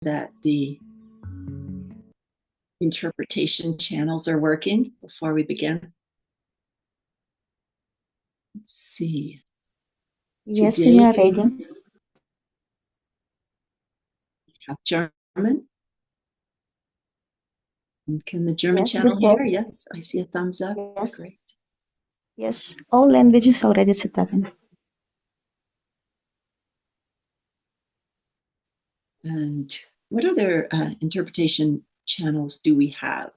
that the interpretation channels are working before we begin. Let's see. Yes, Today, we are ready. we have German. Can the German Yes, channel before. hear? Yes, I see a thumbs up. Yes. Great. Yes, all languages already set up. And what other interpretation channels do we have?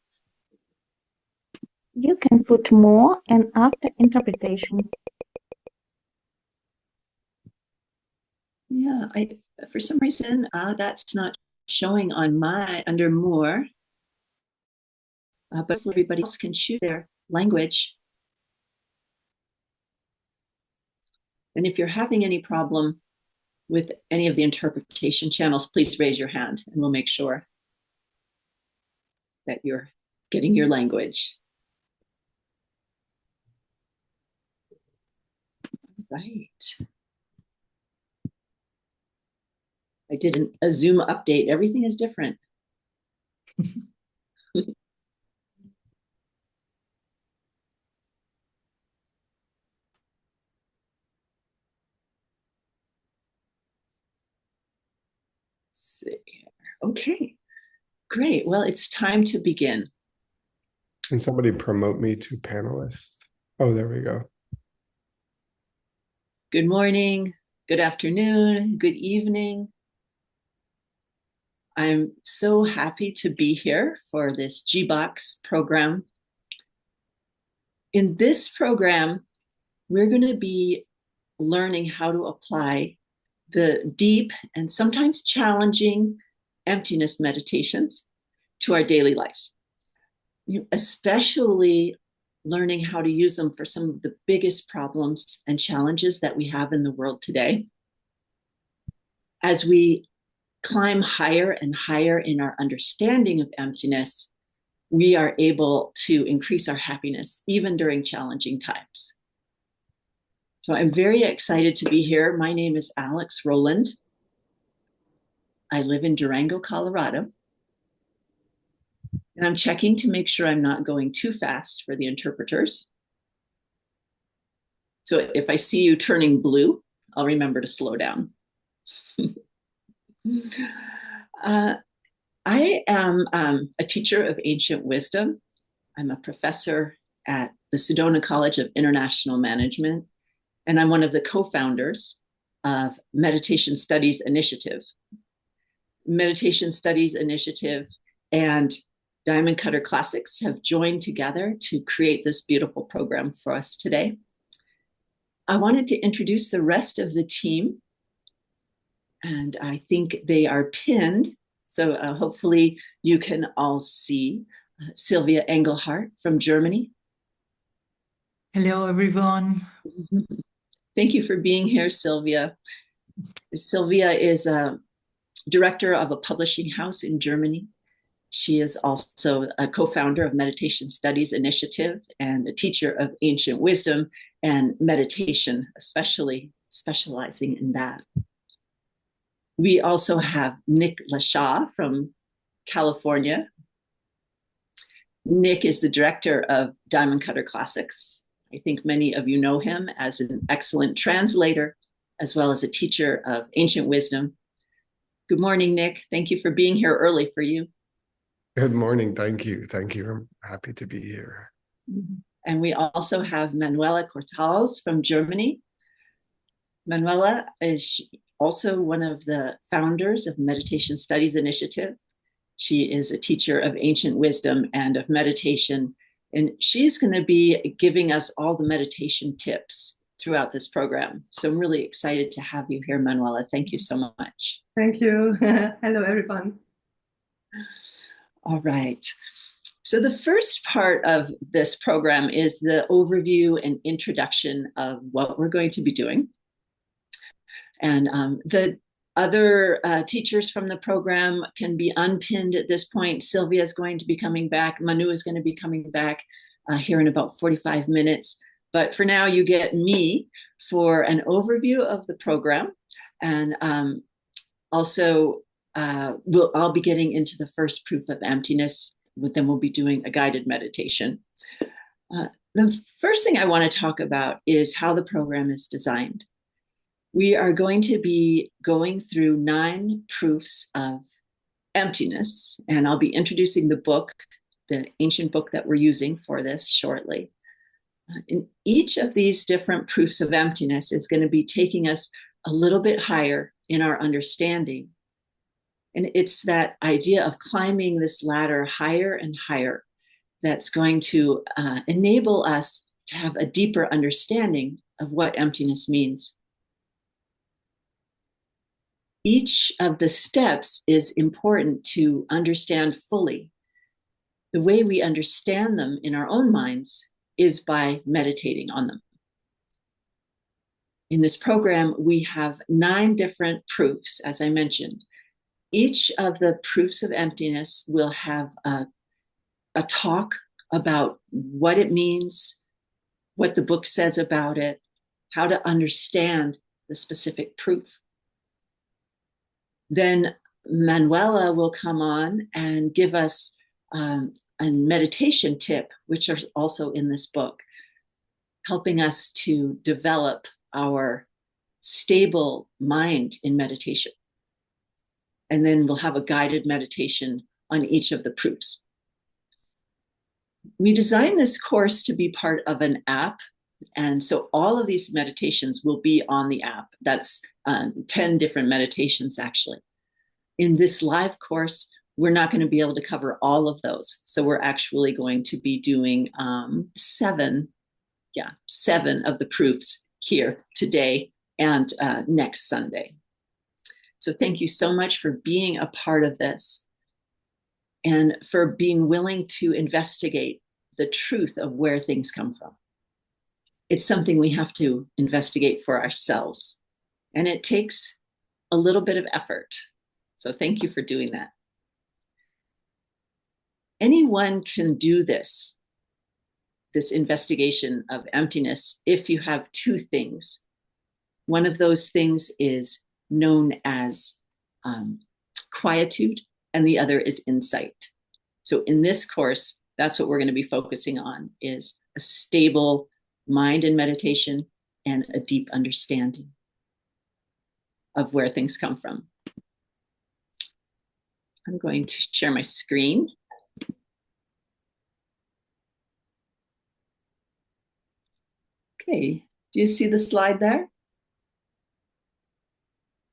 You can put more and after interpretation. Yeah, for some reason that's not showing on my under more, but everybody else can choose their language. And if you're having any problem with any of the interpretation channels, please raise your hand and we'll make sure that you're getting your language. Right. I did a Zoom update. Everything is different. Let's see here. Okay, great. Well, it's time to begin. Can somebody promote me to panelists? Oh, there we go. Good morning, good afternoon, good evening. I'm so happy to be here for this GBOCS program. In this program, we're going to be learning how to apply the deep and sometimes challenging emptiness meditations to our daily life, especially learning how to use them for some of the biggest problems and challenges that we have in the world today. As we climb higher and higher in our understanding of emptiness, we are able to increase our happiness even during challenging times. So I'm very excited to be here. My name is Alix Roland. I live in Durango, Colorado. And I'm checking to make sure I'm not going too fast for the interpreters. So if I see you turning blue, I'll remember to slow down. I am a teacher of ancient wisdom. I'm a professor at the Sedona College of International Management, and I'm one of the co-founders of Meditation Studies Initiative. Meditation Studies Initiative and Diamond Cutter Classics have joined together to create this beautiful program for us today. I wanted to introduce the rest of the team, and I think they are pinned. So hopefully you can all see Sylvia Engelhardt from Germany. Hello, everyone. Thank you for being here, Sylvia. Sylvia is a director of a publishing house in Germany. She is also a co-founder of Meditation Studies Initiative and a teacher of ancient wisdom and meditation, especially specializing in that. We also have Nick Lashaw from California. Nick is the director of Diamond Cutter Classics. I think many of you know him as an excellent translator, as well as a teacher of ancient wisdom. Good morning, Nick. Thank you for being here early for you. Good morning. Thank you. Thank you. I'm happy to be here. And we also have Manuela Cortals from Germany. Manuela is also one of the founders of Meditation Studies Initiative. She is a teacher of ancient wisdom and of meditation, and she's going to be giving us all the meditation tips throughout this program. So I'm really excited to have you here, Manuela. Thank you so much. Thank you. Hello, everyone. All right. So the first part of this program is the overview and introduction of what we're going to be doing. And the other teachers from the program can be unpinned at this point. Sylvia is going to be coming back. Manu is going to be coming back here in about 45 minutes. But for now, you get me for an overview of the program and also I'll be getting into the first proof of emptiness, but then we'll be doing a guided meditation. The first thing I want to talk about is how the program is designed. We are going to be going through 9 proofs of emptiness, and I'll be introducing the book, the ancient book that we're using for this shortly. In each of these different proofs of emptiness is going to be taking us a little bit higher in our understanding. And it's that idea of climbing this ladder higher and higher that's going to enable us to have a deeper understanding of what emptiness means. Each of the steps is important to understand fully. The way we understand them in our own minds is by meditating on them. In this program, we have 9 different proofs, as I mentioned. Each of the proofs of emptiness will have a talk about what it means, what the book says about it, how to understand the specific proof. Then Manuela will come on and give us a meditation tip, which are also in this book, helping us to develop our stable mind in meditation. And then we'll have a guided meditation on each of the proofs. We designed this course to be part of an app. And so all of these meditations will be on the app. That's 10 different meditations, actually. In this live course, we're not going to be able to cover all of those. So we're actually going to be doing 7 of the proofs here today and next Sunday. So thank you so much for being a part of this and for being willing to investigate the truth of where things come from. It's something we have to investigate for ourselves, and it takes a little bit of effort. So thank you for doing that. Anyone can do this investigation of emptiness if you have 2 things. One of those things is known as quietude, and the other is insight. So in this course, that's what we're going to be focusing on, is a stable mind in meditation and a deep understanding of where things come from. I'm going to share my screen. Okay, do you see the slide there?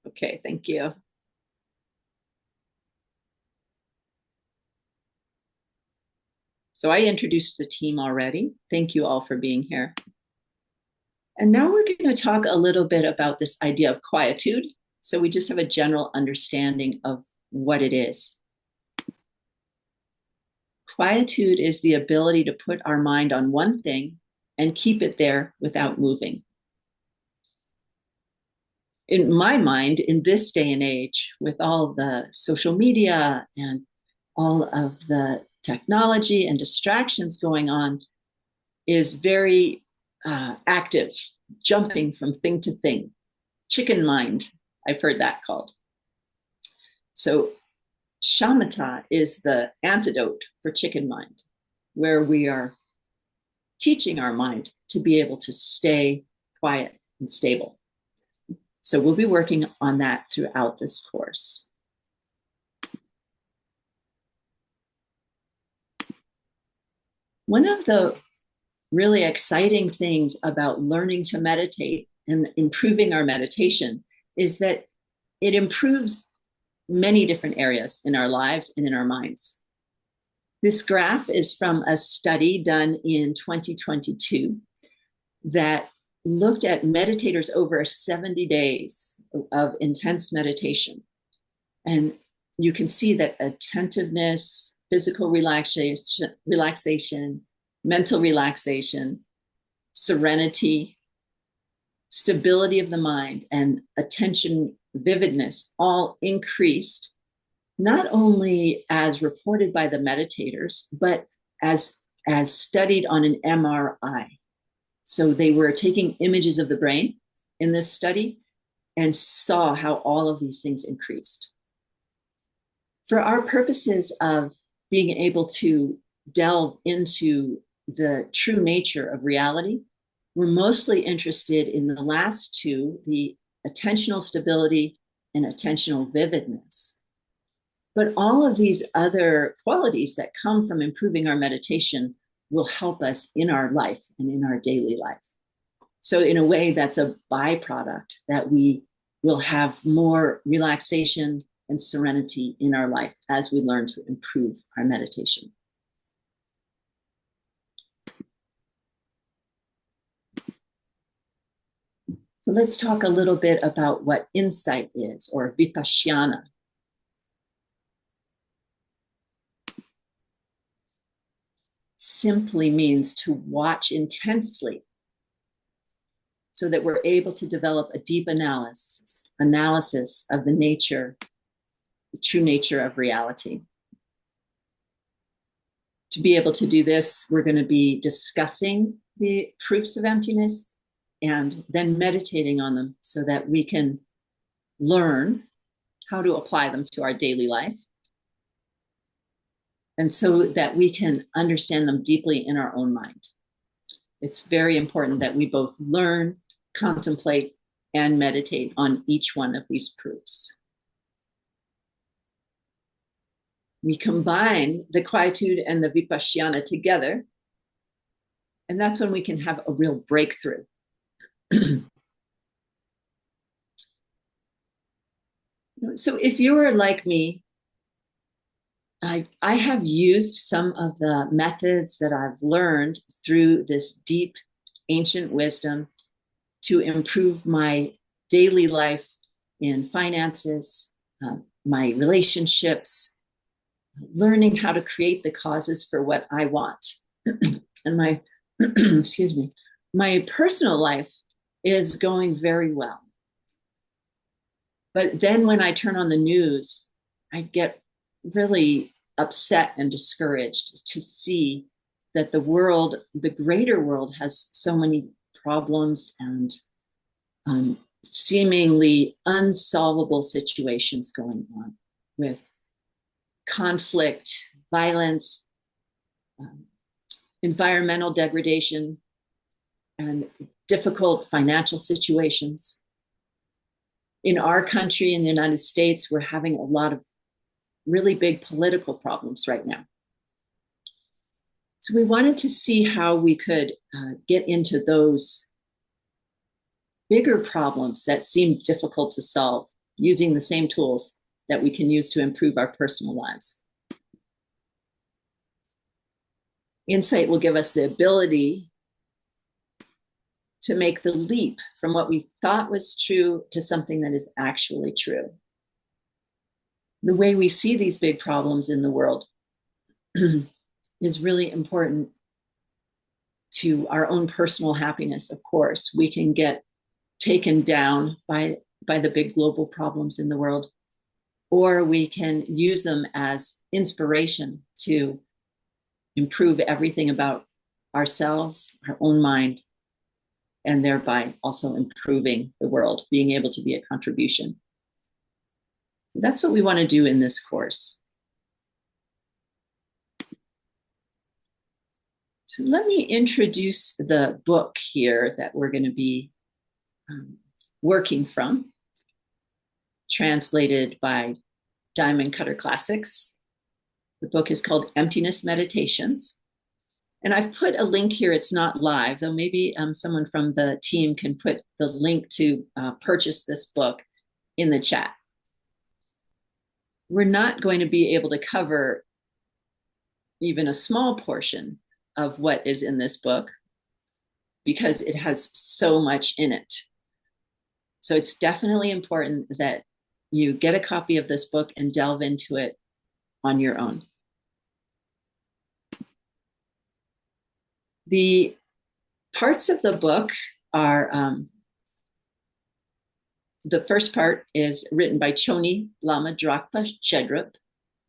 Okay, thank you. So I introduced the team already. Thank you all for being here. And now we're going to talk a little bit about this idea of quietude. So we just have a general understanding of what it is. Quietude is the ability to put our mind on one thing and keep it there without moving. In my mind, in this day and age, with all the social media and all of the technology and distractions going on, is very active, jumping from thing to thing. Chicken mind, I've heard that called. So shamatha is the antidote for chicken mind, where we are teaching our mind to be able to stay quiet and stable. So we'll be working on that throughout this course. One of the really exciting things about learning to meditate and improving our meditation is that it improves many different areas in our lives and in our minds. This graph is from a study done in 2022 that looked at meditators over 70 days of intense meditation. And you can see that attentiveness, physical relaxation, mental relaxation, serenity, stability of the mind, and attention vividness all increased, not only as reported by the meditators, but as studied on an MRI. So they were taking images of the brain in this study and saw how all of these things increased. For our purposes of being able to delve into the true nature of reality, we're mostly interested in the last two, the attentional stability and attentional vividness. But all of these other qualities that come from improving our meditation will help us in our life and in our daily life. So in a way, that's a byproduct that we will have more relaxation and serenity in our life as we learn to improve our meditation. So let's talk a little bit about what insight is, or vipassana. Simply means to watch intensely so that we're able to develop a deep analysis of the nature, the true nature of reality. To be able to do this, we're going to be discussing the proofs of emptiness and then meditating on them so that we can learn how to apply them to our daily life, and so that we can understand them deeply in our own mind. It's very important that we both learn, contemplate, and meditate on each one of these proofs. We combine the quietude and the vipassana together, and that's when we can have a real breakthrough. So if you are like me, I have used some of the methods that I've learned through this deep ancient wisdom to improve my daily life in finances, my relationships, learning how to create the causes for what I want. And my, excuse me, my personal life is going very well. But then when I turn on the news, I get really upset and discouraged to see that the world, the greater world, has so many problems and seemingly unsolvable situations going on with conflict, violence, environmental degradation, and difficult financial situations. In our country, in the United States, we're having a lot of really big political problems right now. So we wanted to see how we could get into those bigger problems that seem difficult to solve using the same tools that we can use to improve our personal lives. Insight will give us the ability to make the leap from what we thought was true to something that is actually true. The way we see these big problems in the world is really important to our own personal happiness, of course. We can get taken down by the big global problems in the world, or we can use them as inspiration to improve everything about ourselves, our own mind, and thereby also improving the world, being able to be a contribution. So that's what we want to do in this course. So let me introduce the book here that we're going to be working from, translated by Diamond Cutter Classics. The book is called Emptiness Meditations. And I've put a link here. It's not live, though maybe someone from the team can put the link to purchase this book in the chat. We're not going to be able to cover even a small portion of what is in this book because it has so much in it. So it's definitely important that you get a copy of this book and delve into it on your own. The parts of the book are, the first part is written by Choni Lama Drakpa Chedrup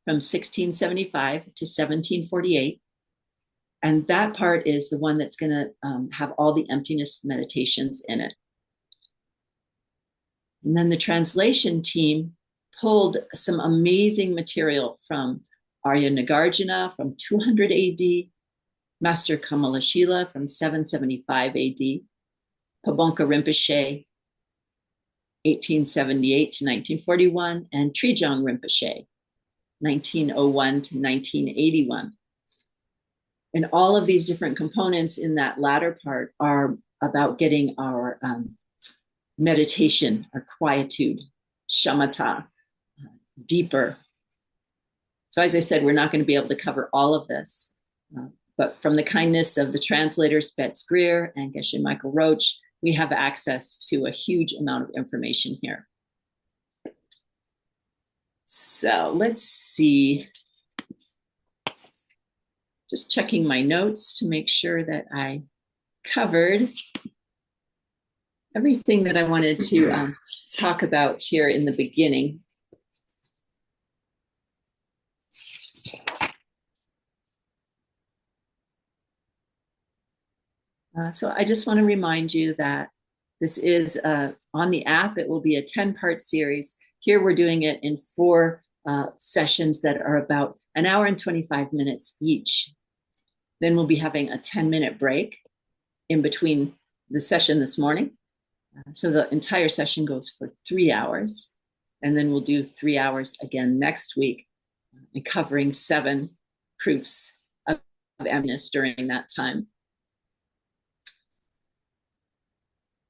from 1675 to 1748. And that part is the one that's going to have all the emptiness meditations in it. And then the translation team pulled some amazing material from Arya Nagarjuna from 200 AD, Master Kamalashila from 775 AD, Pabonka Rinpoche, 1878 to 1941, and Trijong Rinpoche, 1901 to 1981. And all of these different components in that latter part are about getting our meditation, our quietude, shamatha, deeper. So as I said, we're not going to be able to cover all of this, but from the kindness of the translators, Betts Greer and Geshe Michael Roach, we have access to a huge amount of information here. So let's see. Just checking my notes to make sure that I covered everything that I wanted to talk about here in the beginning. So I just want to remind you that this is on the app. It will be a 10-part series. Here we're doing it in 4 sessions that are about an hour and 25 minutes each. Then we'll be having a 10-minute break in between the session this morning. So the entire session goes for 3 hours. And then we'll do 3 hours again next week, and covering 7 proofs of emptiness during that time.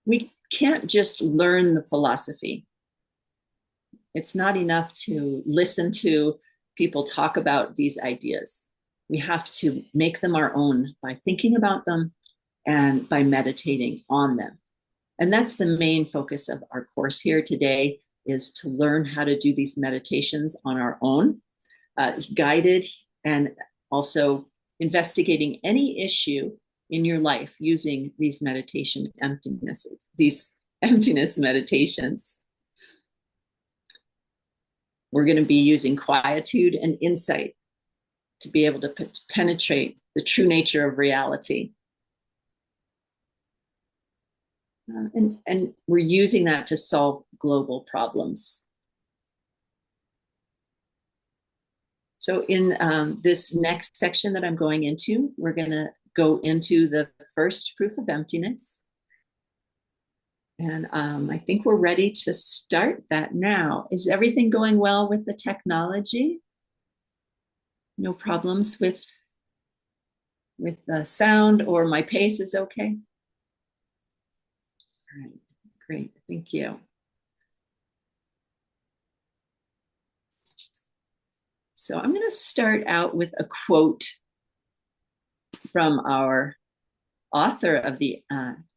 We can't just learn the philosophy. It's not enough to listen to people talk about these ideas. We have to make them our own by thinking about them and by meditating on them. And that's the main focus of our course here today, is to learn how to do these meditations on our own, guided, and also investigating any issue in your life using these these emptiness meditations. We're going to be using quietude and insight to be able to penetrate the true nature of reality. And we're using that to solve global problems. So in this next section that I'm going into, we're going to go into the first proof of emptiness. And I think we're ready to start that now. Is everything going well with the technology? No problems with the sound, or my pace is okay? All right, great, thank you. So I'm going to start out with a quote from our author of the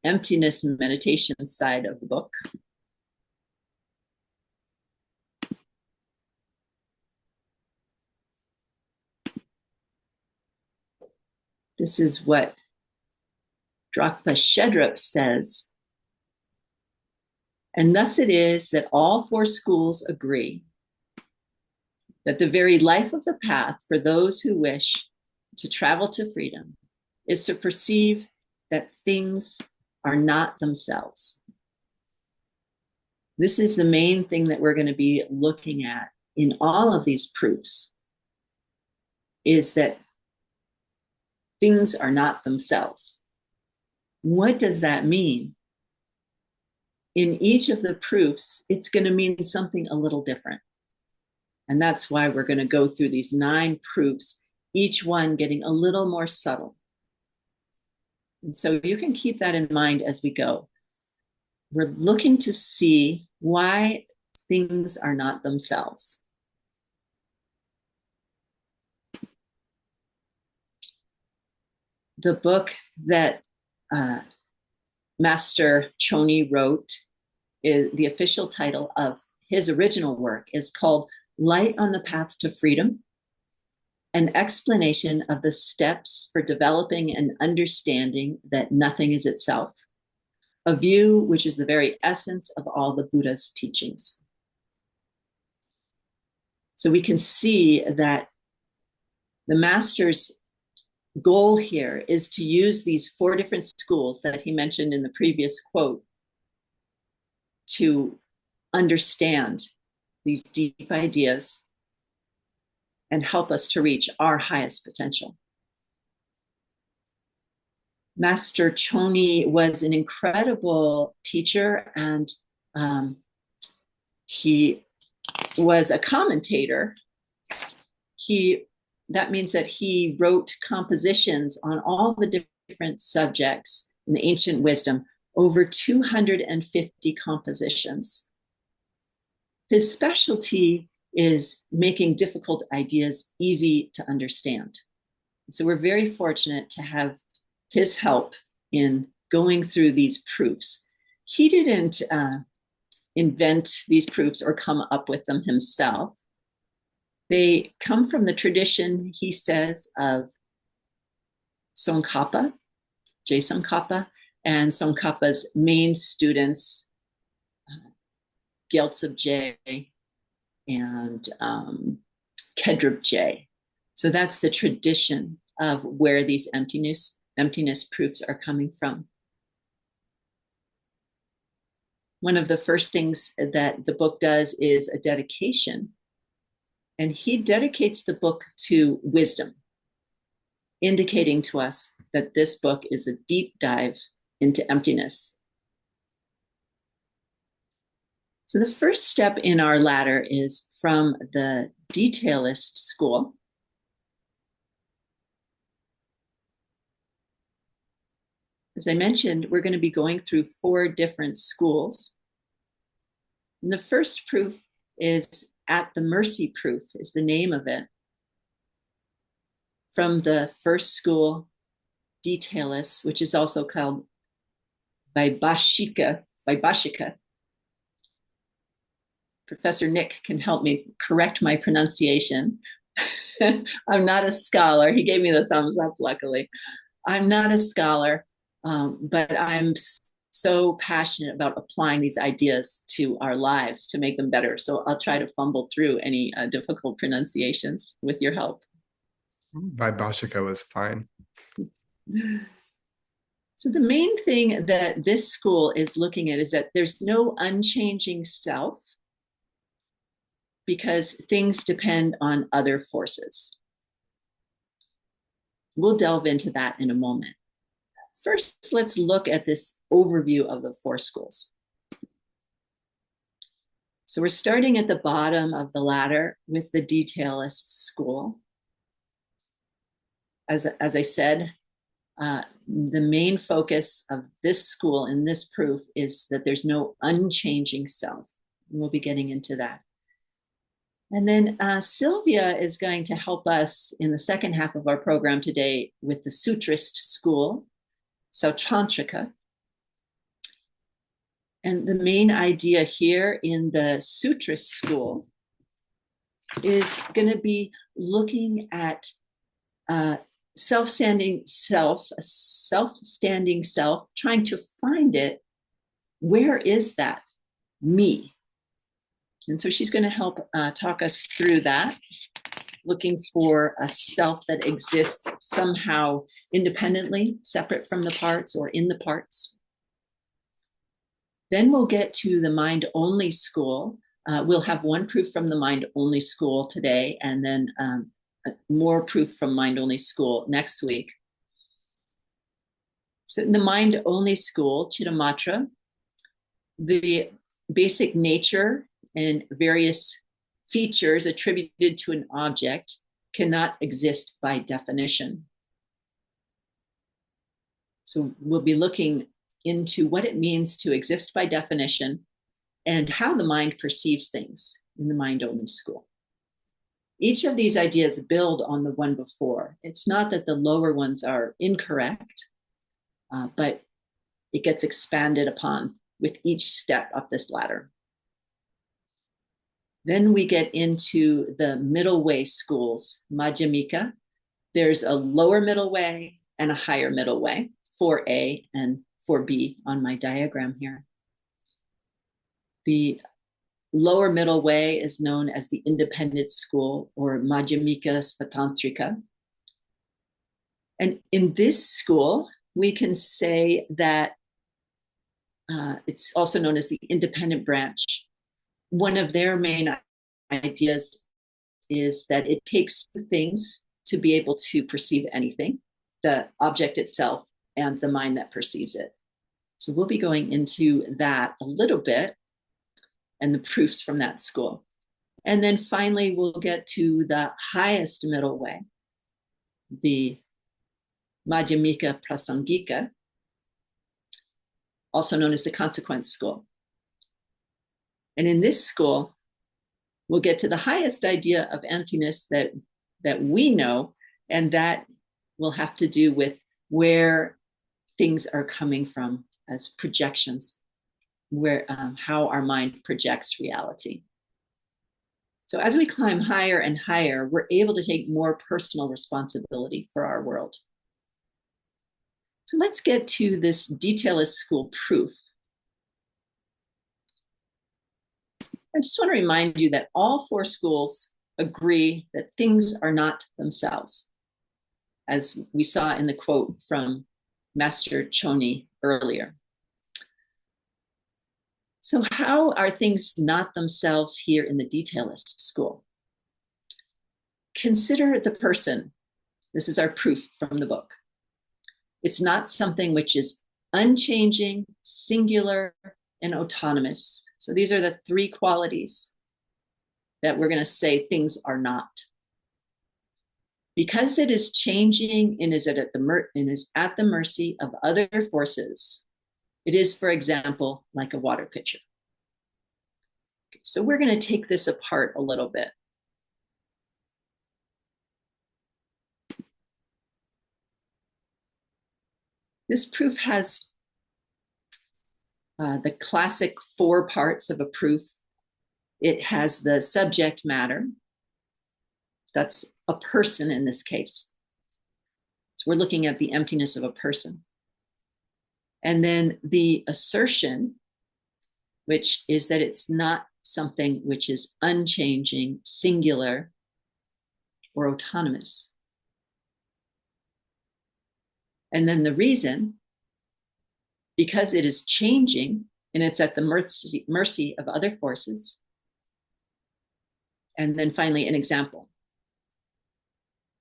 emptiness meditation side of the book. This is what Drakpa Shedrup says. And thus it is that all 4 schools agree that the very life of the path for those who wish to travel to freedom is to perceive that things are not themselves. This is the main thing that we're going to be looking at in all of these proofs, is that things are not themselves. What does that mean? In each of the proofs, it's going to mean something a little different. And that's why we're going to go through these 9 proofs, each one getting a little more subtle. And so you can keep that in mind as we go. We're looking to see why things are not themselves. The book that Master Choni wrote, is the official title of his original work, is called Light on the Path to Freedom, an explanation of the steps for developing an understanding that nothing is itself, a view which is the very essence of all the Buddha's teachings. So we can see that the master's goal here is to use these 4 different schools that he mentioned in the previous quote to understand these deep ideas and help us to reach our highest potential. Master Choni was an incredible teacher, and he was a commentator. That means that he wrote compositions on all the different subjects in the ancient wisdom, over 250 compositions. His specialty is making difficult ideas easy to understand. So we're very fortunate to have his help in going through these proofs. He didn't invent these proofs or come up with them himself. They come from the tradition, he says, of Tsongkhapa, Tsongkhapa, and Tsongkhapa's main students, Gyaltsab Je and Kedrup Je. So that's the tradition of where these emptiness proofs are coming from. One of the first things that the book does is a dedication. And he dedicates the book to wisdom, indicating to us that this book is a deep dive into emptiness. So the first step in our ladder is from the detailist school. As I mentioned, we're going to be going through 4 different schools. And the first proof is At the Mercy Proof, is the name of it. From the first school, detailists, which is also called Vaibhashika. Professor Nick can help me correct my pronunciation. I'm not a scholar. He gave me the thumbs up, luckily. I'm not a scholar, but I'm so passionate about applying these ideas to our lives to make them better. So I'll try to fumble through any difficult pronunciations with your help. Vaibhashika was fine. So the main thing that this school is looking at is that there's no unchanging self, because things depend on other forces. We'll delve into that in a moment. First, let's look at this overview of the 4 schools. So we're starting at the bottom of the ladder with the detailist school. As I said, the main focus of this school in this proof is that there's no unchanging self. And we'll be getting into that. And then Sylvia is going to help us in the second half of our program today with the Sutrist school, Sautrantrika. And the main idea here in the Sutrist school is going to be looking at self-standing self, trying to find it. Where is that me? And so she's going to help talk us through that, looking for a self that exists somehow independently, separate from the parts or in the parts. Then we'll get to the mind-only school. We'll have 1 proof from the mind-only school today, and then more proof from mind-only school next week. So in the mind-only school, Chittamatra, the basic nature and various features attributed to an object cannot exist by definition. So we'll be looking into what it means to exist by definition and how the mind perceives things in the mind-only school. Each of these ideas build on the one before. It's not that the lower ones are incorrect, but it gets expanded upon with each step up this ladder. Then we get into the middle way schools, Madhyamika. There's a lower middle way and a higher middle way, 4A and 4B on my diagram here. The lower middle way is known as the independent school, or Madhyamika Svatantrika. And in this school, we can say that it's also known as the independent branch. One of their main ideas is that it takes two things to be able to perceive anything, the object itself and the mind that perceives it. So we'll be going into that a little bit and the proofs from that school. And then finally, we'll get to the highest middle way, the Madhyamika Prasangika, also known as the consequence school. And in this school, we'll get to the highest idea of emptiness that we know, and that will have to do with where things are coming from as projections, where how our mind projects reality. So as we climb higher and higher, we're able to take more personal responsibility for our world. So let's get to this detailist school proof. I just want to remind you that all four schools agree that things are not themselves, as we saw in the quote from Master Choni earlier. So how are things not themselves here in the detailist school? Consider the person. This is our proof from the book. It's not something which is unchanging, singular, and autonomous. So these are the three qualities that we're going to say things are not. Because it is changing and is at the mercy of other forces, it is, for example, like a water pitcher. So we're going to take this apart a little bit. This proof has the classic 4 parts of a proof. It has the subject matter. That's a person in this case. So we're looking at the emptiness of a person. And then the assertion, which is that it's not something which is unchanging, singular, or autonomous. And then the reason, because it is changing and it's at the mercy of other forces. And then finally, an example,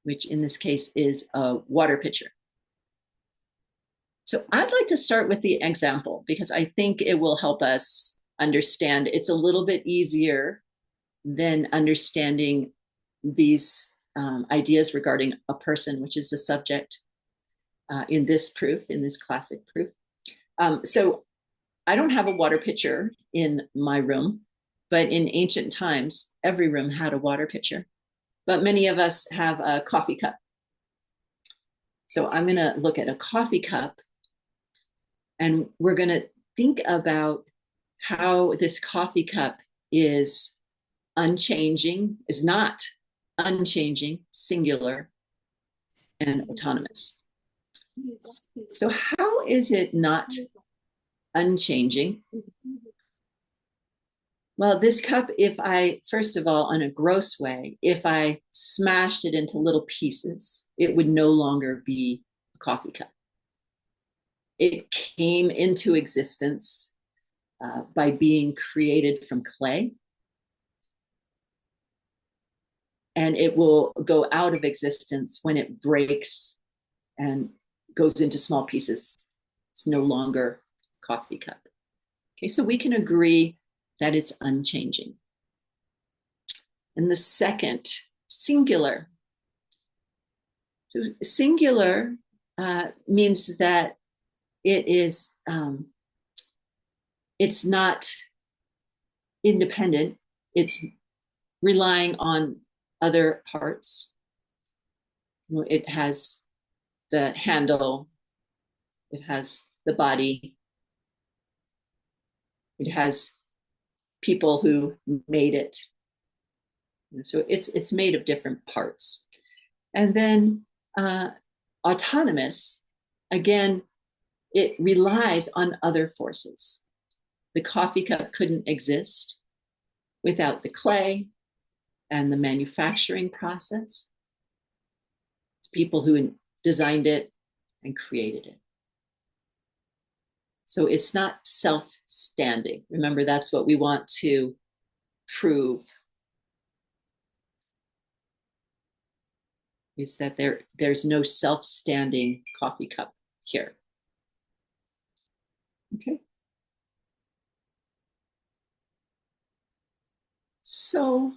which in this case is a water pitcher. So I'd like to start with the example because I think it will help us understand. It's a little bit easier than understanding these ideas regarding a person, which is the subject in this proof, in this classic proof. So I don't have a water pitcher in my room, but in ancient times, every room had a water pitcher. But many of us have a coffee cup. So I'm going to look at a coffee cup, and we're going to think about how this coffee cup is unchanging, is not unchanging, singular, and autonomous. So how is it not unchanging? Well, this cup, if I, first of all, in a gross way, if I smashed it into little pieces, it would no longer be a coffee cup. It came into existence by being created from clay. And it will go out of existence when it breaks and goes into small pieces. It's no longer a coffee cup. Okay, so we can agree that it's unchanging. And the second, singular. So singular means that it is, it's not independent. It's relying on other parts. It has the handle, it has the body, it has people who made it. So it's made of different parts. And then autonomous, again, it relies on other forces. The coffee cup couldn't exist without the clay and the manufacturing process. It's people who designed it and created it. So it's not self-standing. Remember, that's what we want to prove. is that there's no self-standing coffee cup here. Okay. So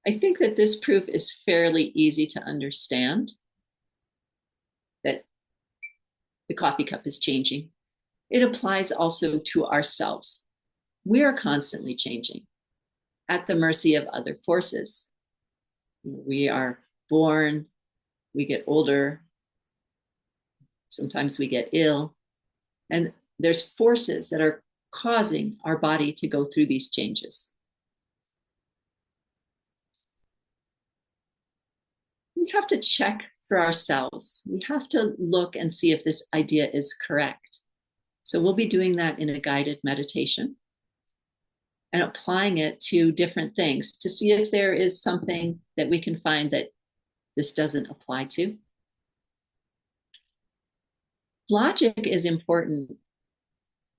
I think that this proof is fairly easy to understand, that the coffee cup is changing. It applies also to ourselves. We are constantly changing at the mercy of other forces. We are born, we get older, sometimes we get ill, and there's forces that are causing our body to go through these changes. We have to check for ourselves. We have to look and see if this idea is correct. So we'll be doing that in a guided meditation and applying it to different things to see if there is something that we can find that this doesn't apply to. Logic is important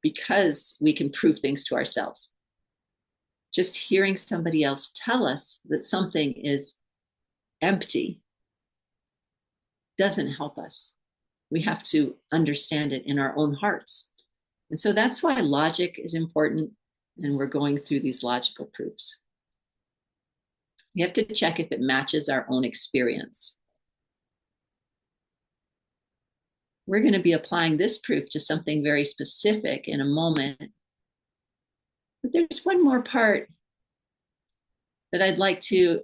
because we can prove things to ourselves. Just hearing somebody else tell us that something is empty doesn't help us. We have to understand it in our own hearts. And so that's why logic is important, and we're going through these logical proofs. We have to check if it matches our own experience. We're going to be applying this proof to something very specific in a moment. But there's one more part that I'd like to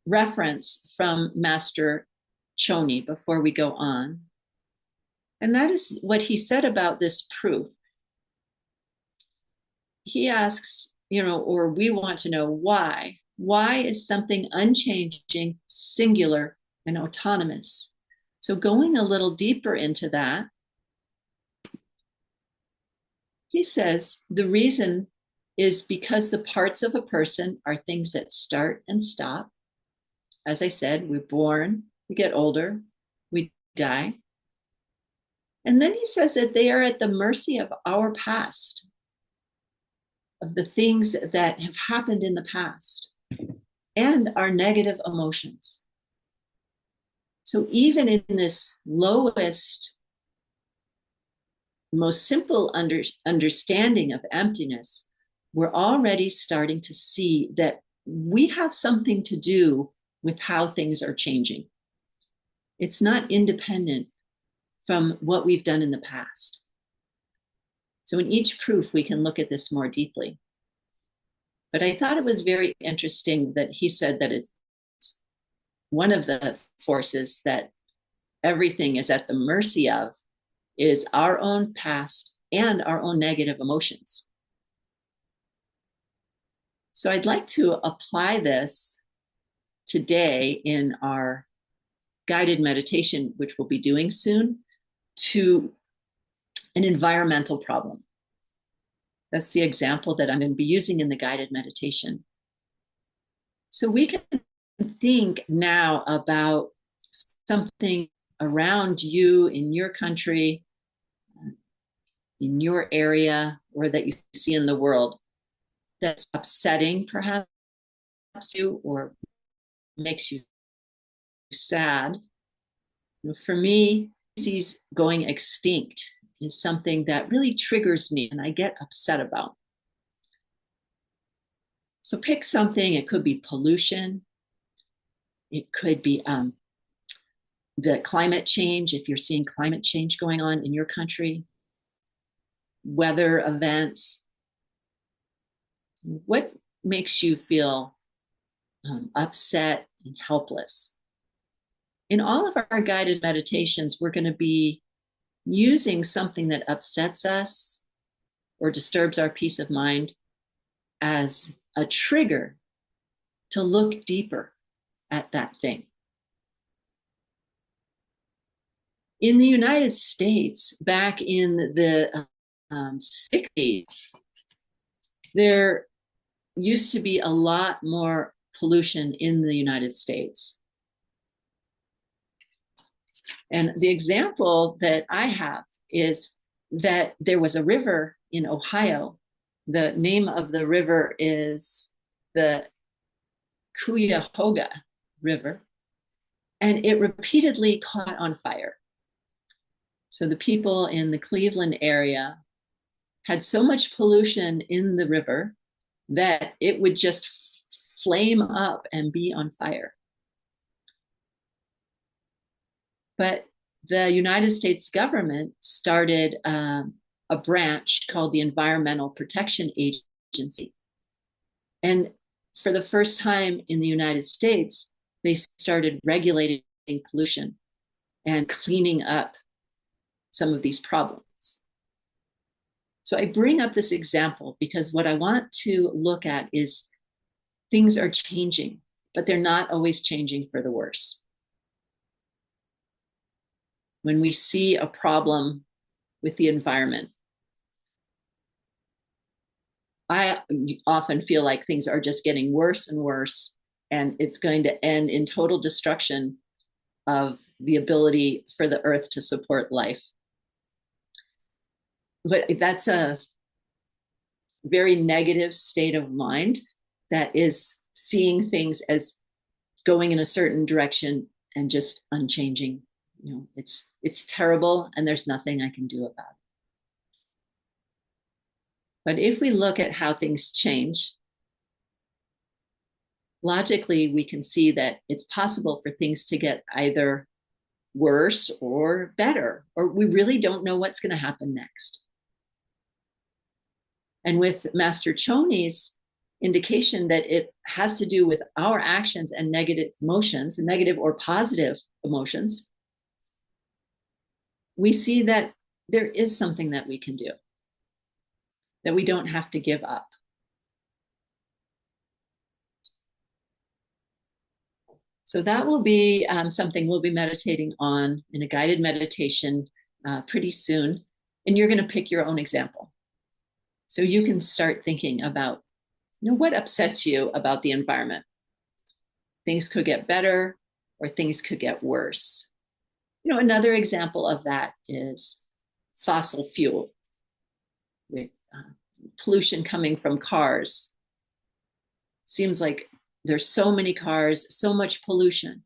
reference from Master Choni before we go on. And that is what he said about this proof. He asks, or we want to know why. Why is something unchanging, singular, and autonomous? So going a little deeper into that, he says the reason is because the parts of a person are things that start and stop. As I said, we're born, we get older, we die. And then he says that they are at the mercy of our past, of the things that have happened in the past, and our negative emotions. So even in this lowest, most simple understanding of emptiness, we're already starting to see that we have something to do with how things are changing. It's not independent from what we've done in the past. So in each proof, we can look at this more deeply. But I thought it was very interesting that he said that it's one of the forces that everything is at the mercy of is our own past and our own negative emotions. So I'd like to apply this today in our guided meditation, which we'll be doing soon, to an environmental problem. That's the example that I'm going to be using in the guided meditation. So we can think now about something around you in your country, in your area, or that you see in the world that's upsetting perhaps you or makes you sad. For me, species going extinct is something that really triggers me and I get upset about. So pick something. It could be pollution. It could be the climate change, if you're seeing climate change going on in your country, weather events. What makes you feel upset and helpless? In all of our guided meditations, we're going to be using something that upsets us or disturbs our peace of mind as a trigger to look deeper at that thing. In the United States, back in the 60s, there used to be a lot more pollution in the United States. And the example that I have is that there was a river in Ohio. The name of the river is the Cuyahoga river, and it repeatedly caught on fire. So the people in the Cleveland area had so much pollution in the river that it would just flame up and be on fire. But the United States government started a branch called the Environmental Protection Agency. And for the first time in the United States, they started regulating pollution and cleaning up some of these problems. So I bring up this example because what I want to look at is things are changing, but they're not always changing for the worse. When we see a problem with the environment, I often feel like things are just getting worse and worse, and it's going to end in total destruction of the ability for the earth to support life. But that's a very negative state of mind that is seeing things as going in a certain direction and just unchanging. You know, it's terrible and there's nothing I can do about it. But if we look at how things change, logically, we can see that it's possible for things to get either worse or better, or we really don't know what's going to happen next. And with Master Choni's indication that it has to do with our actions and negative emotions, negative or positive emotions, we see that there is something that we can do, that we don't have to give up. So that will be something we'll be meditating on in a guided meditation pretty soon. And you're going to pick your own example. So you can start thinking about, you know, what upsets you about the environment. Things could get better or things could get worse. You know, another example of that is fossil fuel with pollution coming from cars. Seems like there's so many cars, so much pollution.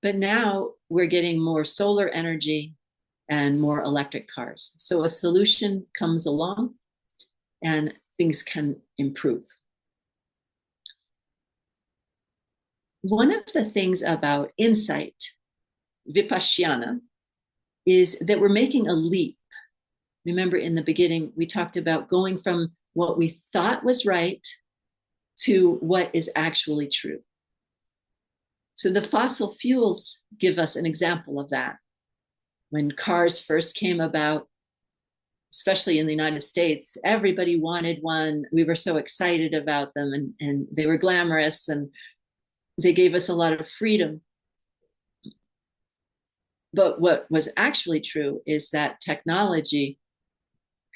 But now we're getting more solar energy and more electric cars. So a solution comes along and things can improve. One of the things about insight, vipassana, is that we're making a leap. Remember in the beginning, we talked about going from what we thought was right to what is actually true. So the fossil fuels give us an example of that. When cars first came about, especially in the United States, everybody wanted one. We were so excited about them, and they were glamorous and they gave us a lot of freedom. But what was actually true is that technology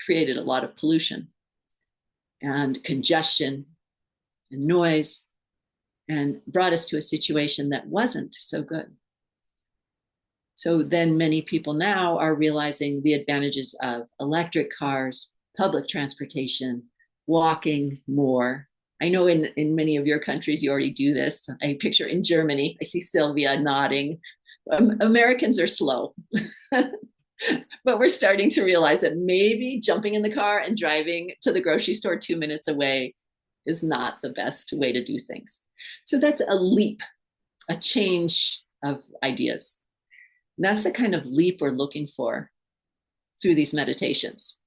created a lot of pollution and congestion and noise and brought us to a situation that wasn't so good. So then many people now are realizing the advantages of electric cars, public transportation, walking more. I know in many of your countries, you already do this. I picture in Germany, I see Sylvia nodding. Americans are slow, but we're starting to realize that maybe jumping in the car and driving to the grocery store 2 minutes away is not the best way to do things. So that's a leap, a change of ideas. And that's the kind of leap we're looking for through these meditations.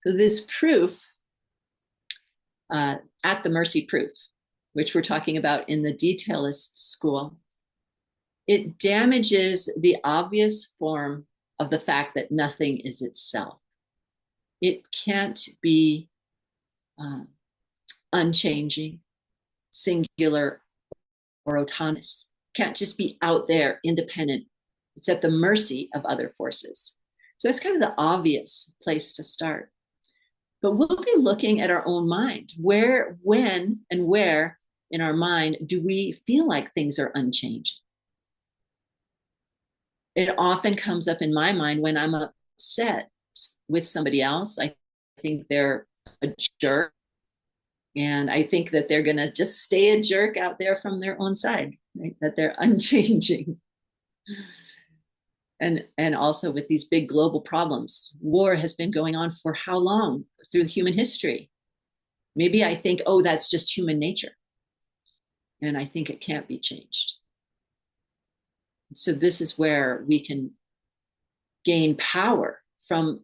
So this proof, at the mercy proof, which we're talking about in the detailist school, it damages the obvious form of the fact that nothing is itself. It can't be unchanging, singular, or autonomous. Can't just be out there, independent. It's at the mercy of other forces. So that's kind of the obvious place to start. But we'll be looking at our own mind. Where, when, and where in our mind do we feel like things are unchanging? It often comes up in my mind when I'm upset with somebody else. I think they're a jerk, And I think that they're going to just stay a jerk out there from their own side, right? That they're unchanging. And also with these big global problems, war has been going on for how long through human history? Maybe I think, oh, that's just human nature. And I think it can't be changed. So this is where we can gain power from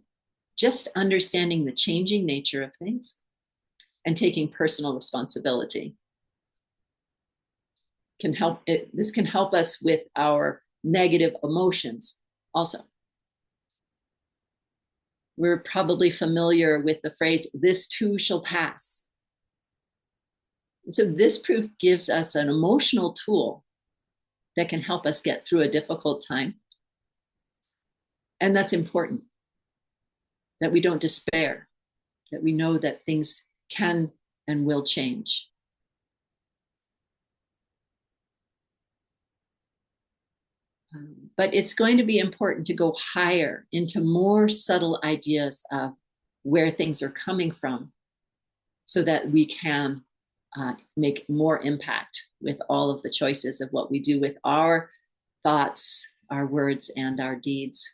just understanding the changing nature of things and taking personal responsibility. This can help us with our negative emotions also. We're probably familiar with the phrase, "this too shall pass." And so this proof gives us an emotional tool that can help us get through a difficult time. And that's important, that we don't despair, that we know that things can and will change. But it's going to be important to go higher into more subtle ideas of where things are coming from so that we can make more impact with all of the choices of what we do with our thoughts, our words, and our deeds.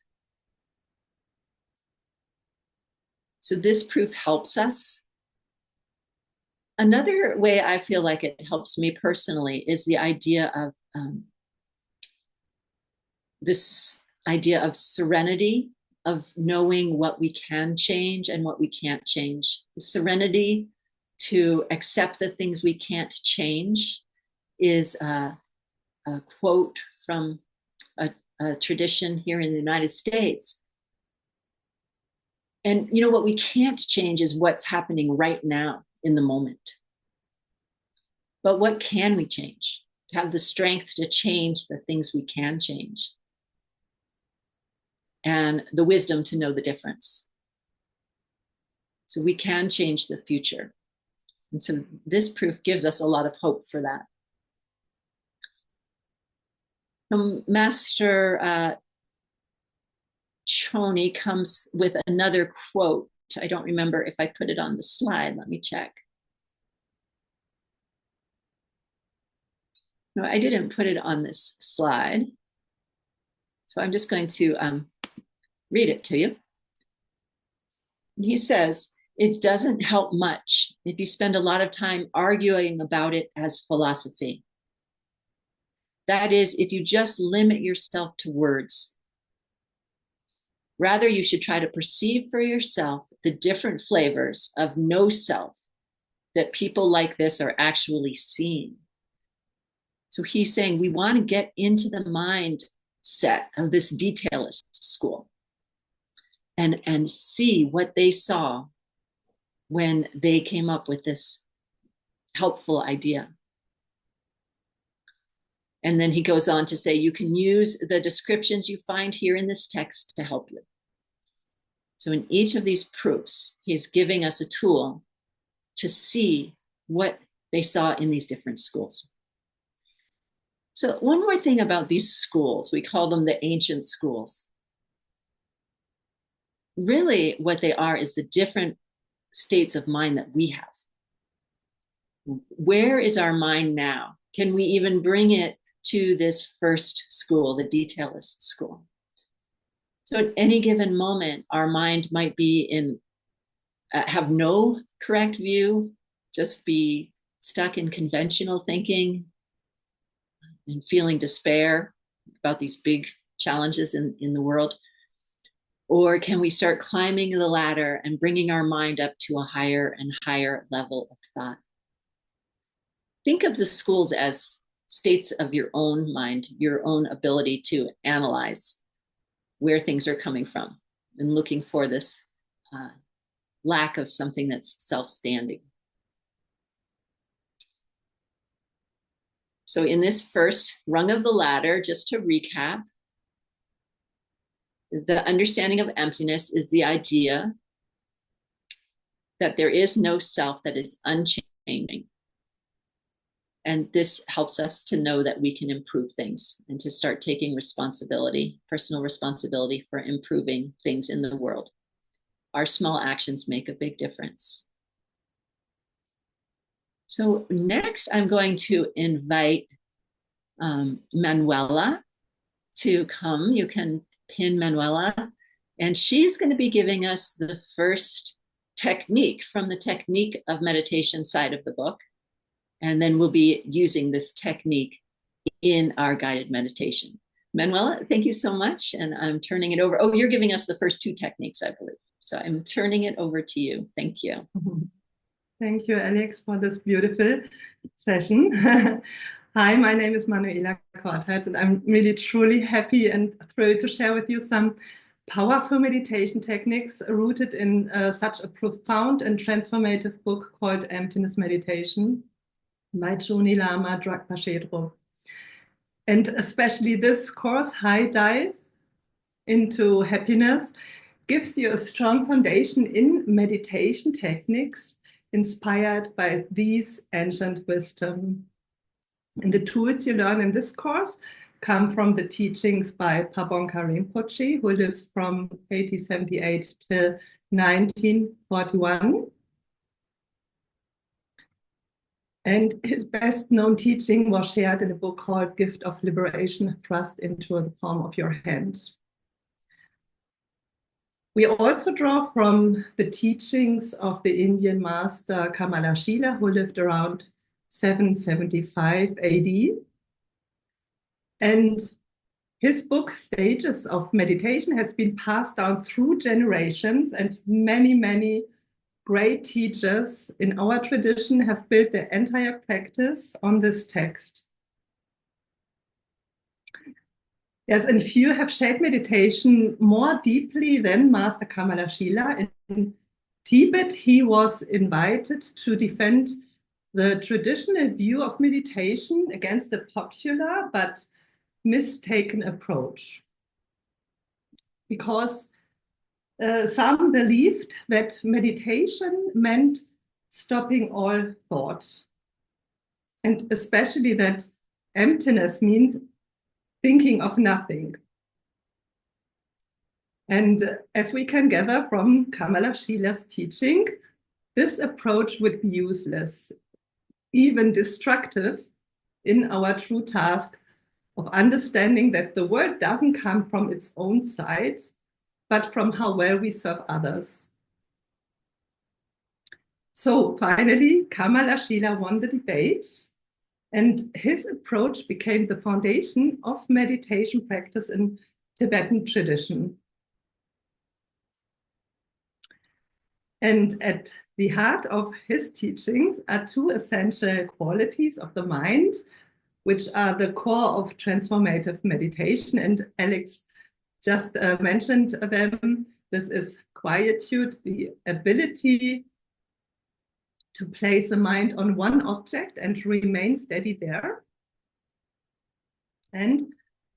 So this proof helps us. Another way I feel like it helps me personally is the idea of this idea of serenity, of knowing what we can change and what we can't change. The serenity to accept the things we can't change is a quote from a tradition here in the United States. And you know, what we can't change is what's happening right now in the moment. But what can we change? To have the strength to change the things we can change. And the wisdom to know the difference. So we can change the future. And so this proof gives us a lot of hope for that. Master Choni comes with another quote. I don't remember if I put it on the slide. Let me check. No, I didn't put it on this slide. So I'm just going to read it to you. And he says, "It doesn't help much if you spend a lot of time arguing about it as philosophy. That is, if you just limit yourself to words. Rather, you should try to perceive for yourself the different flavors of no self that people like this are actually seeing." So he's saying we want to get into the mindset of this detailist school and see what they saw when they came up with this helpful idea. And then he goes on to say, you can use the descriptions you find here in this text to help you. So in each of these proofs, he's giving us a tool to see what they saw in these different schools. So one more thing about these schools, we call them the ancient schools. Really what they are is the different states of mind that we have. Where is our mind now? Can we even bring it to this first school, the detailist school? So at any given moment, our mind might be have no correct view, just be stuck in conventional thinking and feeling despair about these big challenges in the world. Or can we start climbing the ladder and bringing our mind up to a higher and higher level of thought? Think of the schools as states of your own mind, your own ability to analyze where things are coming from and looking for this lack of something that's self-standing. So in this first rung of the ladder, just to recap, the understanding of emptiness is the idea that there is no self that is unchanging. And this helps us to know that we can improve things and to start taking responsibility, personal responsibility for improving things in the world. Our small actions make a big difference. So next, I'm going to invite Manuela to come. You can pin Manuela, and she's going to be giving us the first technique from the technique of meditation side of the book. And then we'll be using this technique in our guided meditation. Manuela, thank you so much. And I'm turning it over. Oh, you're giving us the first two techniques, I believe. So I'm turning it over to you. Thank you. Thank you, Alix, for this beautiful session. Hi, my name is Manuela Kortheitz, and I'm really truly happy and thrilled to share with you some powerful meditation techniques rooted in such a profound and transformative book called Emptiness Meditation by Joni Lama Dragpa. And especially this course, High Dive into Happiness, gives you a strong foundation in meditation techniques inspired by these ancient wisdom. And the tools you learn in this course come from the teachings by Pabongka Rinpoche, who lives from 1878 till 1941. And his best known teaching was shared in a book called Gift of Liberation, Thrust into the Palm of Your Hand. We also draw from the teachings of the Indian master Kamalashila, who lived around 775 AD. And his book, Stages of Meditation, has been passed down through generations, and many, many great teachers in our tradition have built their entire practice on this text. Yes, and few have shaped meditation more deeply than Master Kamalashila. In Tibet, he was invited to defend the traditional view of meditation against a popular but mistaken approach. Because some believed that meditation meant stopping all thought, and especially that emptiness means thinking of nothing. And as we can gather from Kamalashila's teaching, this approach would be useless, even destructive, in our true task of understanding that the world doesn't come from its own side, but from how well we serve others. So finally, Kamalashila won the debate, and his approach became the foundation of meditation practice in Tibetan tradition. And at the heart of his teachings are two essential qualities of the mind, which are the core of transformative meditation. And Alix just mentioned them. This is quietude, the ability to place the mind on one object and remain steady there. And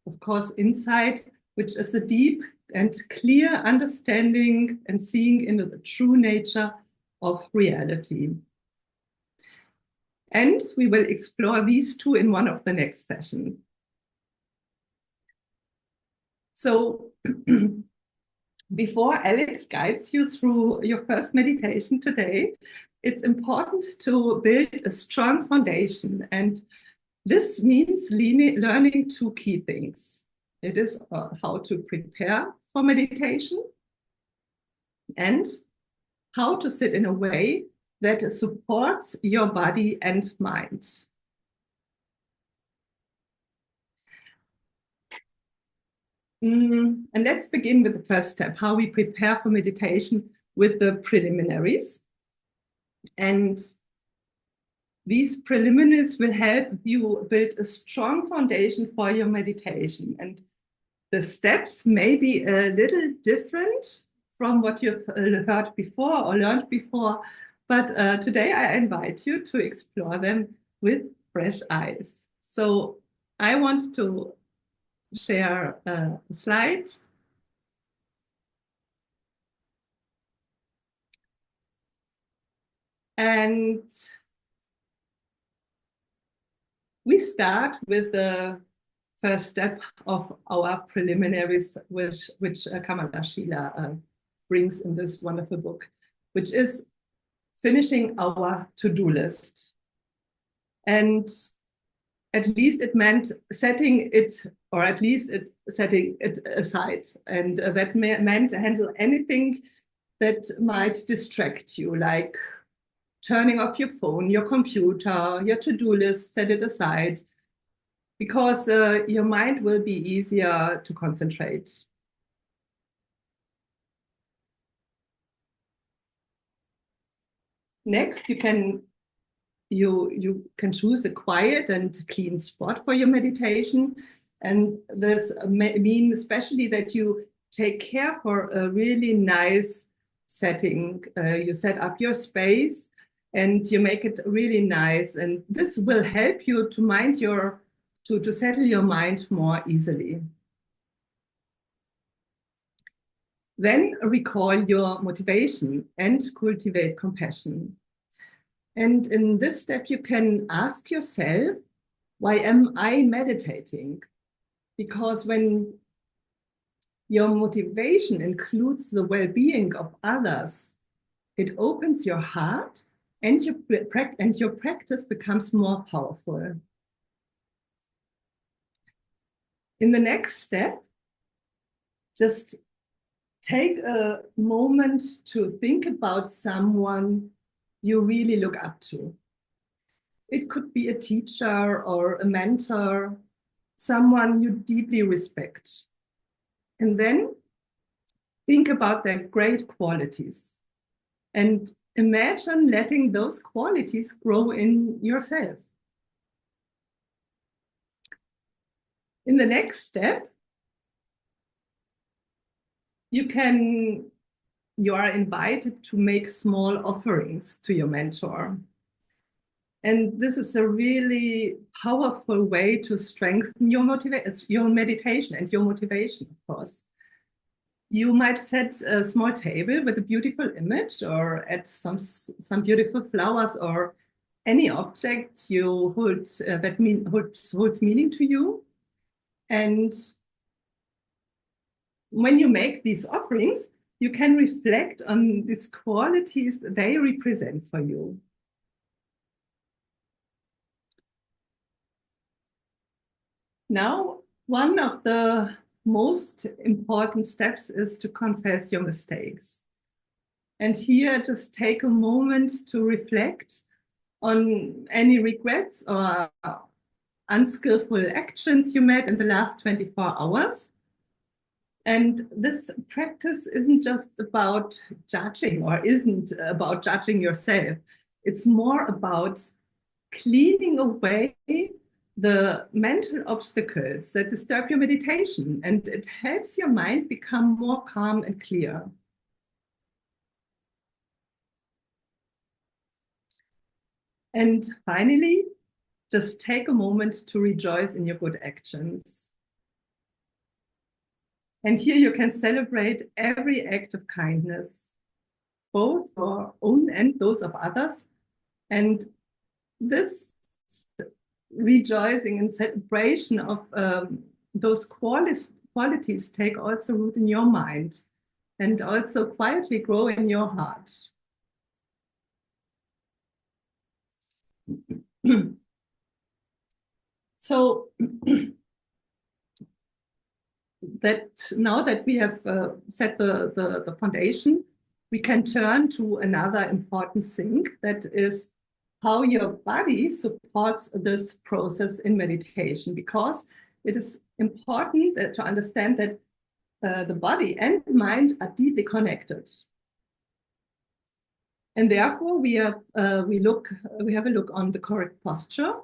of course, insight, which is a deep and clear understanding and seeing into the true nature of reality. And we will explore these two in one of the next sessions. So before Alix guides you through your first meditation today, it's important to build a strong foundation. And this means learning two key things. It is how to prepare for meditation and how to sit in a way that supports your body and mind. And let's begin with the first step, how we prepare for meditation with the preliminaries. And these preliminaries will help you build a strong foundation for your meditation. And the steps may be a little different from what you've heard before or learned before, but today I invite you to explore them with fresh eyes. So I want to share a slide. And we start with the first step of our preliminaries, which Kamalashila brings in this wonderful book, which is finishing our to-do list. And at least it meant setting it, or at least setting it aside. And that meant handle anything that might distract you, like turning off your phone, your computer, your to-do list, set it aside, because your mind will be easier to concentrate. Next, you can choose a quiet and clean spot for your meditation. And this means especially that you take care for a really nice setting. You set up your space and you make it really nice. And this will help you to settle your mind more easily. Then recall your motivation and cultivate compassion. And in this step, you can ask yourself, why am I meditating? Because when your motivation includes the well-being of others, it opens your heart and your practice becomes more powerful. In the next step, just take a moment to think about someone you really look up to. It could be a teacher or a mentor, someone you deeply respect. And then think about their great qualities and imagine letting those qualities grow in yourself. In the next step, you are invited to make small offerings to your mentor. And this is a really powerful way to strengthen your meditation and your motivation, of course. You might set a small table with a beautiful image or add some beautiful flowers or any object you hold holds meaning to you. And when you make these offerings, you can reflect on these qualities they represent for you. Now, one of the most important steps is to confess your mistakes. And here, just take a moment to reflect on any regrets or unskillful actions you made in the last 24 hours. And this practice isn't just about judging or isn't about judging yourself. It's more about cleaning away the mental obstacles that disturb your meditation, and it helps your mind become more calm and clear. And finally, just take a moment to rejoice in your good actions. And here you can celebrate every act of kindness, both for your own and those of others. And this rejoicing and celebration of those qualities take also root in your mind and also quietly grow in your heart. So that now that we have set the foundation, we can turn to another important thing, that is how your body supports this process in meditation, because it is important to understand that the body and mind are deeply connected. And therefore we have a look on the correct posture,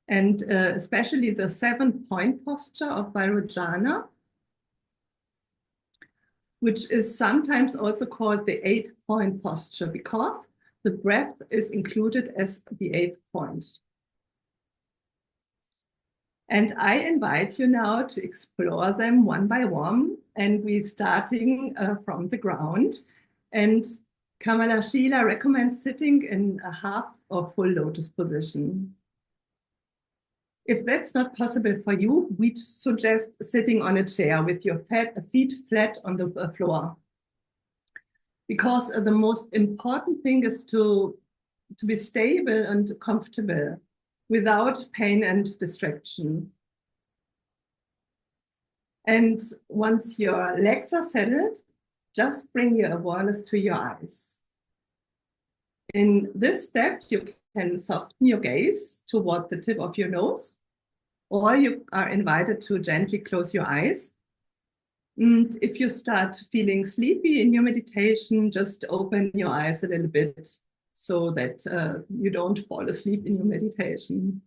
and especially the 7-point posture of Vajrayana, which is sometimes also called the 8-point posture, because the breath is included as the 8th point. And I invite you now to explore them one by one, and we're starting from the ground. And Kamalashila recommends sitting in a half or full lotus position. If that's not possible for you, we suggest sitting on a chair with your feet flat on the floor. Because the most important thing is to be stable and comfortable. without pain and distraction. And once your legs are settled, just bring your awareness to your eyes. In this step, you can soften your gaze toward the tip of your nose, or you are invited to gently close your eyes. And if you start feeling sleepy in your meditation, just open your eyes a little bit so that you don't fall asleep in your meditation.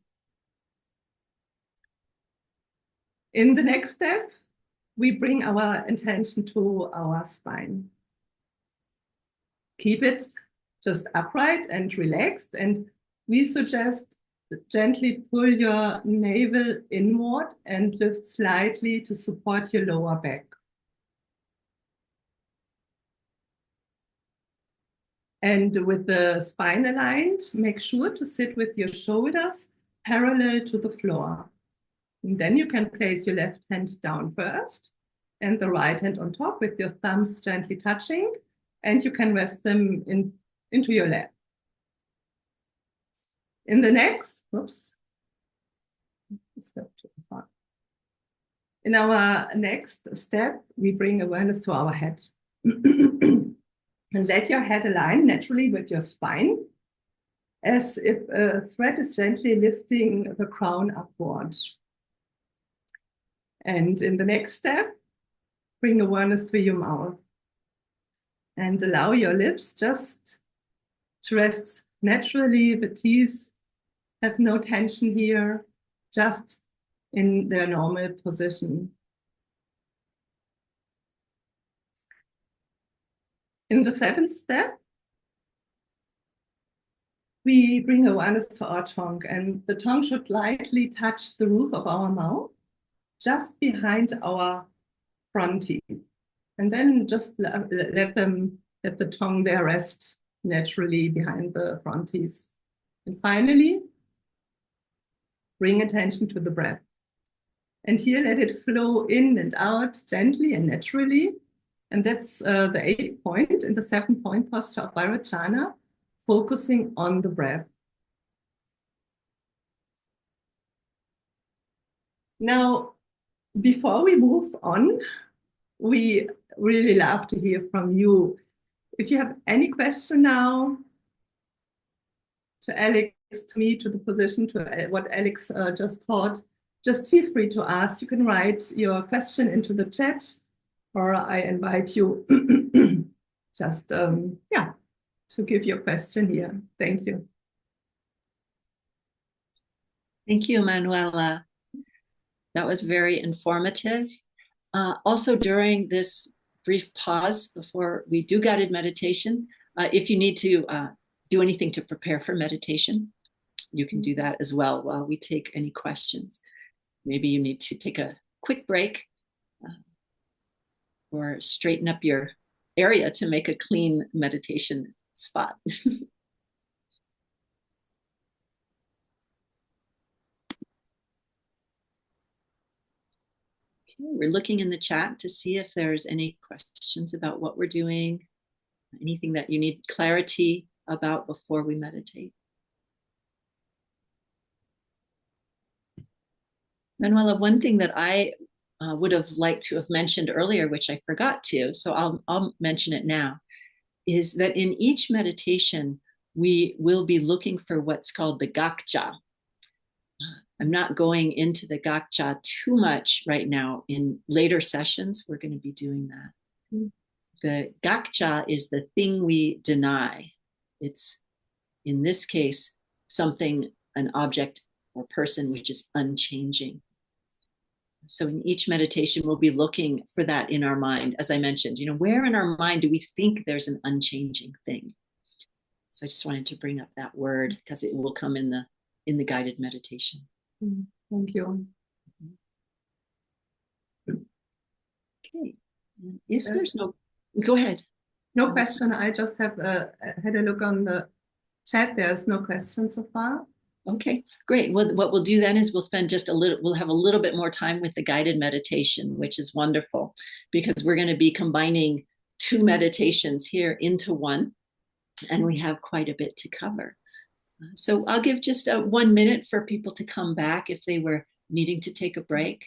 In the next step, we bring our attention to our spine. Keep it just upright and relaxed, and we suggest gently pull your navel inward and lift slightly to support your lower back. And with the spine aligned, make sure to sit with your shoulders parallel to the floor. And then you can place your left hand down first and the right hand on top with your thumbs gently touching, and you can rest them into your lap. In the next, in our next step, we bring awareness to our head. And let your head align naturally with your spine, as if a thread is gently lifting the crown upwards. And in the next step, bring awareness to your mouth and allow your lips just to rest naturally. The teeth have no tension here, just in their normal position. In the seventh step, we bring awareness to our tongue, and the tongue should lightly touch the roof of our mouth, just behind our front teeth. And then just let the tongue there rest naturally behind the front teeth. And finally, bring attention to the breath. And here let it flow in and out gently and naturally. And that's the 8th point in the 7-point posture of Vairocana, focusing on the breath. Now, before we move on, we really love to hear from you. If you have any question now to Alix, to me, to the position, to what Alix just taught, just feel free to ask. You can write your question into the chat, or I invite you just, to give your question here. Thank you. Thank you, Manuela. That was very informative. Also, during this brief pause before we do guided meditation, if you need to do anything to prepare for meditation, you can do that as well while we take any questions. Maybe you need to take a quick break or straighten up your area to make a clean meditation spot. We're looking in the chat to see if there's any questions about what we're doing, anything that you need clarity about before we meditate. Manuela, one thing that I would have liked to have mentioned earlier, which I forgot to, so I'll mention it now, is that in each meditation, we will be looking for what's called the GBOCS. I'm not going into the GBOCS too much right now. In later sessions, we're going to be doing that. The GBOCS is the thing we deny. It's, in this case, something, an object or person which is unchanging. So in each meditation, we'll be looking for that in our mind. As I mentioned, where in our mind do we think there's an unchanging thing? So I just wanted to bring up that word because it will come in the guided meditation. Thank you. Okay. If there's no, go ahead. No question. I just have had a look on the chat. There's no question so far. Okay, great. Well, what we'll do then is we'll have a little bit more time with the guided meditation, which is wonderful because we're going to be combining 2 meditations here into one, and we have quite a bit to cover. So I'll give just 1 minute for people to come back if they were needing to take a break.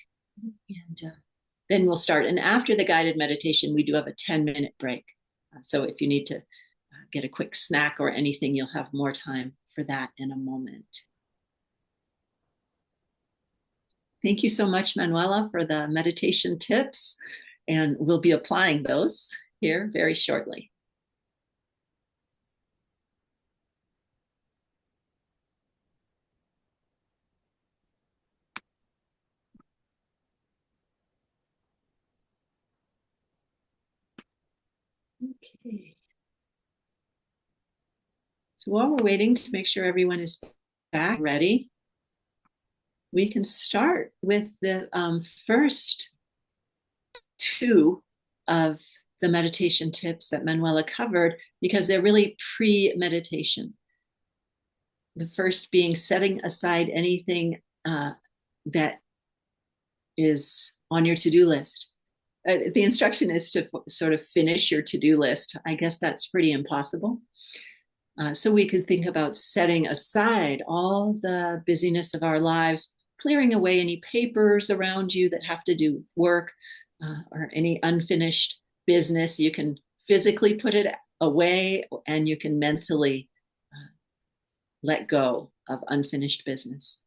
And then we'll start. And after the guided meditation, we do have a 10-minute break. So if you need to get a quick snack or anything, you'll have more time for that in a moment. Thank you so much, Manuela, for the meditation tips. And we'll be applying those here very shortly. Okay. So while we're waiting to make sure everyone is back ready, we can start with the first two of the meditation tips that Manuela covered, because they're really pre-meditation. The first being setting aside anything that is on your to-do list. The instruction is to sort of finish your to-do list. I guess that's pretty impossible. So we could think about setting aside all the busyness of our lives, clearing away any papers around you that have to do with work or any unfinished business. You can physically put it away, and you can mentally let go of unfinished business.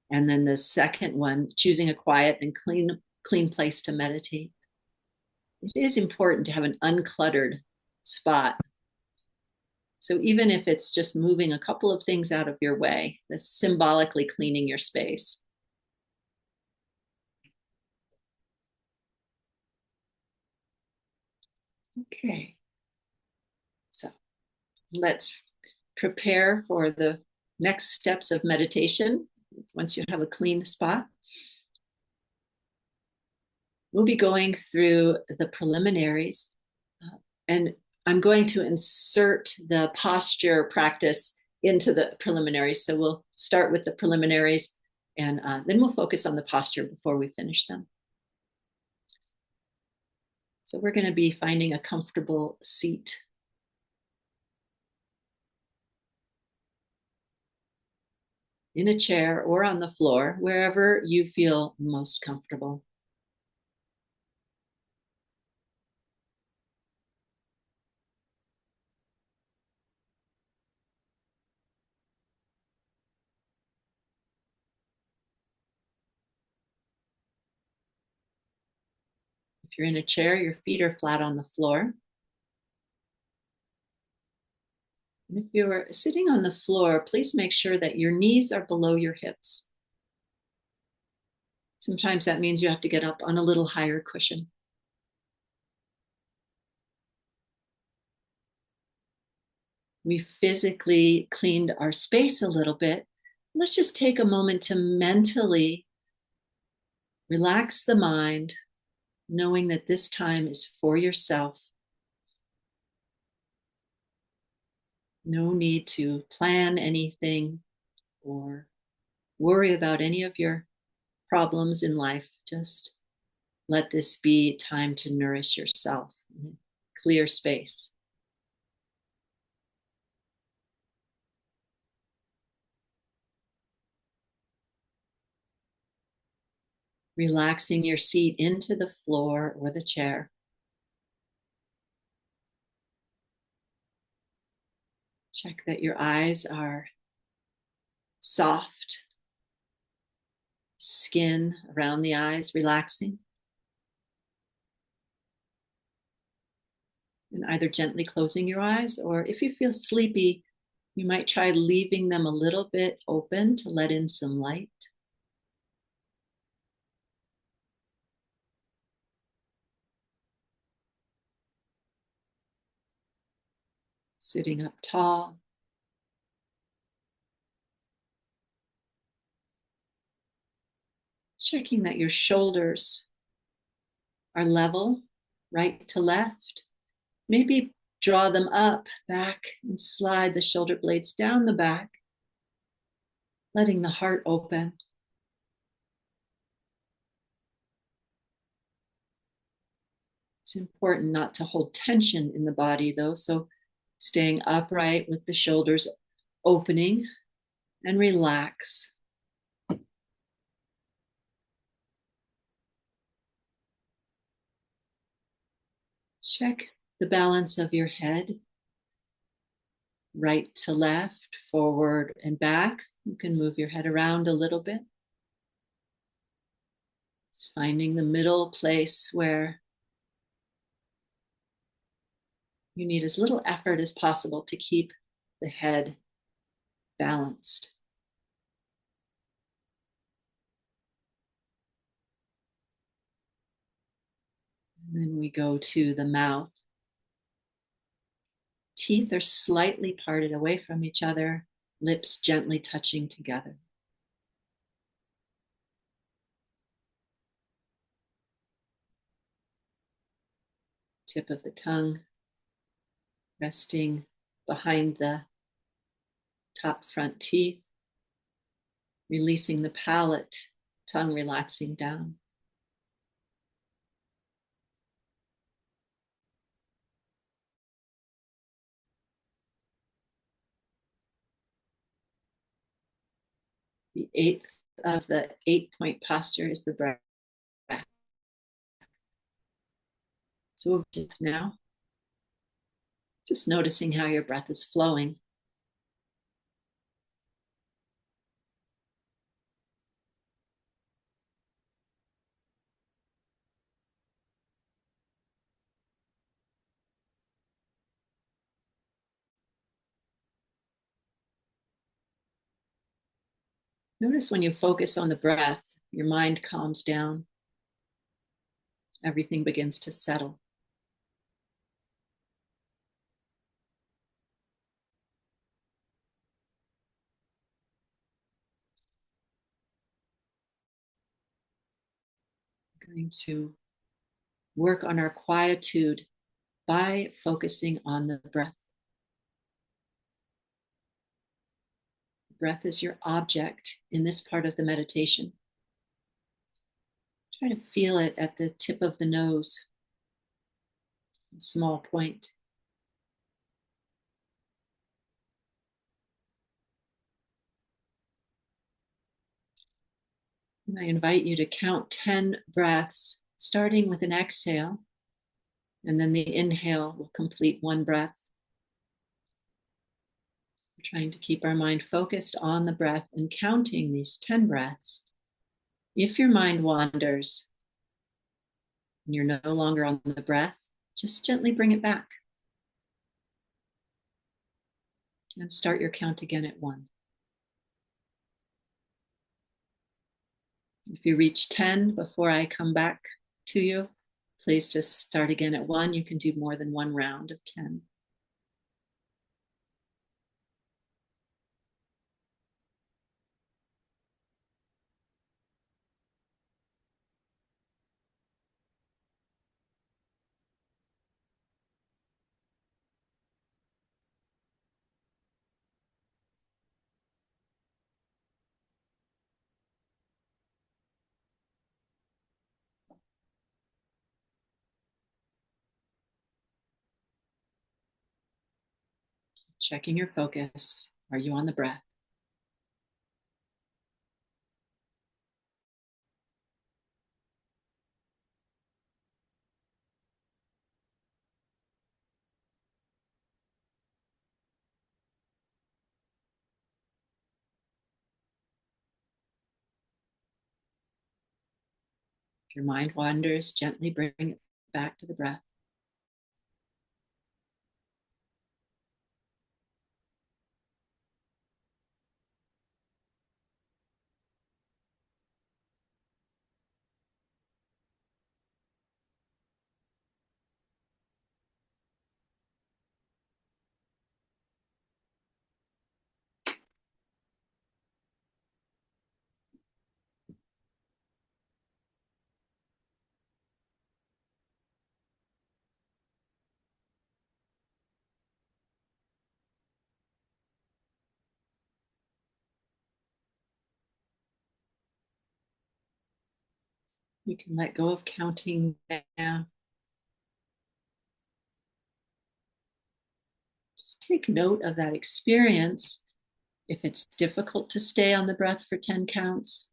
And then the second one, choosing a quiet and clean place to meditate. It is important to have an uncluttered spot. So even if it's just moving a couple of things out of your way, that's symbolically cleaning your space. Okay. So let's prepare for the next steps of meditation. Once you have a clean spot, we'll be going through the preliminaries, and I'm going to insert the posture practice into the preliminaries. So we'll start with the preliminaries, and then we'll focus on the posture before we finish them. So we're going to be finding a comfortable seat. In a chair or on the floor, wherever you feel most comfortable. If you're in a chair, your feet are flat on the floor. And if you're sitting on the floor, please make sure that your knees are below your hips. Sometimes that means you have to get up on a little higher cushion. We physically cleaned our space a little bit. Let's just take a moment to mentally relax the mind, knowing that this time is for yourself. No need to plan anything or worry about any of your problems in life. Just let this be time to nourish yourself. Clear space. Relaxing your seat into the floor or the chair. Check that your eyes are soft. Skin around the eyes relaxing. And either gently closing your eyes, or if you feel sleepy, you might try leaving them a little bit open to let in some light. Sitting up tall. Checking that your shoulders are level, right to left. Maybe draw them up, back, and slide the shoulder blades down the back, letting the heart open. It's important not to hold tension in the body, though, so Staying upright with the shoulders opening, and relax. Check the balance of your head, right to left, forward and back. You can move your head around a little bit. Just finding the middle place where you need as little effort as possible to keep the head balanced. And then we go to the mouth. Teeth are slightly parted away from each other, lips gently touching together. Tip of the tongue resting behind the top front teeth, releasing the palate, tongue relaxing down. The eighth of the 8-point posture is the breath. So now, just noticing how your breath is flowing. Notice when you focus on the breath, your mind calms down. Everything begins to settle. We're going to work on our quietude by focusing on the breath. Breath is your object in this part of the meditation. Try to feel it at the tip of the nose, a small point. And I invite you to count 10 breaths, starting with an exhale, and then the inhale will complete one breath. We're trying to keep our mind focused on the breath and counting these 10 breaths. If your mind wanders and you're no longer on the breath, just gently bring it back. And start your count again at 1. If you reach 10 before I come back to you, please just start again at 1. You can do more than one round of 10. Checking your focus. Are you on the breath? If your mind wanders, gently bring it back to the breath. You can let go of counting now. Just take note of that experience. If it's difficult to stay on the breath for 10 counts,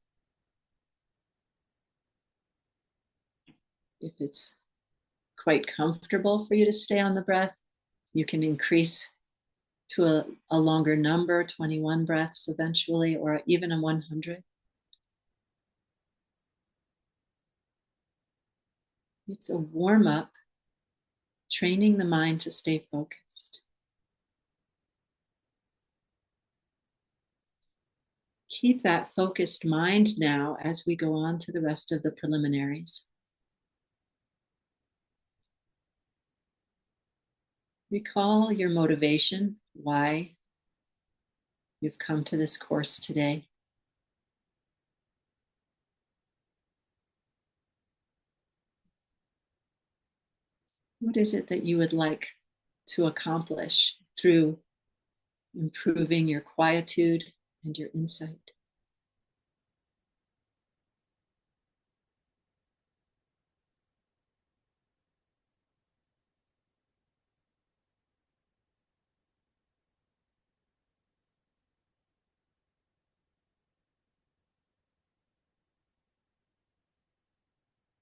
if it's quite comfortable for you to stay on the breath, you can increase to a longer number, 21 breaths eventually, or even a 100. It's a warm-up, training the mind to stay focused. Keep that focused mind now as we go on to the rest of the preliminaries. Recall your motivation, why you've come to this course today. What is it that you would like to accomplish through improving your quietude and your insight?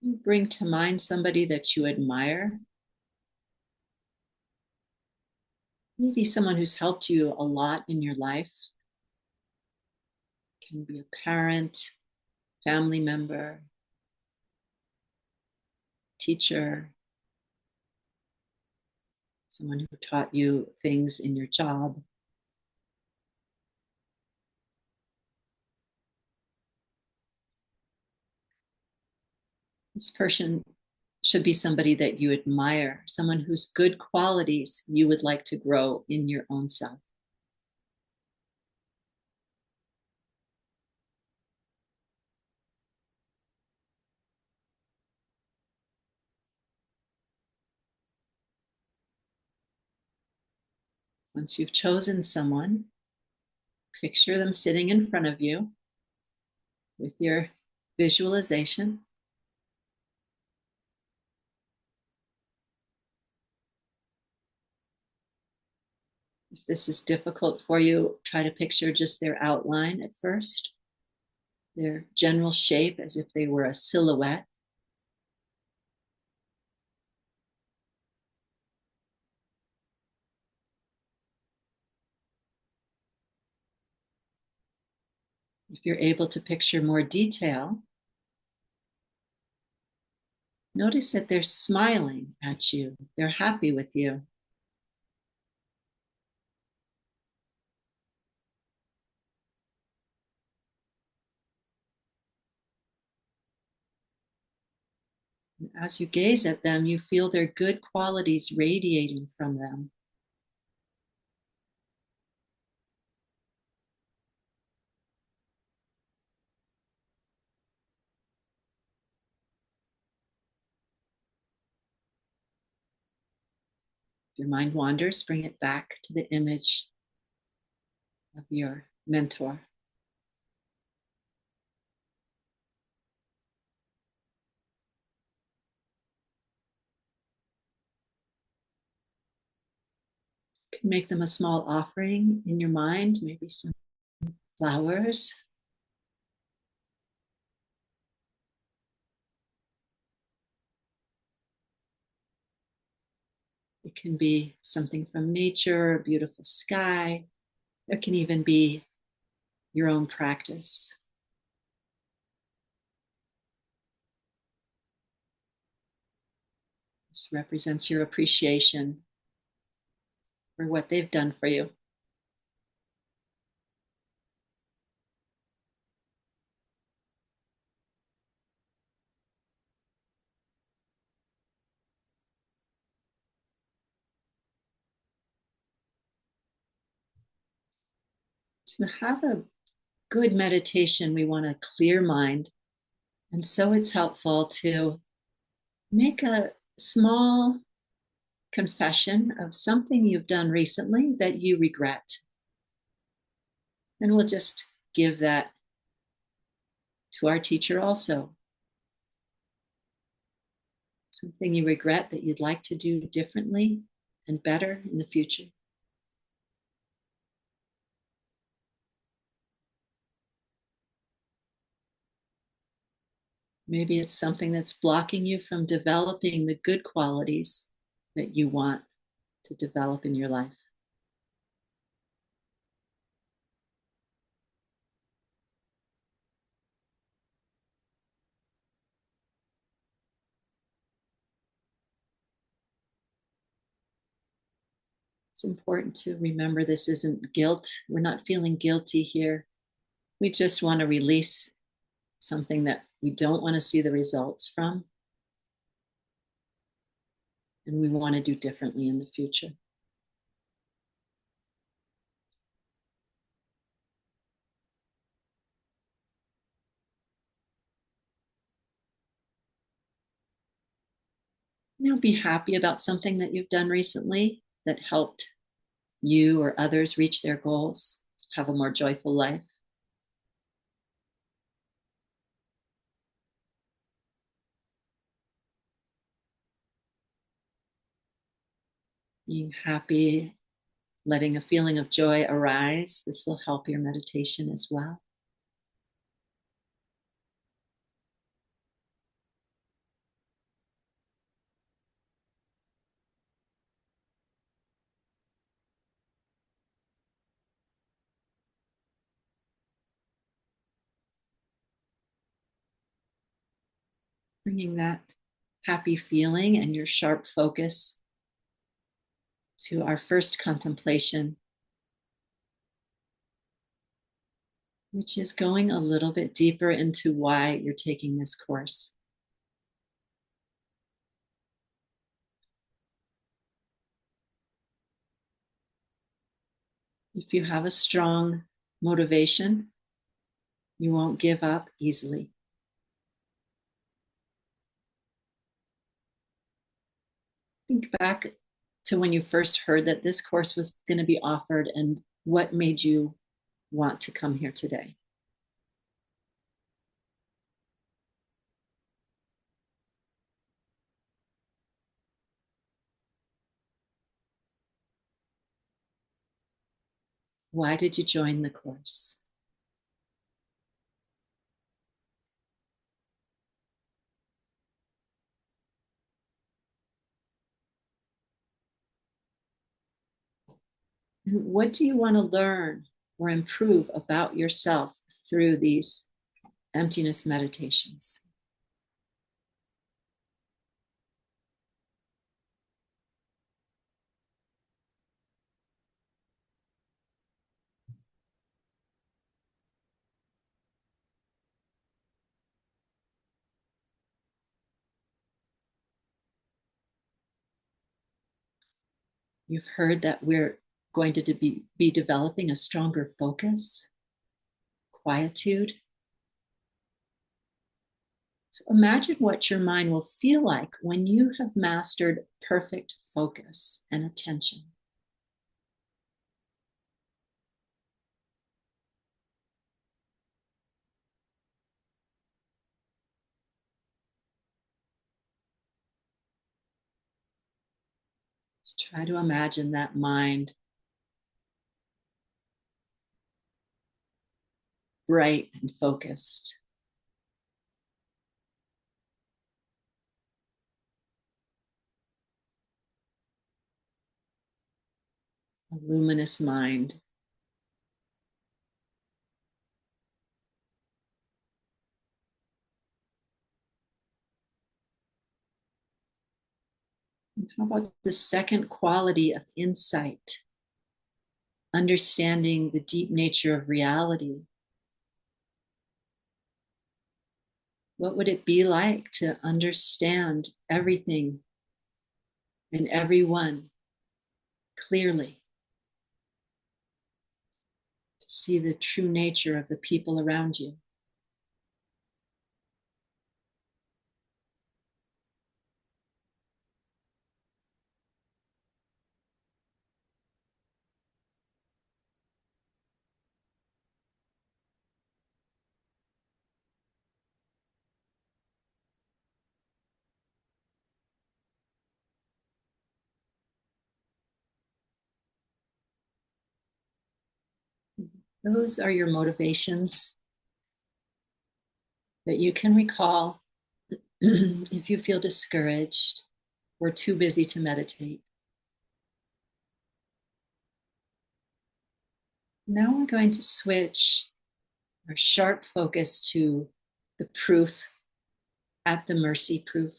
You bring to mind somebody that you admire. Maybe someone who's helped you a lot in your life. It can be a parent, family member, teacher, someone who taught you things in your job. This person should be somebody that you admire, someone whose good qualities you would like to grow in your own self. Once you've chosen someone, picture them sitting in front of you with your visualization. If this is difficult for you, try to picture just their outline at first, their general shape as if they were a silhouette. If you're able to picture more detail, notice that they're smiling at you. They're happy with you. And as you gaze at them, you feel their good qualities radiating from them. If your mind wanders, bring it back to the image of your mentor. You can make them a small offering in your mind, maybe some flowers. It can be something from nature, a beautiful sky. It can even be your own practice. This represents your appreciation for what they've done for you. To have a good meditation, we want a clear mind. And so it's helpful to make a small confession of something you've done recently that you regret. And we'll just give that to our teacher also. Something you regret that you'd like to do differently and better in the future. Maybe it's something that's blocking you from developing the good qualities that you want to develop in your life. It's important to remember this isn't guilt. We're not feeling guilty here. We just want to release something that we don't want to see the results from. And we want to do differently in the future. Be happy about something that you've done recently that helped you or others reach their goals, have a more joyful life. Being happy, letting a feeling of joy arise. This will help your meditation as well. Bringing that happy feeling and your sharp focus to our first contemplation, which is going a little bit deeper into why you're taking this course. If you have a strong motivation, you won't give up easily. Think back to when you first heard that this course was going to be offered and what made you want to come here today. Why did you join the course? And what do you want to learn or improve about yourself through these emptiness meditations? You've heard that we're going to be developing a stronger focus, quietude. So imagine what your mind will feel like when you have mastered perfect focus and attention. Just try to imagine that mind bright and focused. A luminous mind. And how about the second quality of insight? Understanding the deep nature of reality. What would it be like to understand everything and everyone clearly? To see the true nature of the people around you. Those are your motivations that you can recall if you feel discouraged or too busy to meditate. Now we're going to switch our sharp focus to the proof at the mercy proof.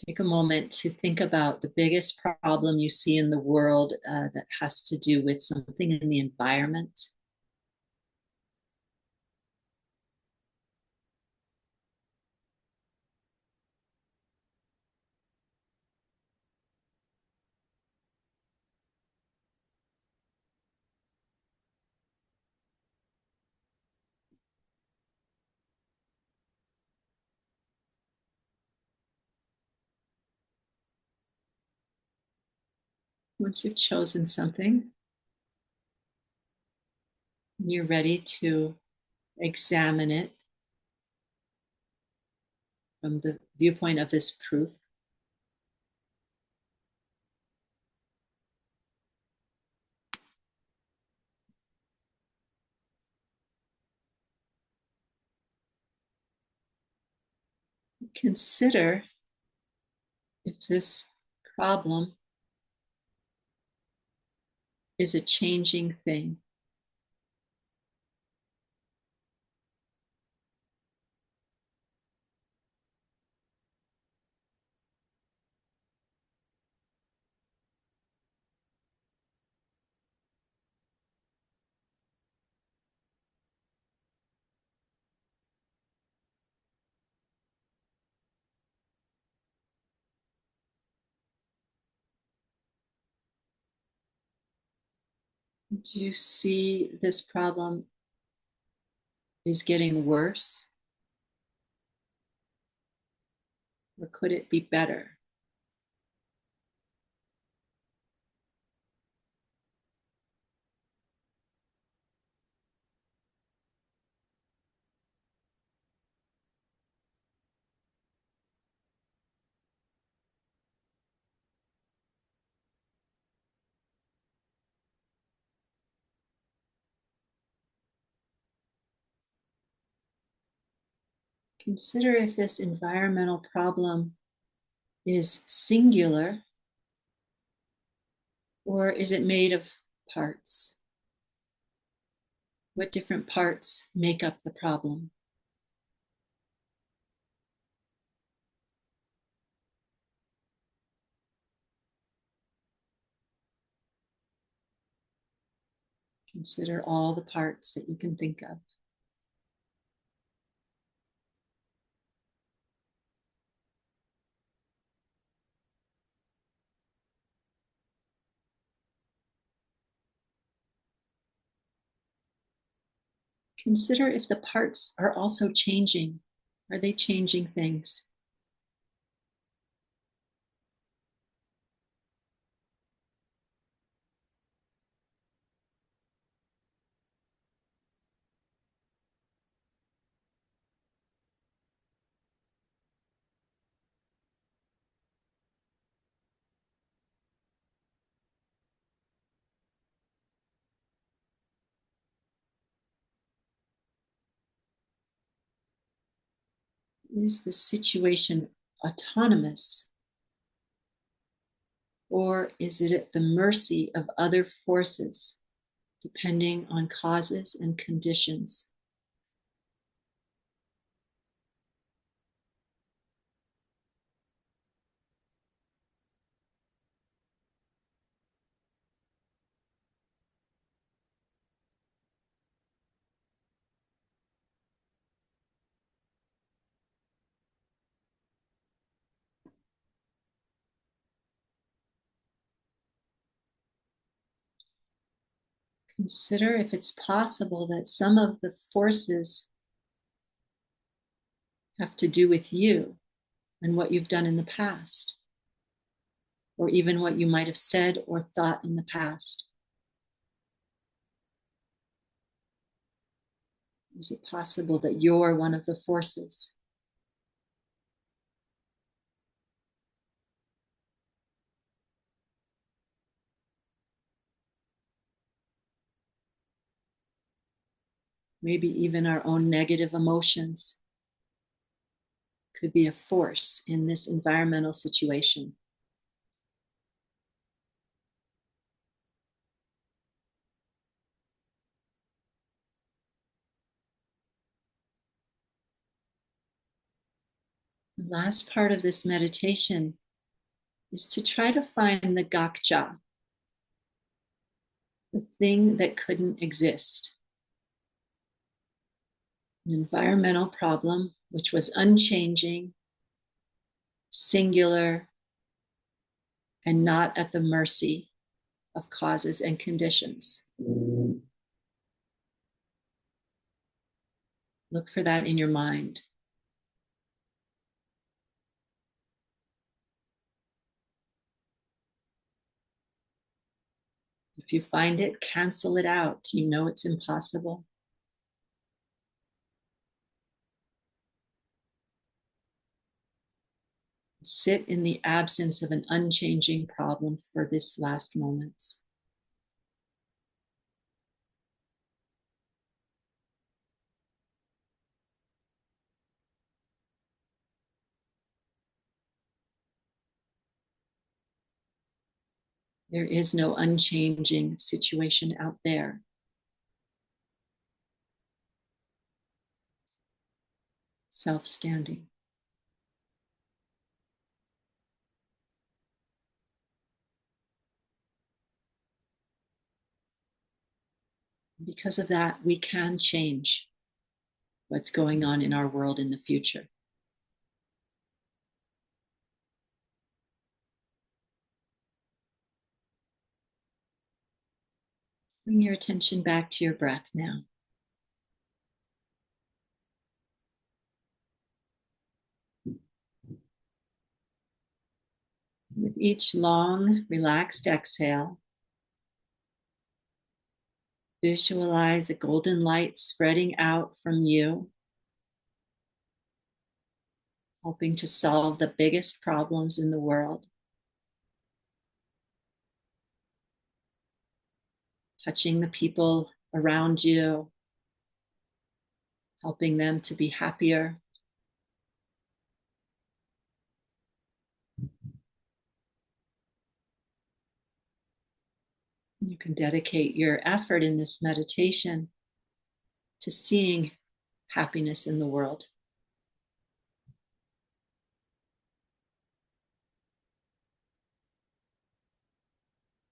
Take a moment to think about the biggest problem you see in the world that has to do with something in the environment. Once you've chosen something, you're ready to examine it from the viewpoint of this proof. Consider if this problem is a changing thing. Do you see this problem is getting worse? Or could it be better? Consider if this environmental problem is singular or is it made of parts? What different parts make up the problem? Consider all the parts that you can think of. Consider if the parts are also changing. Are they changing things? Is the situation autonomous? Or is it at the mercy of other forces, depending on causes and conditions? Consider if it's possible that some of the forces have to do with you and what you've done in the past, or even what you might have said or thought in the past. Is it possible that you're one of the forces? maybe even our own negative emotions, could be a force in this environmental situation. The last part of this meditation is to try to find the gakja, the thing that couldn't exist. An environmental problem which was unchanging, singular, and not at the mercy of causes and conditions. Look for that in your mind. If you find it, cancel it out. You know it's impossible. Sit in the absence of an unchanging problem for this last moments. There is no unchanging situation out there. Self-standing. Because of that, we can change what's going on in our world in the future. Bring your attention back to your breath now. With each long, relaxed exhale, visualize a golden light spreading out from you, helping to solve the biggest problems in the world. Touching the people around you, helping them to be happier. You can dedicate your effort in this meditation to seeing happiness in the world.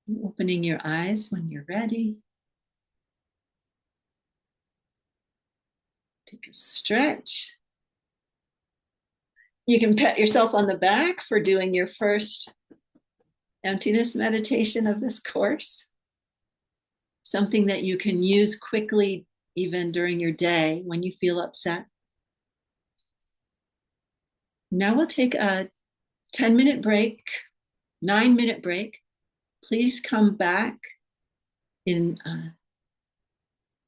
And opening your eyes when you're ready. Take a stretch. You can pat yourself on the back for doing your first emptiness meditation of this course. Something that you can use quickly even during your day when you feel upset. Now we'll take a 10-minute break, 9-minute break. Please come back in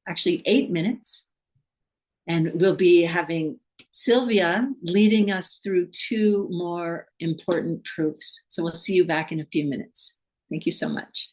actually 8 minutes. And we'll be having Sylvia leading us through 2 more important proofs. So we'll see you back in a few minutes. Thank you so much.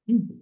Mm.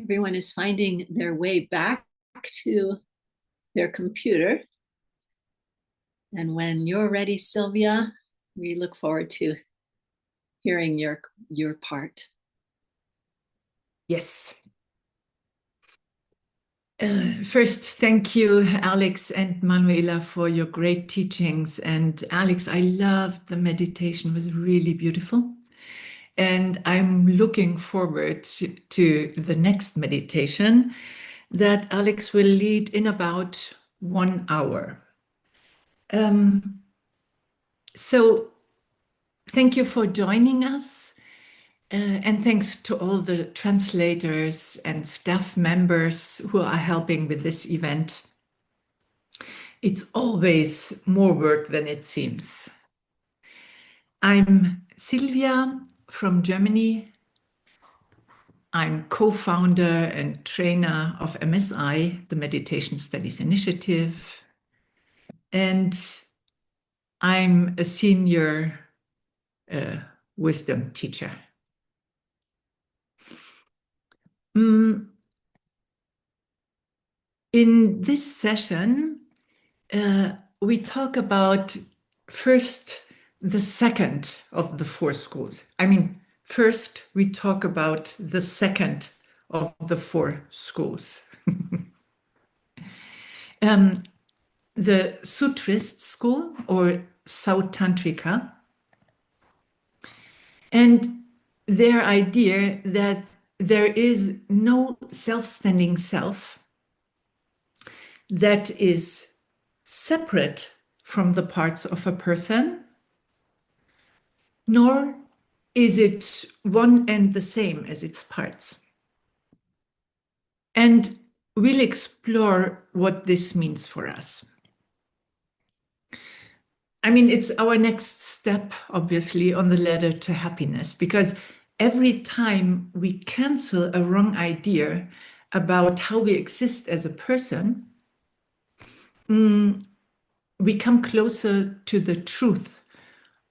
Everyone is finding their way back to their computer. And when you're ready, Sylvia, we look forward to hearing your part. Yes. First, thank you, Alix and Manuela, for your great teachings. And Alix, I loved the meditation. It was really beautiful. And I'm looking forward to the next meditation that Alix will lead in about 1 hour. So thank you for joining us. And thanks to all the translators and staff members who are helping with this event. It's always more work than it seems. I'm Silvia from Germany. I'm co-founder and trainer of MSI, the Meditation Studies Initiative. And I'm a senior wisdom teacher. In this session, we talk about first the second of the 4 schools. First we talk about the second of the 4 schools. The Sutrist school, or Sautantrika, and their idea that there is no self-standing self that is separate from the parts of a person, nor is it one and the same as its parts. And we'll explore what this means for us. It's our next step, obviously, on the ladder to happiness, because every time we cancel a wrong idea about how we exist as a person, we come closer to the truth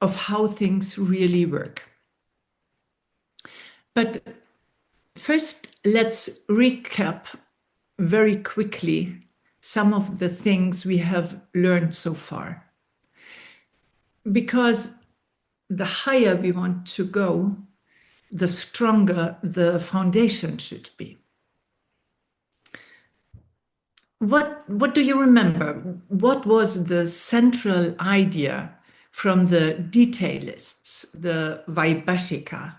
of how things really work. But first, let's recap very quickly some of the things we have learned so far. Because the higher we want to go, the stronger the foundation should be. What do you remember? What was the central idea from the detailists, the Vaibhashika,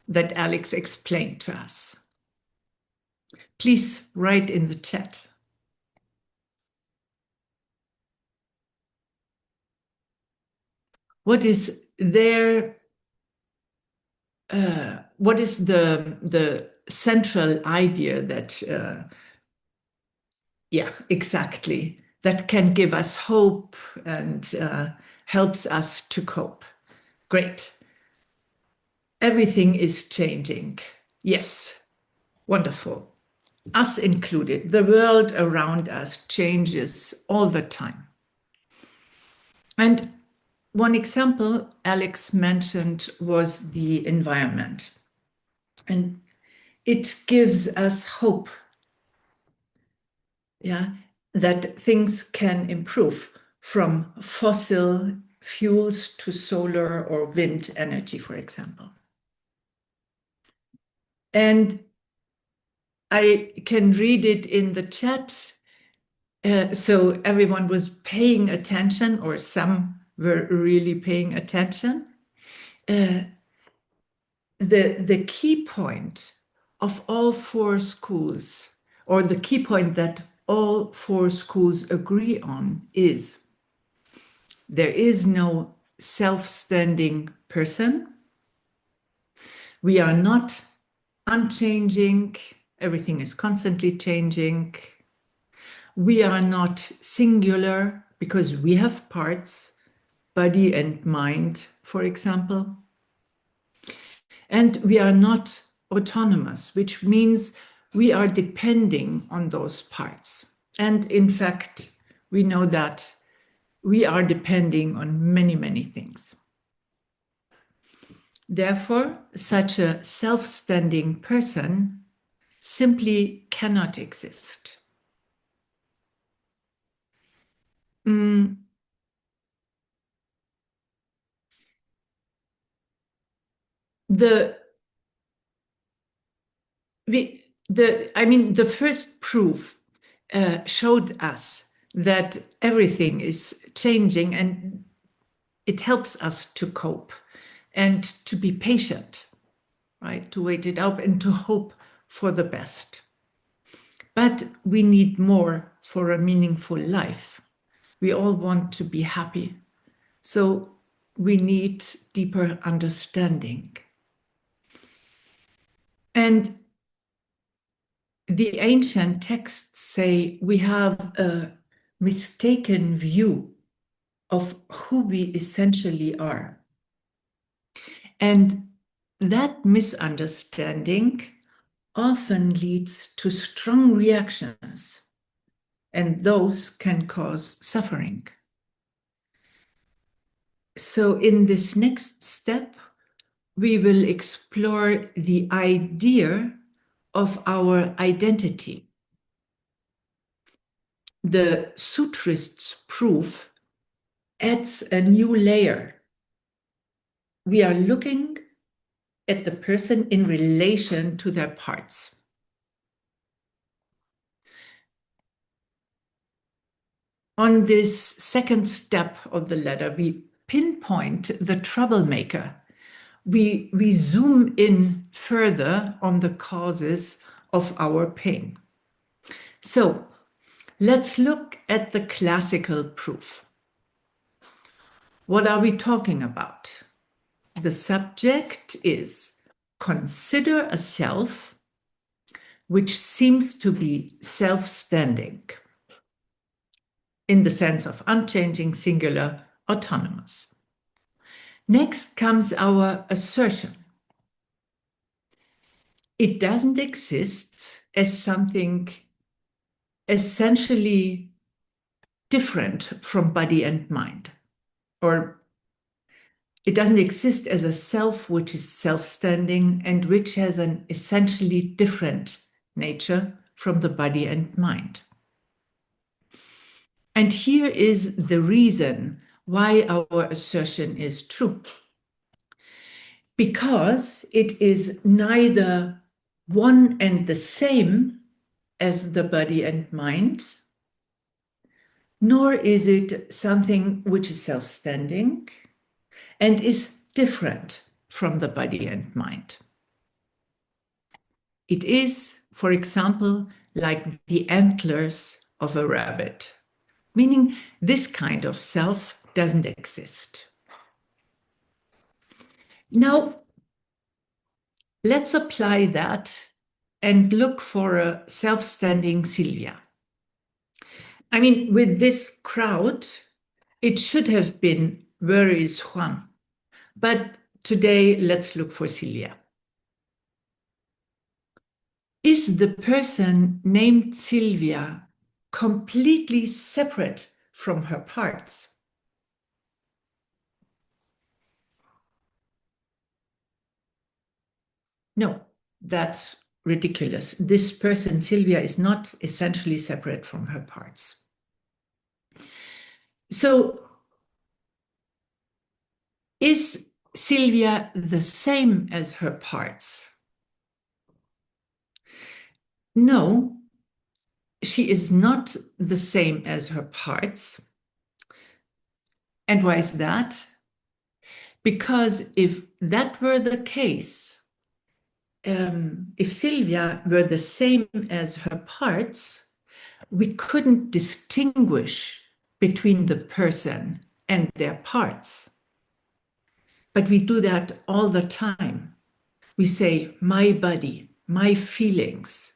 that Alix explained to us? Please write in the chat. What is their what is the central idea that exactly, that can give us hope and helps us to cope? Great. Everything is changing. Yes, wonderful. Us included. The world around us changes all the time. And one example Alix mentioned was the environment. And it gives us hope, that things can improve from fossil fuels to solar or wind energy, for example. And I can read it in the chat. So everyone was paying attention, or some were really paying attention. The key point of all four schools, or the key point that all four schools agree on, is there is no self-standing person. We are not unchanging. Everything is constantly changing. We are not singular because we have parts, body and mind, for example. And we are not autonomous, which means we are depending on those parts. And in fact, we know that we are depending on many, many things. Therefore, such a self-standing person simply cannot exist. The first proof showed us that everything is changing, and it helps us to cope and to be patient, right? To wait it out and to hope for the best. But we need more for a meaningful life. We all want to be happy. So we need deeper understanding. And the ancient texts say we have a mistaken view of who we essentially are. And that misunderstanding often leads to strong reactions, and those can cause suffering. So in this next step, we will explore the idea of our identity. The Sutrists' proof adds a new layer. We are looking at the person in relation to their parts. On this second step of the ladder, we pinpoint the troublemaker. We zoom in further on the causes of our pain. So let's look at the classical proof. What are we talking about? The subject is consider a self which seems to be self-standing in the sense of unchanging, singular, autonomous. Next comes our assertion. It doesn't exist as something essentially different from body and mind, or it doesn't exist as a self which is self-standing and which has an essentially different nature from the body and mind. And here is the reason why our assertion is true. Because it is neither one and the same as the body and mind, nor is it something which is self-standing and is different from the body and mind. It is, for example, like the antlers of a rabbit, meaning this kind of self doesn't exist. Now, let's apply that and look for a self-standing Sylvia. I mean, with this crowd, it should have been, where is Juan? But today, let's look for Sylvia. Is the person named Sylvia completely separate from her parts? No, that's ridiculous. This person, Sylvia, is not essentially separate from her parts. So, is Sylvia the same as her parts? No, she is not the same as her parts. And why is that? Because if that were the case, if Sylvia were the same as her parts, we couldn't distinguish between the person and their parts. But we do that all the time. We say, my body, my feelings,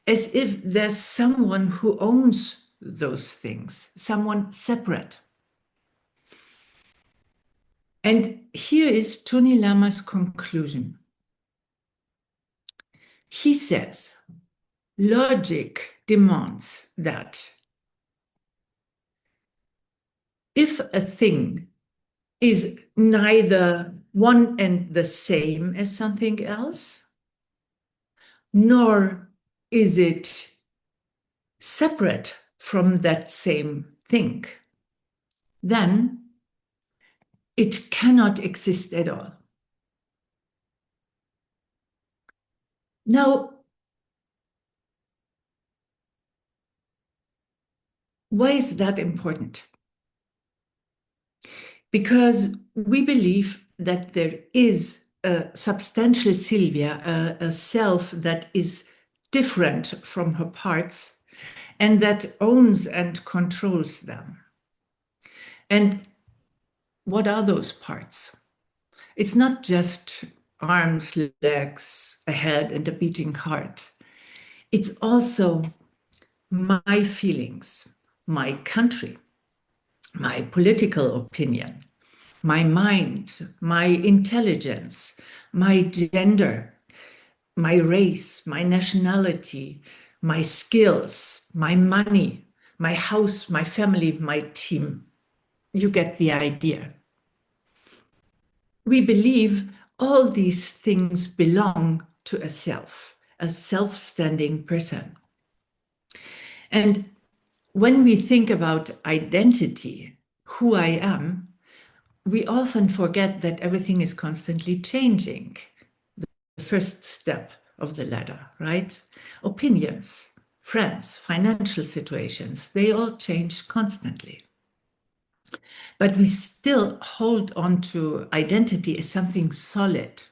as if there's someone who owns those things, someone separate. And here is Tony Lama's conclusion. He says, logic demands that if a thing is neither one and the same as something else, nor is it separate from that same thing, then it cannot exist at all. Now, why is that important? Because we believe that there is a substantial Sylvia, a self that is different from her parts and that owns and controls them. And what are those parts? It's not just arms, legs, a head, and a beating heart. It's also my feelings, my country, my political opinion, my mind, my intelligence, my gender, my race, my nationality, my skills, my money, my house, my family, my team. You get the idea. We believe all these things belong to a self-standing person. And when we think about identity, who I am, we often forget that everything is constantly changing. The first step of the ladder, right? Opinions, friends, financial situations, they all change constantly. But we still hold on to identity as something solid,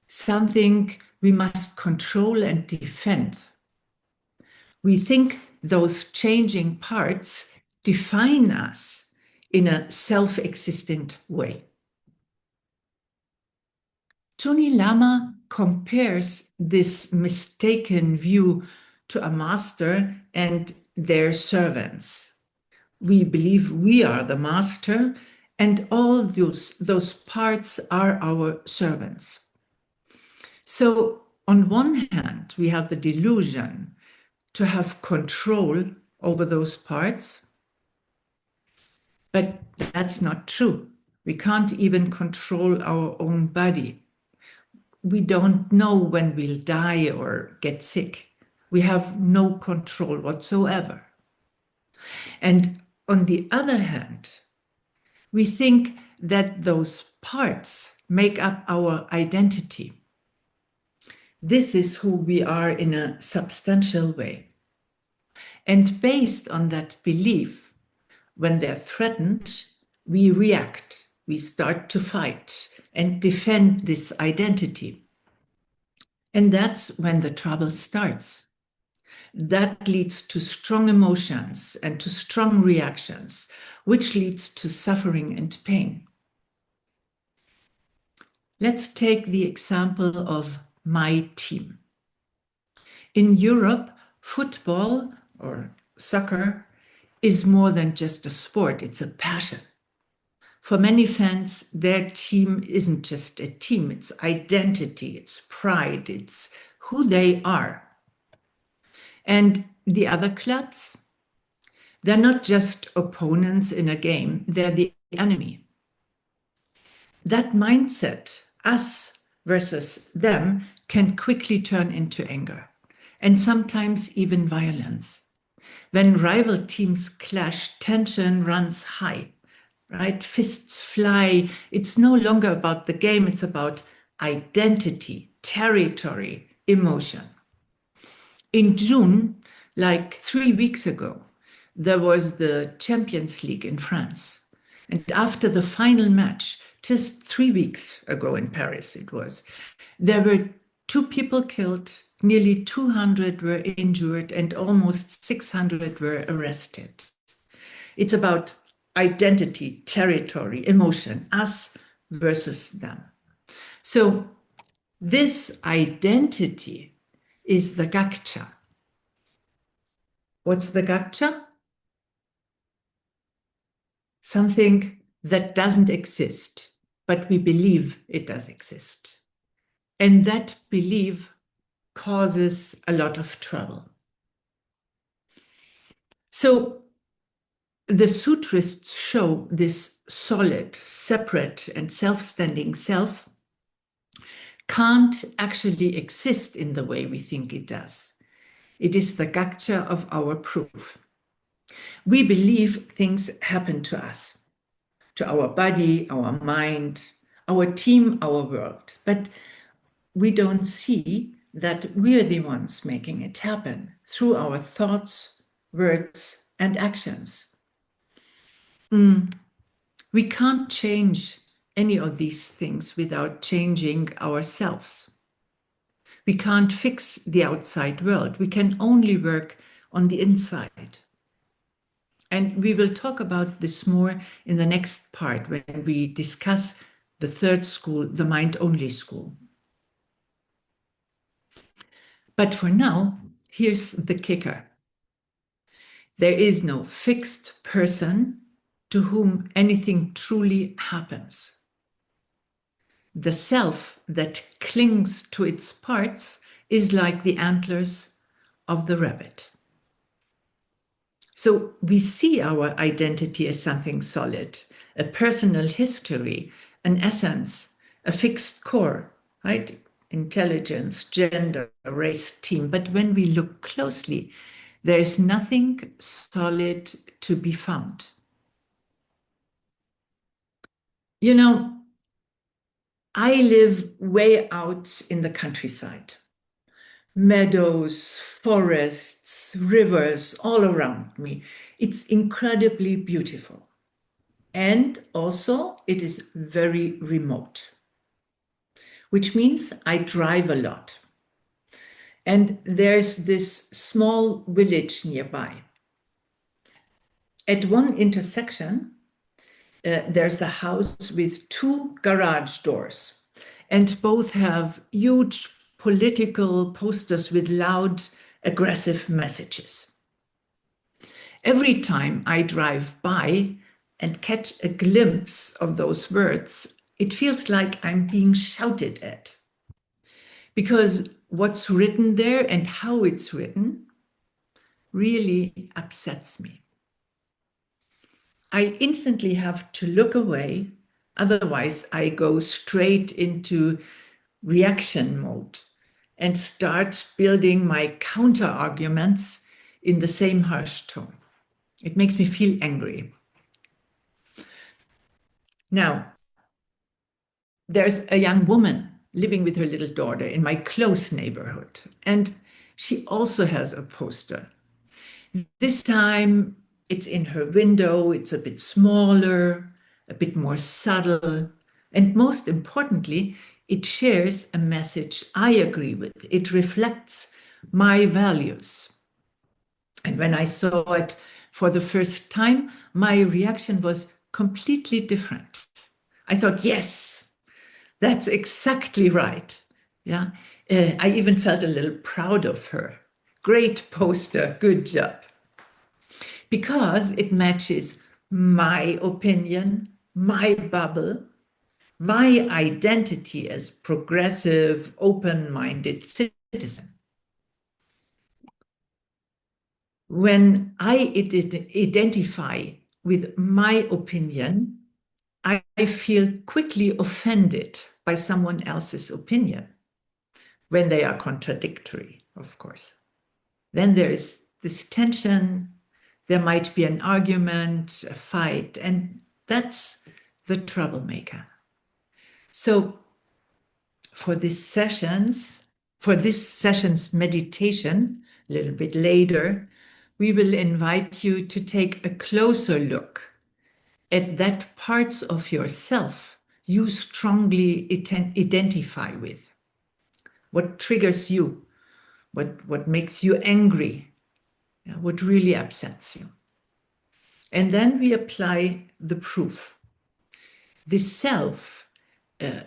something we must control and defend. We think those changing parts define us in a self-existent way. Tony Lama compares this mistaken view to a master and their servants. We believe we are the master and all those parts are our servants. So on one hand, we have the delusion to have control over those parts, but that's not true. We can't even control our own body. We don't know when we'll die or get sick. We have no control whatsoever. And on the other hand, we think that those parts make up our identity. This is who we are in a substantial way. And based on that belief, when they're threatened, we react, we start to fight and defend this identity. And that's when the trouble starts. That leads to strong emotions and to strong reactions, which leads to suffering and pain. Let's take the example of my team. In Europe, football or soccer is more than just a sport, it's a passion. For many fans, their team isn't just a team, it's identity, it's pride, it's who they are. And the other clubs, they're not just opponents in a game, they're the enemy. That mindset, us versus them, can quickly turn into anger and sometimes even violence. When rival teams clash, tension runs high, right? Fists fly. It's no longer about the game, it's about identity, territory, emotion. In June, like 3 weeks ago, there was the Champions League in France. And after the final match, just 3 weeks ago in Paris, it was, there were 2 people killed, nearly 200 were injured, and almost 600 were arrested. It's about identity, territory, emotion, us versus them. So this identity is the gaksha. What's the gaksha? Something that doesn't exist, but we believe it does exist. And that belief causes a lot of trouble. So the sutrists show this solid, separate, and self-standing self can't actually exist in the way we think it does. It is the gaksha of our proof. We believe things happen to us, to our body, our mind, our team, our world. But we don't see that we're the ones making it happen through our thoughts, words, and actions. We can't change any of these things without changing ourselves. We can't fix the outside world. We can only work on the inside. And we will talk about this more in the next part when we discuss the third school, the mind-only school. But for now, here's the kicker. There is no fixed person to whom anything truly happens. The self that clings to its parts is like the antlers of the rabbit. So we see our identity as something solid, a personal history, an essence, a fixed core, right? Intelligence, gender, race, team. But when we look closely, there is nothing solid to be found. You know, I live way out in the countryside. Meadows, forests, rivers all around me. It's incredibly beautiful. And also it is very remote, which means I drive a lot. And there's this small village nearby. At one intersection, there's a house with 2 garage doors, and both have huge political posters with loud, aggressive messages. Every time I drive by and catch a glimpse of those words, it feels like I'm being shouted at. Because what's written there and how it's written really upsets me. I instantly have to look away, otherwise I go straight into reaction mode and start building my counter arguments in the same harsh tone. It makes me feel angry. Now, there's a young woman living with her little daughter in my close neighborhood, and she also has a poster. This time it's in her window, it's a bit smaller, a bit more subtle, and most importantly, it shares a message I agree with. It reflects my values. And when I saw it for the first time, my reaction was completely different. I thought, yes, that's exactly right. Yeah, I even felt a little proud of her. Great poster, good job. Because it matches my opinion, my bubble, my identity as progressive, open-minded citizen. When I identify with my opinion, I feel quickly offended by someone else's opinion, when they are contradictory, of course. Then there is this tension, there might be an argument, a fight, and that's the troublemaker. So for this session's meditation, a little bit later, we will invite you to take a closer look at that parts of yourself you strongly identify with. What triggers you? What makes you angry? What really upsets you? And then we apply the proof. The self,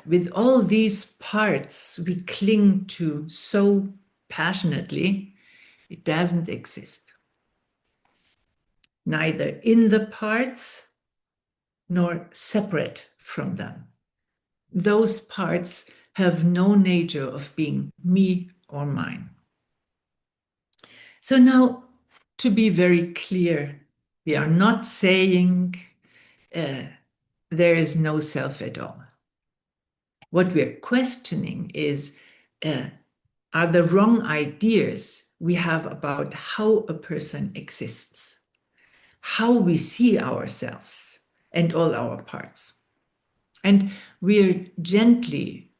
with all these parts we cling to so passionately, it doesn't exist. Neither in the parts nor separate from them. Those parts have no nature of being me or mine. So now, to be very clear, we are not saying there is no self at all. What we're questioning is, are the wrong ideas we have about how a person exists, how we see ourselves and all our parts. And we're gently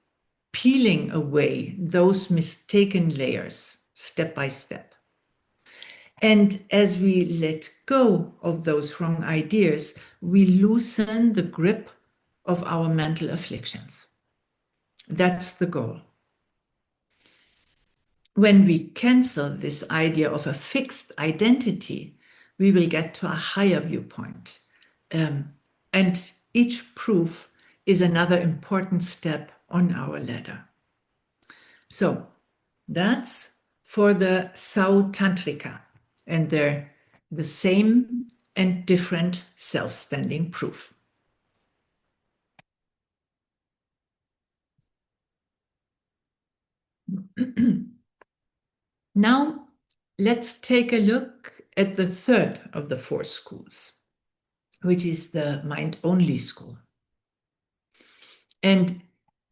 peeling away those mistaken layers step by step. And as we let go of those wrong ideas, we loosen the grip of our mental afflictions. That's the goal. When we cancel this idea of a fixed identity, we will get to a higher viewpoint. And each proof is another important step on our ladder. So that's for the Sao Tantrika and their the same and different self-standing proof. Now, let's take a look at the third of the four schools, which is the mind-only school. And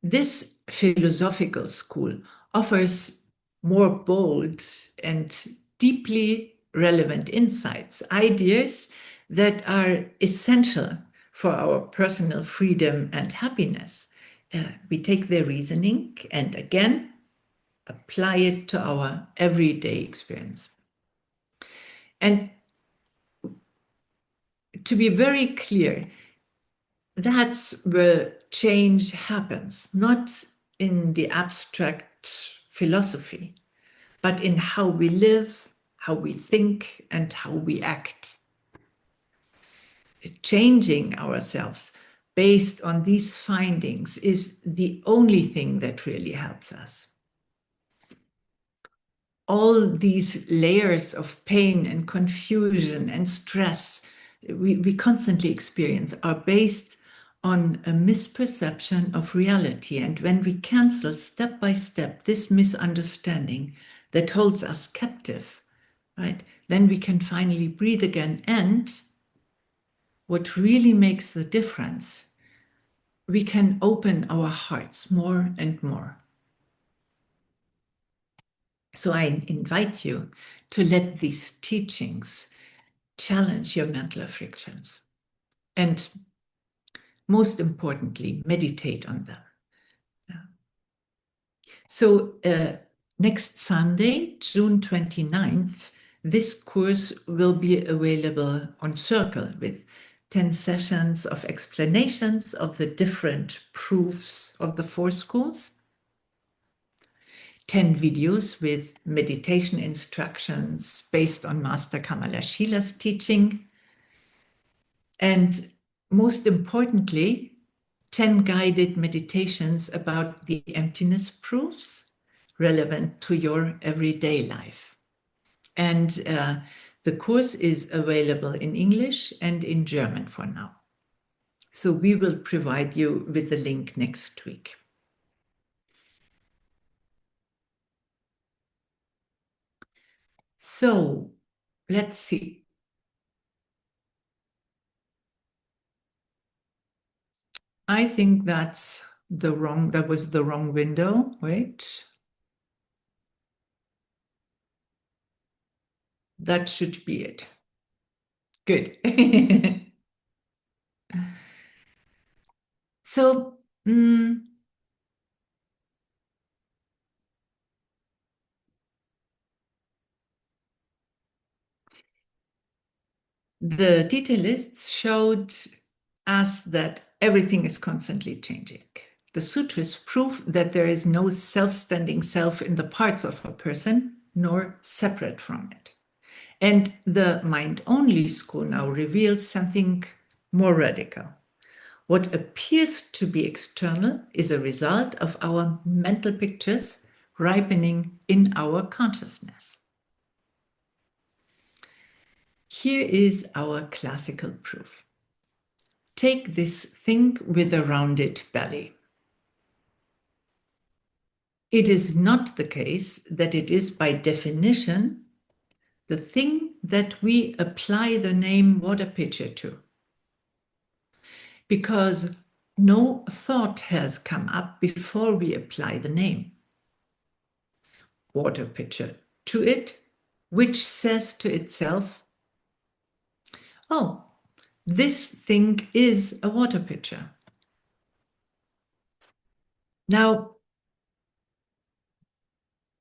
this philosophical school offers more bold and deeply relevant insights, ideas that are essential for our personal freedom and happiness. We take their reasoning and again, apply it to our everyday experience. And to be very clear, that's where change happens, not in the abstract philosophy, but in how we live, how we think, and how we act. Changing ourselves based on these findings is the only thing that really helps us. All these layers of pain and confusion and stress we constantly experience are based on a misperception of reality. And when we cancel step by step this misunderstanding that holds us captive, right, then we can finally breathe again. And what really makes the difference, we can open our hearts more and more. So I invite you to let these teachings challenge your mental afflictions. And most importantly, meditate on them. So next Sunday, June 29th, this course will be available on Circle with 10 sessions of explanations of the different proofs of the four schools, 10 videos with meditation instructions based on Master Kamala Shila's teaching, and most importantly, 10 guided meditations about the emptiness proofs relevant to your everyday life. And the course is available in English and in German for now. So we will provide you with the link next week. So let's see. I think that was the wrong window. Wait. That should be it. Good. So, the detailists showed us that everything is constantly changing. The sutras prove that there is no self-standing self in the parts of a person, nor separate from it. And the mind-only school now reveals something more radical. What appears to be external is a result of our mental pictures ripening in our consciousness. Here is our classical proof. Take this thing with a rounded belly. It is not the case that it is by definition the thing that we apply the name water pitcher to, because no thought has come up before we apply the name water pitcher to it, which says to itself, oh, this thing is a water pitcher. Now,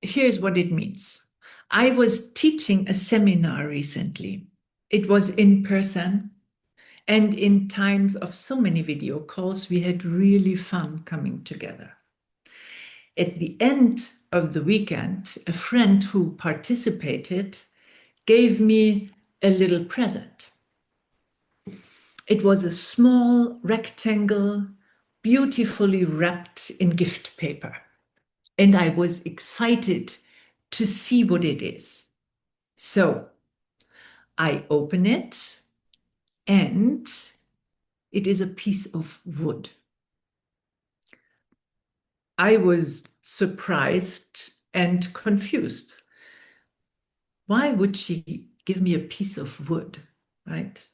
here's what it means. I was teaching a seminar recently. It was in person, and in times of so many video calls, we had really fun coming together. At the end of the weekend, a friend who participated gave me a little present. It was a small rectangle, beautifully wrapped in gift paper. And I was excited to see what it is. So I open it, and it is a piece of wood. I was surprised and confused. Why would she give me a piece of wood, right?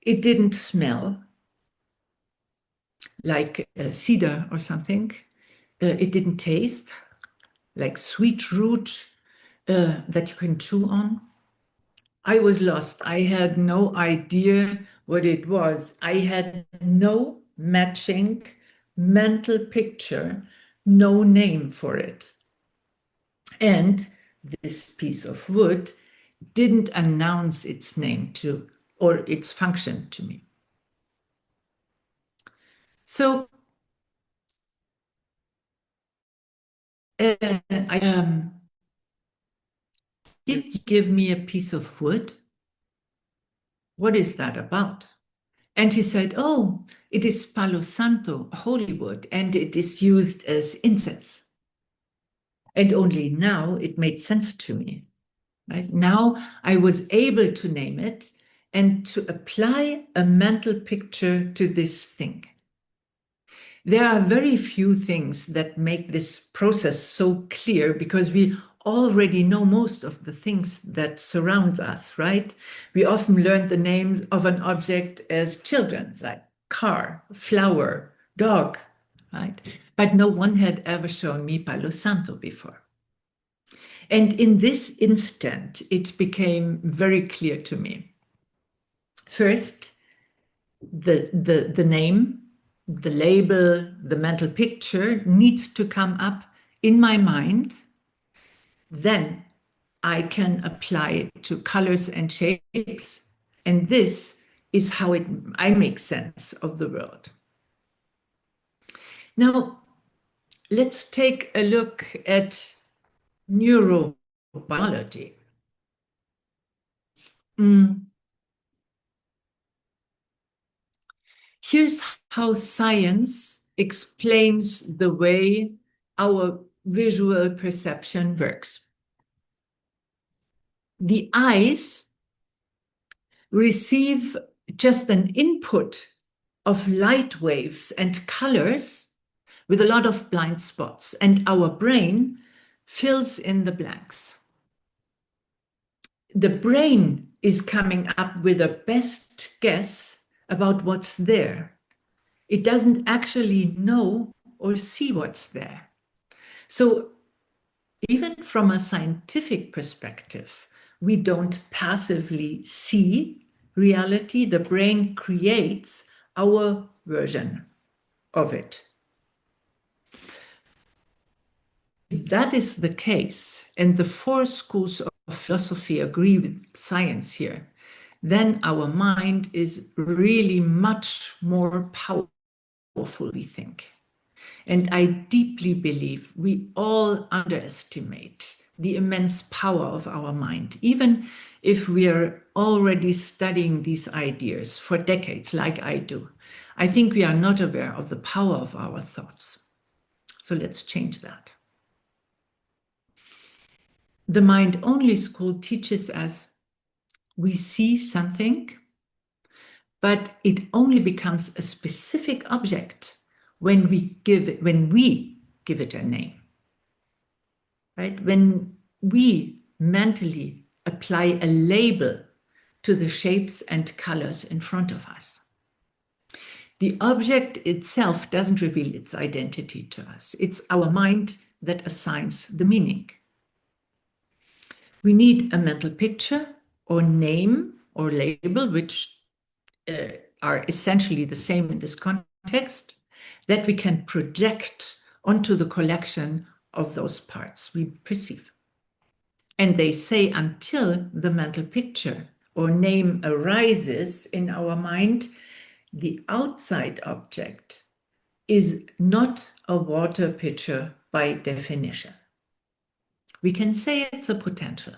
It didn't smell like cedar or something. It didn't taste like sweet root that you can chew on. I was lost. I had no idea what it was. I had no matching mental picture, no name for it. And this piece of wood didn't announce its name to, or its function to me. So did you give me a piece of wood? What is that about? And he said, oh, it is Palo Santo, holy wood, and it is used as incense. And only now it made sense to me. Right? Now I was able to name it and to apply a mental picture to this thing. There are very few things that make this process so clear because we already know most of the things that surround us, right? We often learn the names of an object as children, like car, flower, dog, right? But no one had ever shown me Palo Santo before. And in this instant, it became very clear to me. First, the name, the label, the mental picture needs to come up in my mind. Then I can apply it to colors and shapes. And this is how I make sense of the world. Now, let's take a look at neurobiology. Here's how science explains the way our visual perception works. The eyes receive just an input of light waves and colors with a lot of blind spots, and our brain fills in the blanks. The brain is coming up with a best guess about what's there. It doesn't actually know or see what's there. So even from a scientific perspective, we don't passively see reality. The brain creates our version of it. If that is the case, and the four schools of philosophy agree with science here, then our mind is really much more powerful, we think. And I deeply believe we all underestimate the immense power of our mind, even if we are already studying these ideas for decades, like I do. I think we are not aware of the power of our thoughts. So let's change that. The mind-only school teaches us we see something, but it only becomes a specific object when we give it a name, right? When we mentally apply a label to the shapes and colors in front of us. The object itself doesn't reveal its identity to us. It's our mind that assigns the meaning. We need a mental picture or name or label, which are essentially the same in this context, that we can project onto the collection of those parts we perceive. And they say until the mental picture or name arises in our mind, the outside object is not a water pitcher by definition. We can say it's a potential,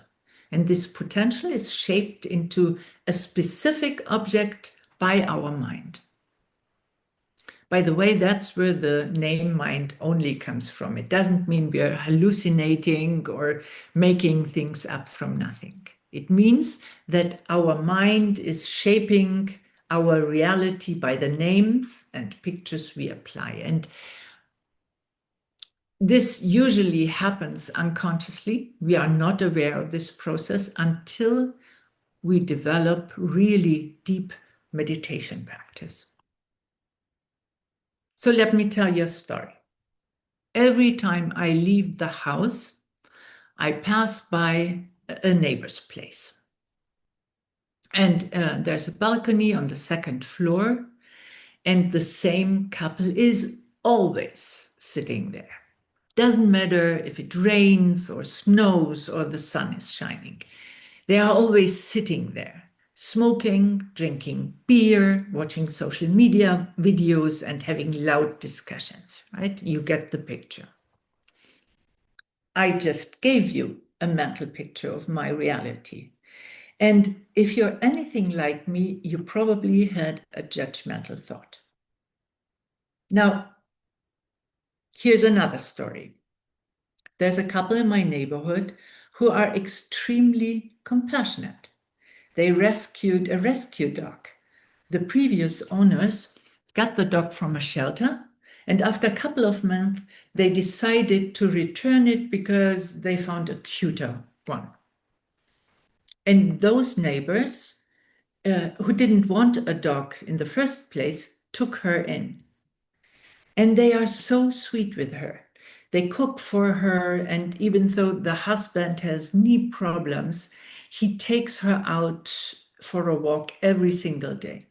and this potential is shaped into a specific object by our mind. By the way, that's where the name mind only comes from. It doesn't mean we are hallucinating or making things up from nothing. It means that our mind is shaping our reality by the names and pictures we apply. And this usually happens unconsciously. We are not aware of this process until we develop really deep meditation practice. So let me tell you a story. Every time I leave the house, I pass by a neighbor's place. And there's a balcony on the second floor, and the same couple is always sitting there. Doesn't matter if it rains or snows or the sun is shining. They are always sitting there, smoking, drinking beer, watching social media videos, and having loud discussions, right? You get the picture. I just gave you a mental picture of my reality. And if you're anything like me, you probably had a judgmental thought. Now, here's another story. There's a couple in my neighborhood who are extremely compassionate. They rescued a rescue dog. The previous owners got the dog from a shelter, and after a couple of months, they decided to return it because they found a cuter one. And those neighbors who didn't want a dog in the first place took her in. And they are so sweet with her. They cook for her, and even though the husband has knee problems, he takes her out for a walk every single day.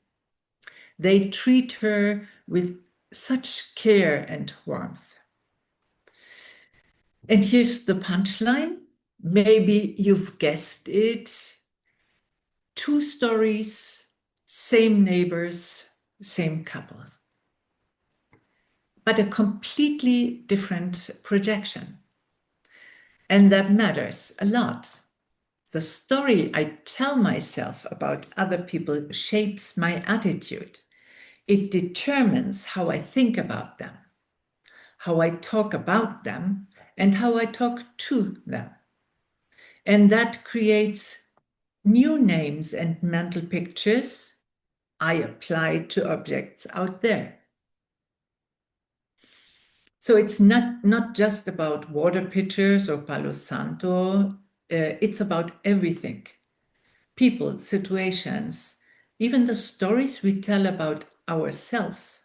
They treat her with such care and warmth. And here's the punchline. Maybe you've guessed it. 2 stories, same neighbors, same couples. But a completely different projection. And that matters a lot. The story I tell myself about other people shapes my attitude. It determines how I think about them, how I talk about them, and how I talk to them. And that creates new names and mental pictures I apply to objects out there. So it's not just about water pitchers or Palo Santo, it's about everything. People, situations, even the stories we tell about ourselves.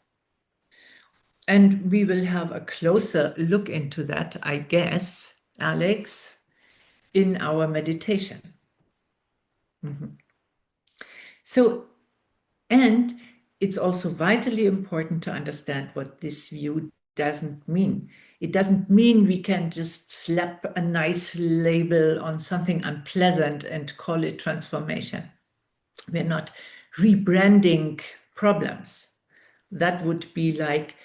And we will have a closer look into that, I guess, Alix, in our meditation. So, and it's also vitally important to understand what this view doesn't mean. It doesn't mean we can just slap a nice label on something unpleasant and call it transformation. We're not rebranding problems. That would be like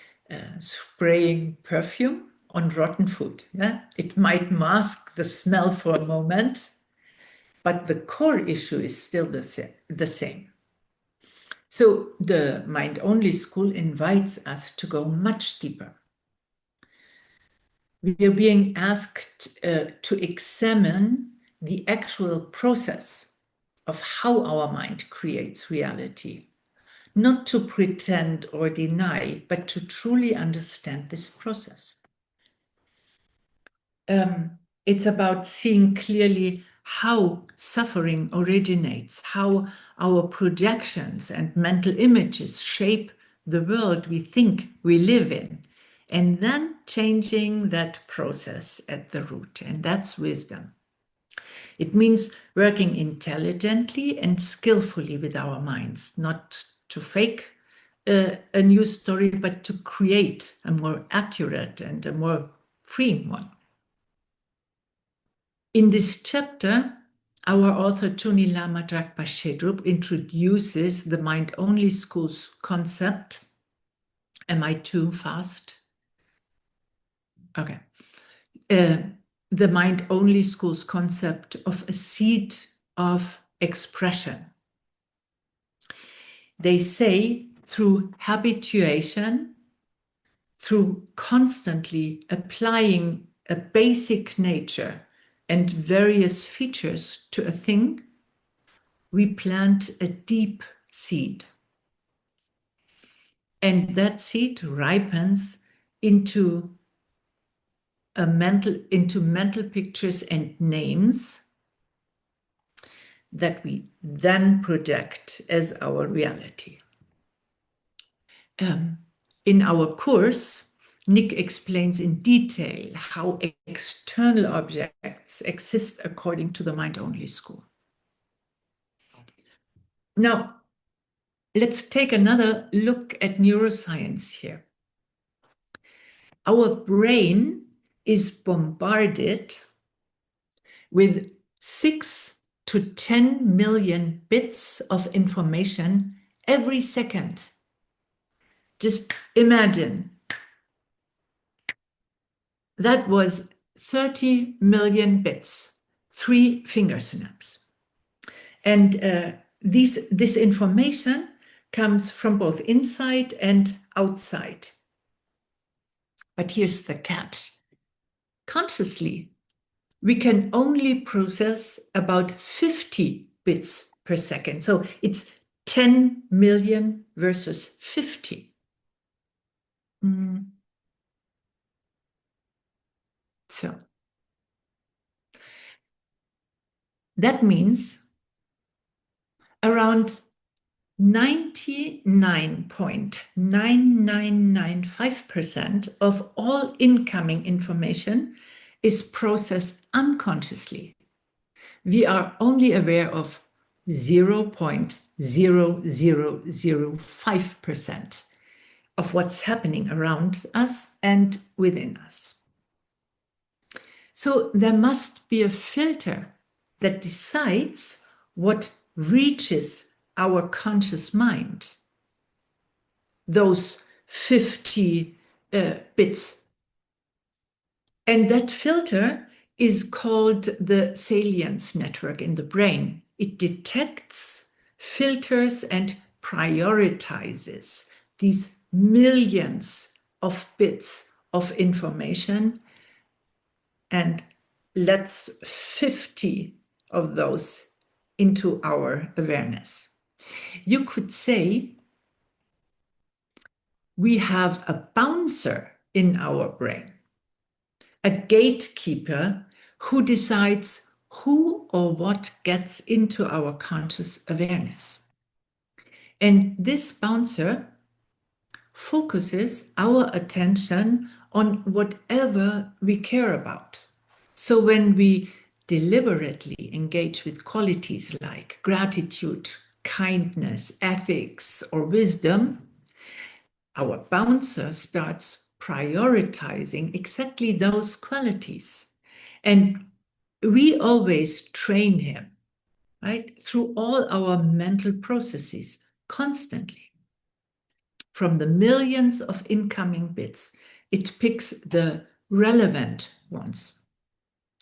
spraying perfume on rotten food. Yeah? It might mask the smell for a moment, but the core issue is still the same. So the mind-only school invites us to go much deeper. We are being asked to examine the actual process of how our mind creates reality, not to pretend or deny, but to truly understand this process. It's about seeing clearly how suffering originates, how our projections and mental images shape the world we think we live in, and then changing that process at the root. And that's wisdom. It means working intelligently and skillfully with our minds, not to fake a news story, but to create a more accurate and a more free one. In this chapter, our author Tuni Lama Drakpa Shedrup introduces the mind-only school's concept. Am I too fast? Okay. The mind-only school's concept of a seed of expression. They say through habituation, through constantly applying a basic nature and various features to a thing, we plant a deep seed. And that seed ripens into mental pictures and names that we then project as our reality. In our course, Nick explains in detail how external objects exist according to the mind-only school. Now, let's take another look at neuroscience here. Our brain is bombarded with 6 to 10 million bits of information every second. Just imagine. That was 30 million bits, 3 finger snaps. And this information comes from both inside and outside. But here's the catch. Consciously, we can only process about 50 bits per second. So it's 10 million versus 50. So that means around 99.9995% of all incoming information is processed unconsciously. We are only aware of 0.0005% of what's happening around us and within us. So there must be a filter that decides what reaches our conscious mind. Those 50 bits. And that filter is called the salience network in the brain. It detects, filters, and prioritizes these millions of bits of information and lets 50 of those into our awareness. You could say we have a bouncer in our brain, a gatekeeper who decides who or what gets into our conscious awareness. And this bouncer focuses our attention on whatever we care about. So when we deliberately engage with qualities like gratitude, kindness, ethics, or wisdom, our bouncer starts prioritizing exactly those qualities. And we always train him right? Through all our mental processes, constantly. From the millions of incoming bits, it picks the relevant ones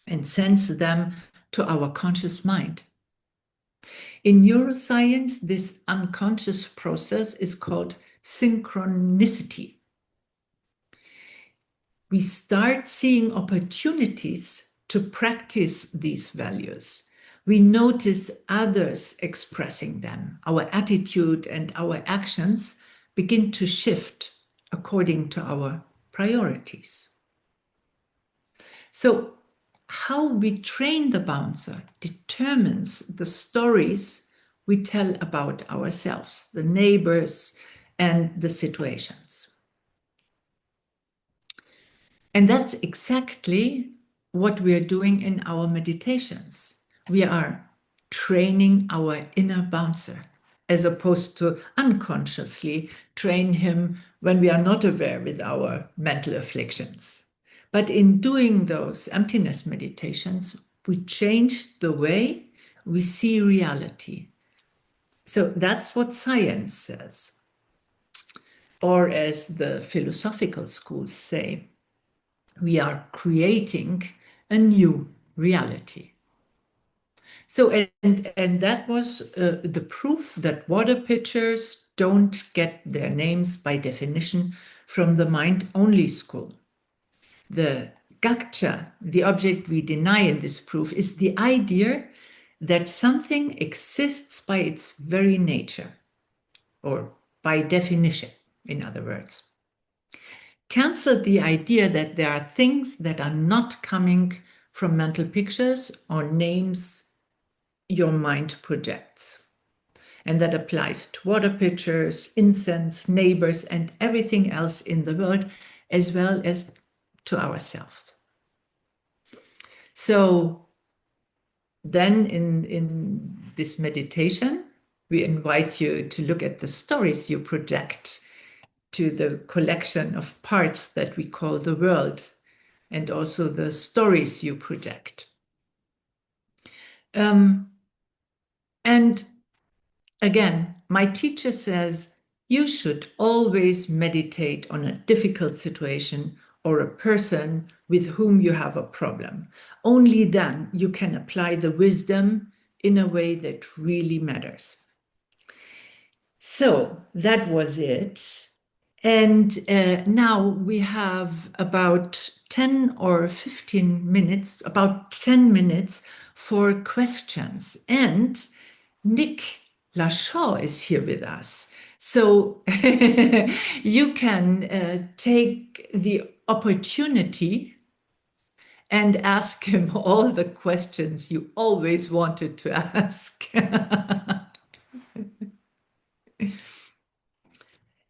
and sends them to our conscious mind. In neuroscience, this unconscious process is called synchronicity. We start seeing opportunities to practice these values. We notice others expressing them. Our attitude and our actions begin to shift according to our priorities. So, how we train the bouncer determines the stories we tell about ourselves, the neighbors, and the situations. And that's exactly what we are doing in our meditations. We are training our inner bouncer, as opposed to unconsciously train him when we are not aware with our mental afflictions. But in doing those emptiness meditations, we change the way we see reality. So that's what science says. Or as the philosophical schools say, we are creating a new reality. So, and that was the proof that water pitchers don't get their names by definition from the mind-only school. The gaksha, the object we deny in this proof, is the idea that something exists by its very nature, or by definition, in other words. Cancel the idea that there are things that are not coming from mental pictures or names your mind projects. And that applies to water pitchers, incense, neighbors, and everything else in the world, as well as to ourselves. So then in this meditation, we invite you to look at the stories you project to the collection of parts that we call the world, and also the stories you project. And again, my teacher says you should always meditate on a difficult situation or a person with whom you have a problem. Only then you can apply the wisdom in a way that really matters. So that was it. And now we have about 10 or 15 minutes, about 10 minutes for questions. And Nick Lashaw is here with us. So you can take the opportunity and ask him all the questions you always wanted to ask.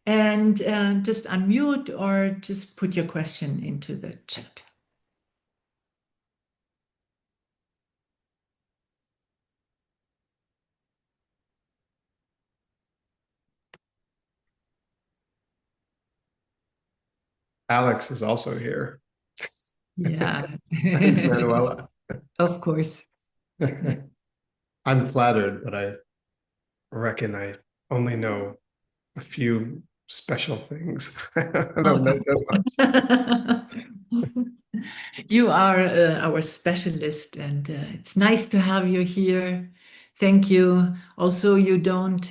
And just unmute or just put your question into the chat. Alix is also here. Yeah. And Manuela. Of course. I'm flattered, but I reckon I only know a few special things. I don't know that much. You are our specialist, and it's nice to have you here. Thank you. Also, you didn't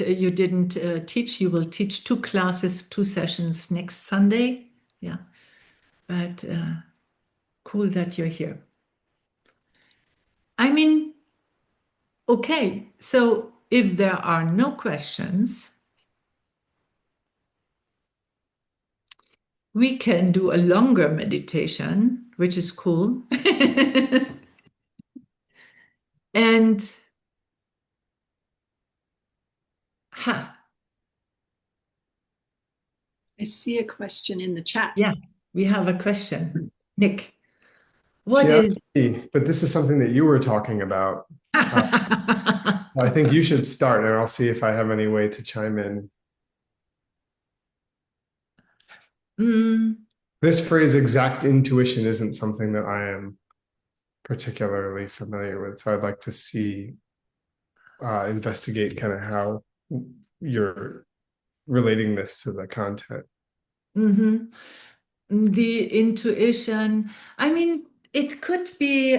teach. You will teach 2 classes, 2 sessions next Sunday. Yeah, but cool that you're here. I mean, okay. So if there are no questions, we can do a longer meditation, which is cool. And I see a question in the chat. yeah, we have a question. Nick, what is... But this is something that you were talking about. I think you should start, and I'll see if I have any way to chime in. This phrase, exact intuition, isn't something that I am particularly familiar with, so I'd like to see investigate kind of how you're relating this to the content. Mm-hmm. The intuition, I mean, it could be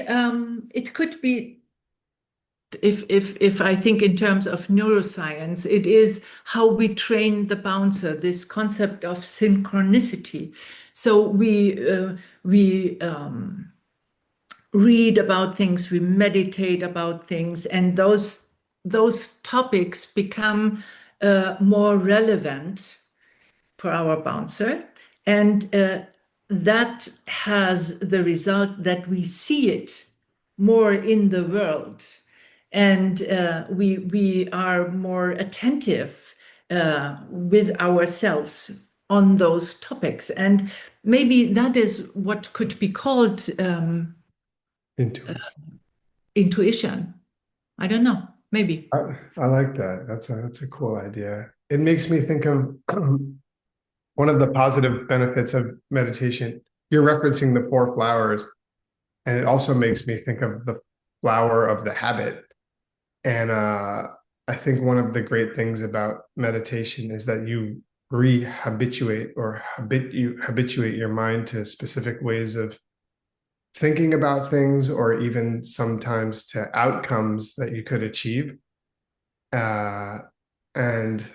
if I think in terms of neuroscience, it is how we train the bouncer, this concept of synchronicity. So we read about things, we meditate about things, and those topics become more relevant for our bouncer. And that has the result that we see it more in the world. And we are more attentive with ourselves on those topics. And maybe that is what could be called intuition. I don't know, maybe. I like that. That's a cool idea. It makes me think of one of the positive benefits of meditation. You're referencing the four flowers, and it also makes me think of the flower of the habit. And I think one of the great things about meditation is that you re-habituate or habituate your mind to specific ways of thinking about things, or even sometimes to outcomes that you could achieve. And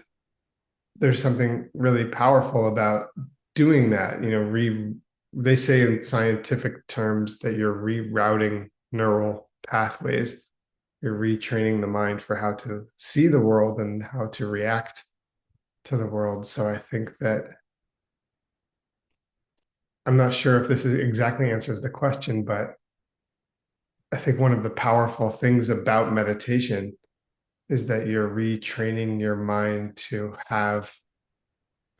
there's something really powerful about doing that. They say in scientific terms that you're rerouting neural pathways. You're retraining the mind for how to see the world and how to react to the world. So I think that I'm not sure if this exactly answers the question, but I think one of the powerful things about meditation is that you're retraining your mind to have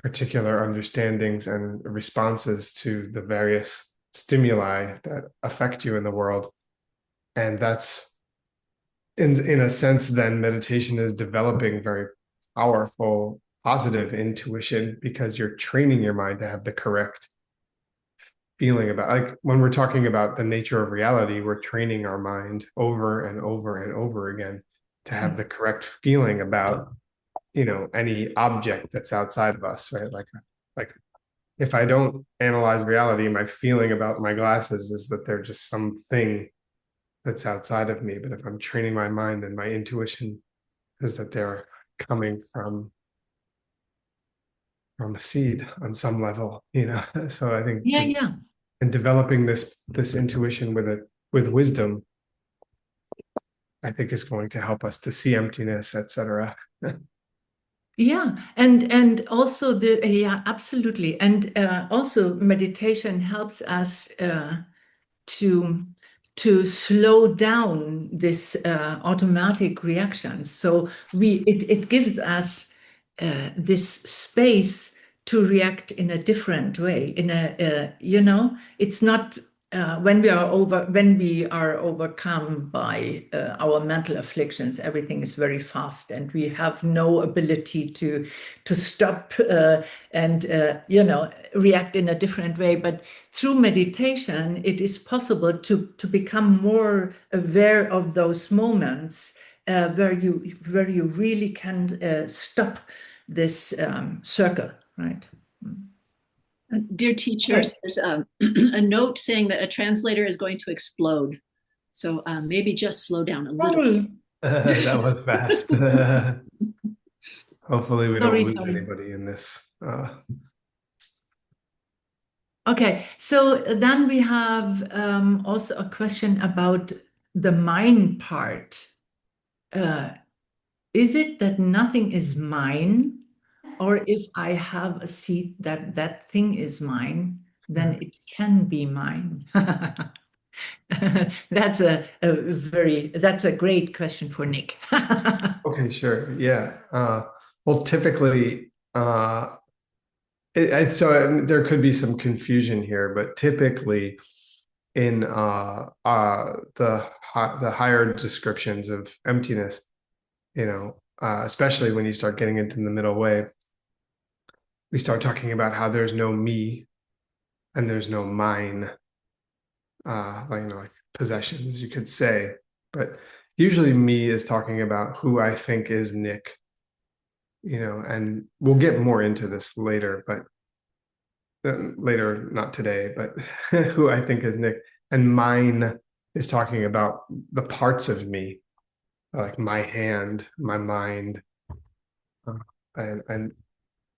particular understandings and responses to the various stimuli that affect you in the world. And that's, in a sense, then meditation is developing very powerful, positive intuition, because you're training your mind to have the correct feeling about, like when we're talking about the nature of reality, we're training our mind over and over and over again to have the correct feeling about, any object that's outside of us, right? Like if I don't analyze reality, my feeling about my glasses is that they're just something that's outside of me. But if I'm training my mind, then my intuition is that they're coming from a seed on some level, So I think Yeah. and developing this intuition with wisdom, I think is going to help us to see emptiness, etc. Yeah, and also yeah, absolutely, and also meditation helps us to slow down this automatic reactions. So it gives us this space to react in a different way. It's not when we are overcome by our mental afflictions, everything is very fast, and we have no ability to stop and react in a different way. But through meditation, it is possible to become more aware of those moments where you really can stop this circle, right? Dear teachers, there's a note saying that a translator is going to explode. So maybe just slow down a little. That was fast. Hopefully we don't lose anybody in this. Okay, so then we have also a question about the mind part. Is it that nothing is mine? Or if I have a seat that thing is mine, then it can be mine. That's a great question for Nick. Okay, sure. Yeah. Well, typically, there could be some confusion here, but typically in the higher descriptions of emptiness, especially when you start getting into the middle way, we start talking about how there's no me and there's no mine, like possessions, you could say. But usually me is talking about who I think is Nick, and we'll get more into this later, but later, not today, but who I think is Nick. And mine is talking about the parts of me, like my hand, my mind, and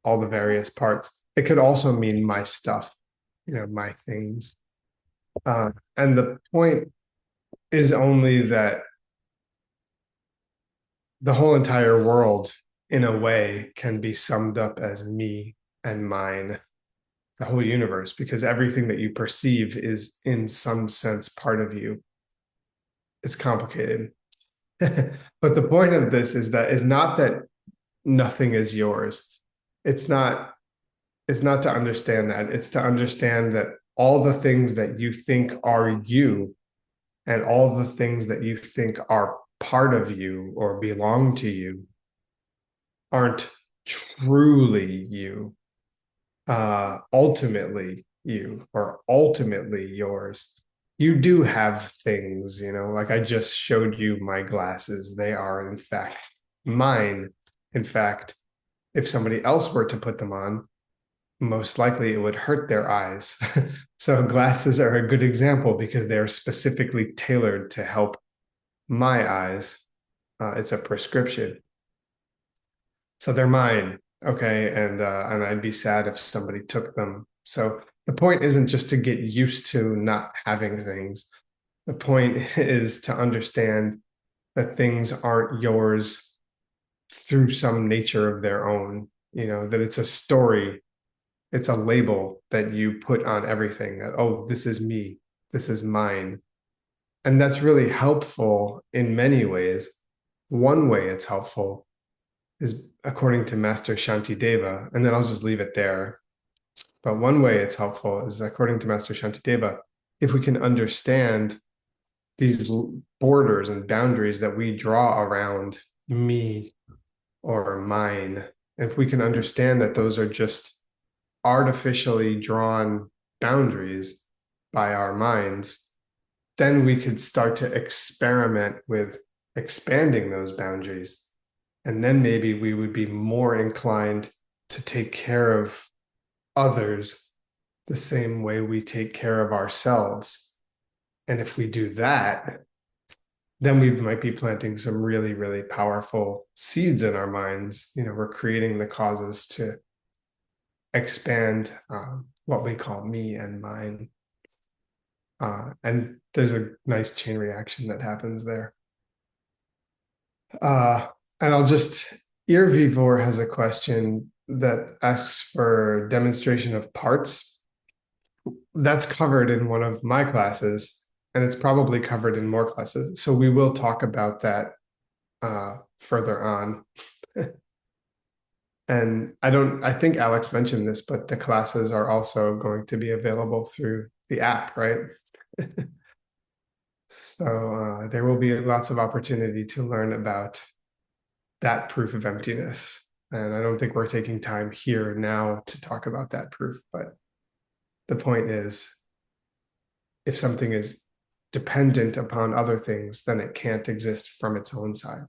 all the various parts. It could also mean my stuff, my things. And the point is only that the whole entire world, in a way, can be summed up as me and mine, the whole universe, because everything that you perceive is in some sense part of you. It's complicated. But the point of this is not that nothing is yours. It's not to understand that. It's to understand that all the things that you think are you and all the things that you think are part of you or belong to you aren't truly you, ultimately you, or ultimately yours. You do have things, like I just showed you my glasses. They are, in fact, mine. In fact, if somebody else were to put them on, most likely it would hurt their eyes. So glasses are a good example because they are specifically tailored to help my eyes. It's a prescription. So they're mine. Okay. And I'd be sad if somebody took them. So the point isn't just to get used to not having things. The point is to understand that things aren't yours through some nature of their own, that it's a story. It's a label that you put on everything that, oh, this is me, this is mine. And that's really helpful in many ways. One way it's helpful is according to Master Shantideva, and then I'll just leave it there. But one way it's helpful is according to Master Shantideva, if we can understand these borders and boundaries that we draw around me or mine, if we can understand that those are just artificially drawn boundaries by our minds, then we could start to experiment with expanding those boundaries. And then maybe we would be more inclined to take care of others the same way we take care of ourselves. And if we do that, then we might be planting some really, really powerful seeds in our minds. We're creating the causes to expand what we call me and mine. And there's a nice chain reaction that happens there. And Earvivor has a question that asks for demonstration of parts. That's covered in one of my classes, and it's probably covered in more classes. So we will talk about that further on. And I think Alix mentioned this, but the classes are also going to be available through the app, right? So there will be lots of opportunity to learn about that proof of emptiness. And I don't think we're taking time here now to talk about that proof, but the point is, if something is dependent upon other things, then it can't exist from its own side.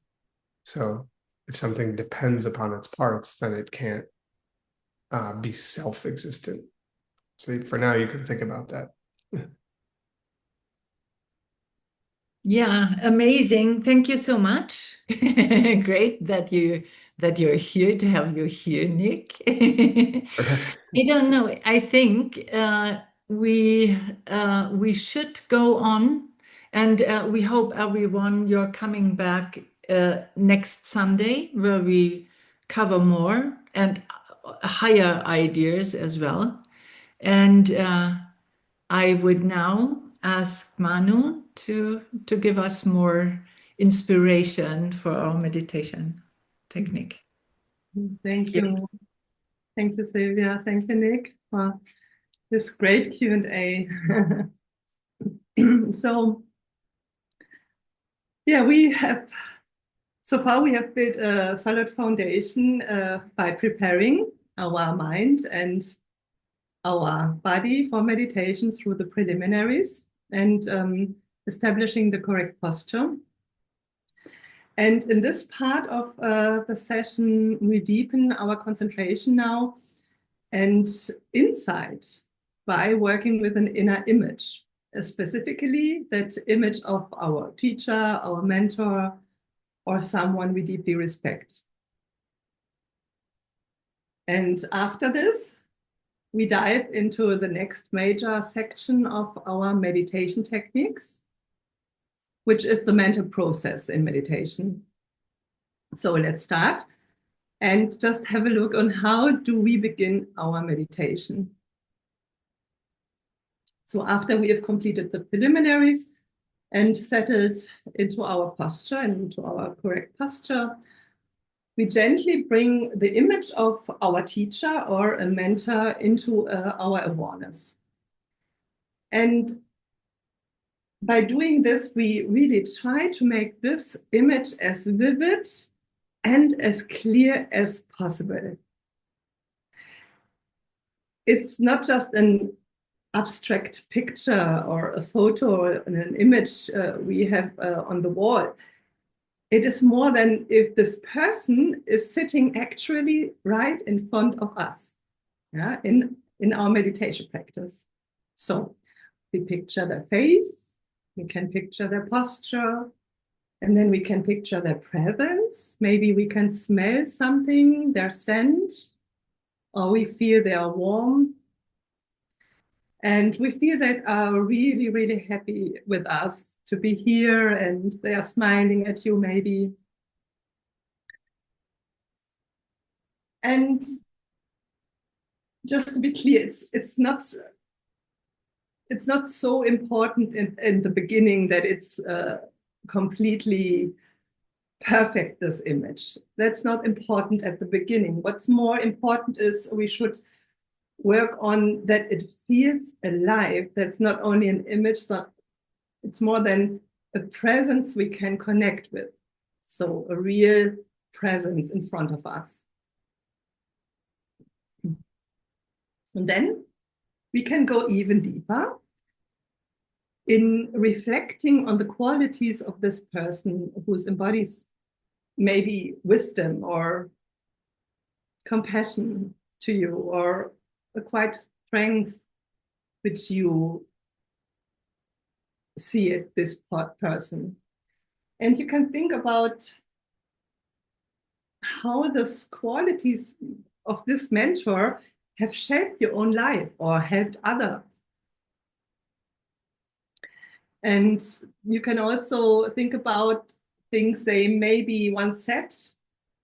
So if something depends upon its parts, then it can't be self-existent. So for now, you can think about that. Yeah, amazing. Thank you so much. Great that you're here, to have you here, Nick. I don't know. I think we should go on, and we hope everyone you're coming back next Sunday, where we cover more and higher ideas as well. And I would now ask Manu to give us more inspiration for our meditation technique. Thank you. Thank you, Sylvia. Thank you, Nick, for this great Q&A. So, yeah, so far we have built a solid foundation by preparing our mind and our body for meditation through the preliminaries and establishing the correct posture. And in this part of the session, we deepen our concentration now and insight by working with an inner image, specifically that image of our teacher, our mentor, or someone we deeply respect. And after this, we dive into the next major section of our meditation techniques, which is the mental process in meditation. So let's start and just have a look on how do we begin our meditation. So after we have completed the preliminaries and settled into our posture and into our correct posture, we gently bring the image of our teacher or a mentor into our awareness. And by doing this, we really try to make this image as vivid and as clear as possible. It's not just an abstract picture or a photo or an image we have on the wall. It is more than if this person is sitting actually right in front of us, yeah, in our meditation practice. So we picture their face, we can picture their posture, and then we can picture their presence. Maybe we can smell something, their scent, or we feel they are warm. And we feel that are really, really happy with us to be here, and they are smiling at you maybe. And just to be clear, it's not so important in the beginning that it's completely perfect, this image. That's not important at the beginning. What's more important is we should work on that it feels alive. That's not only an image, it's more than a presence we can connect with. So a real presence in front of us. And then we can go even deeper in reflecting on the qualities of this person who embodies maybe wisdom or compassion to you, or a quiet strength which you see at this person. And you can think about how the qualities of this mentor have shaped your own life or helped others. And you can also think about things they maybe once said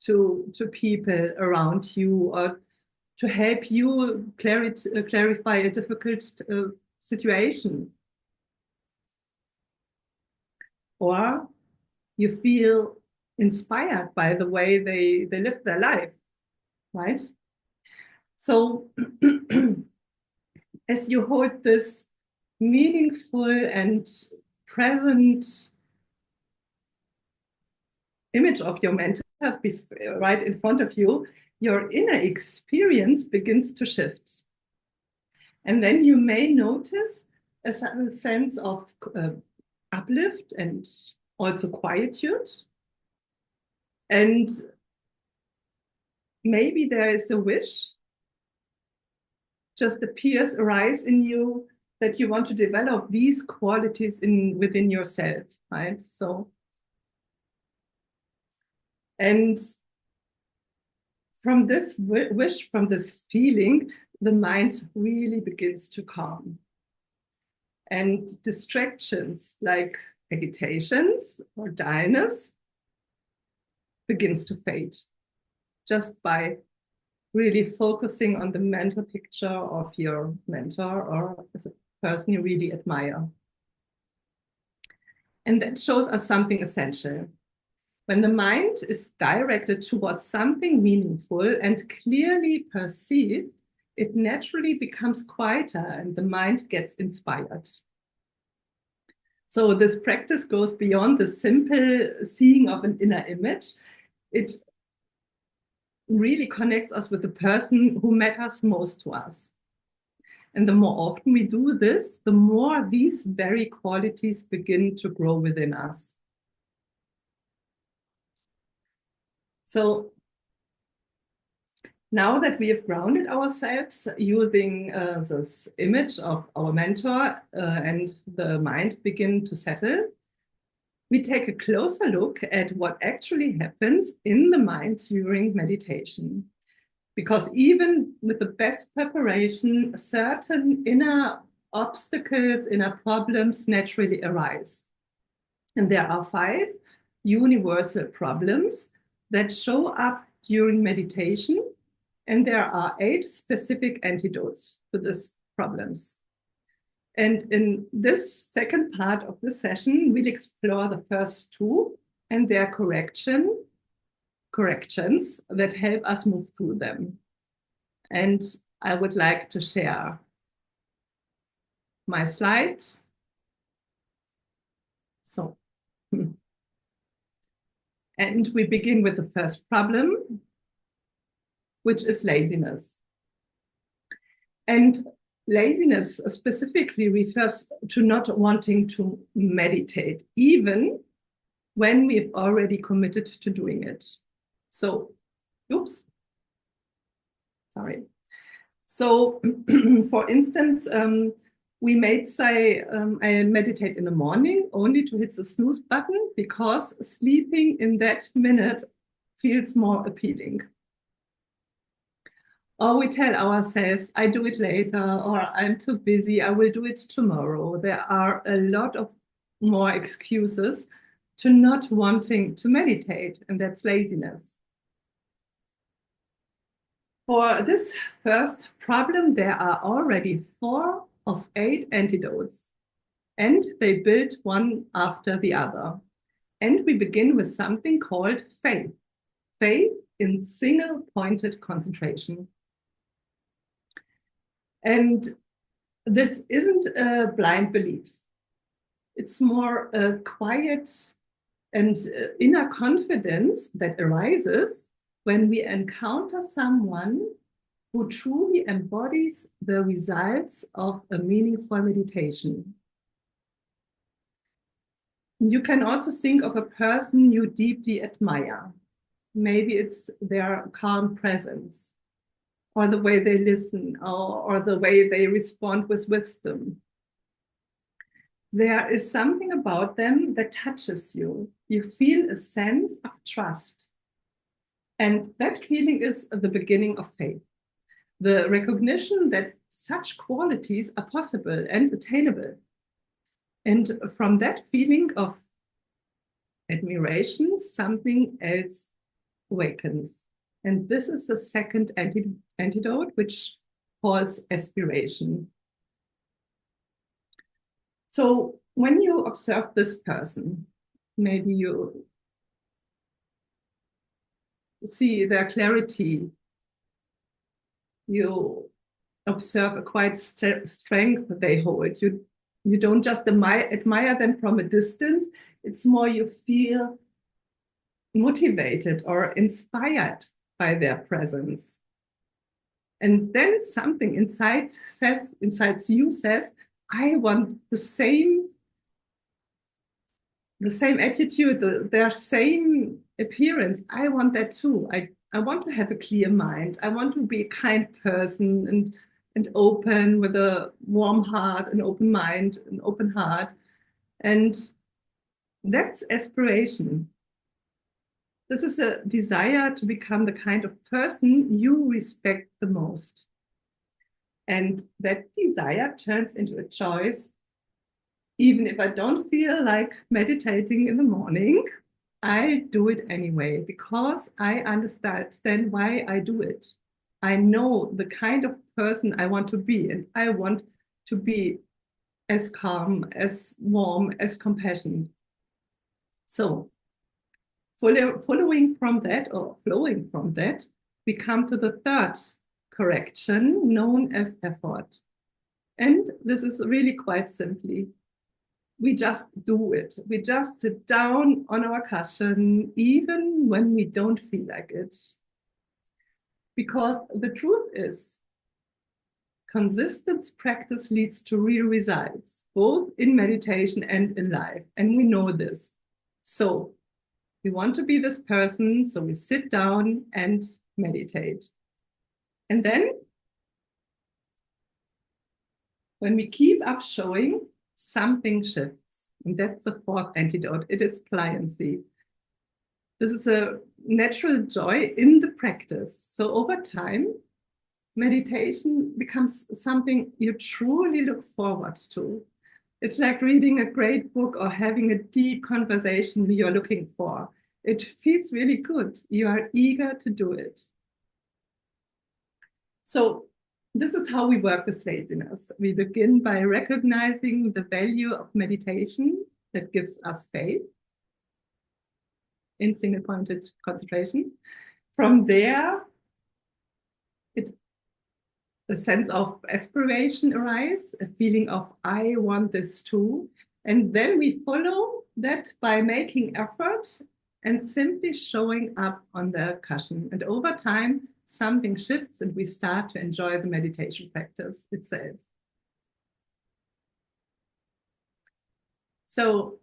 to people around you, or to help you clarify a difficult situation. Or you feel inspired by the way they live their life, right? So as you hold this meaningful and present image of your mentor right in front of you, your inner experience begins to shift. And then you may notice a subtle sense of uplift and also quietude. And maybe there is a wish just appears, arise in you, that you want to develop these qualities within yourself, right? So, and from this wish, from this feeling, the mind really begins to calm. And distractions like agitations or dullness begins to fade just by really focusing on the mental picture of your mentor or the person you really admire. And that shows us something essential. When the mind is directed towards something meaningful and clearly perceived, it naturally becomes quieter and the mind gets inspired. So this practice goes beyond the simple seeing of an inner image. It really connects us with the person who matters most to us. And the more often we do this, the more these very qualities begin to grow within us. So now that we have grounded ourselves using this image of our mentor and the mind begin to settle, we take a closer look at what actually happens in the mind during meditation. Because even with the best preparation, certain inner obstacles, inner problems naturally arise. And there are 5 universal problems that show up during meditation. And there are 8 specific antidotes to these problems. And in this second part of the session, we'll explore the first 2 and their corrections that help us move through them. And I would like to share my slide. So, and we begin with the first problem, which is laziness. And laziness specifically refers to not wanting to meditate, even when we've already committed to doing it. So, oops, sorry. So, for instance, we may say, I meditate in the morning only to hit the snooze button because sleeping in that minute feels more appealing. Or we tell ourselves, I do it later, or I'm too busy, I will do it tomorrow. There are a lot of more excuses to not wanting to meditate, and that's laziness. For this first problem, there are already 4 of 8 antidotes, and they build one after the other. And we begin with something called faith. Faith in single-pointed concentration. And this isn't a blind belief. It's more a quiet and inner confidence that arises when we encounter someone who truly embodies the results of a meaningful meditation. You can also think of a person you deeply admire. Maybe it's their calm presence, or the way they listen, or the way they respond with wisdom. There is something about them that touches you. You feel a sense of trust. And that feeling is the beginning of faith. The recognition that such qualities are possible and attainable. And from that feeling of admiration, something else awakens. And this is the second antidote, which calls aspiration. So when you observe this person, maybe you see their clarity, you observe a quiet strength they hold. You don't just admire them from a distance, it's more you feel motivated or inspired by their presence. And then something inside you says, I want the same attitude, their same appearance. I want that too. I want to have a clear mind. I want to be a kind person and open with a warm heart, an open mind, an open heart. And that's aspiration. This is a desire to become the kind of person you respect the most. And that desire turns into a choice. Even if I don't feel like meditating in the morning, I do it anyway because I understand why I do it. I know the kind of person I want to be, and I want to be as calm, as warm, as compassionate. So, following from that, or flowing from that, we come to the third correction known as effort. And this is really quite simply, we just do it. We just sit down on our cushion, even when we don't feel like it. Because the truth is, consistent practice leads to real results, both in meditation and in life. And we know this. So We want to be this person, so we sit down and meditate. And then, when we keep up showing, something shifts. And that's the fourth antidote. It is pliancy. This is a natural joy in the practice. So over time, meditation becomes something you truly look forward to. It's like reading a great book or having a deep conversation you're looking for. It feels really good. You are eager to do it. So this is how we work with laziness. We begin by recognizing the value of meditation that gives us faith in single-pointed concentration. From there, a sense of aspiration arises, a feeling of I want this too. And then we follow that by making effort and simply showing up on the cushion. And over time, something shifts and we start to enjoy the meditation practice itself. So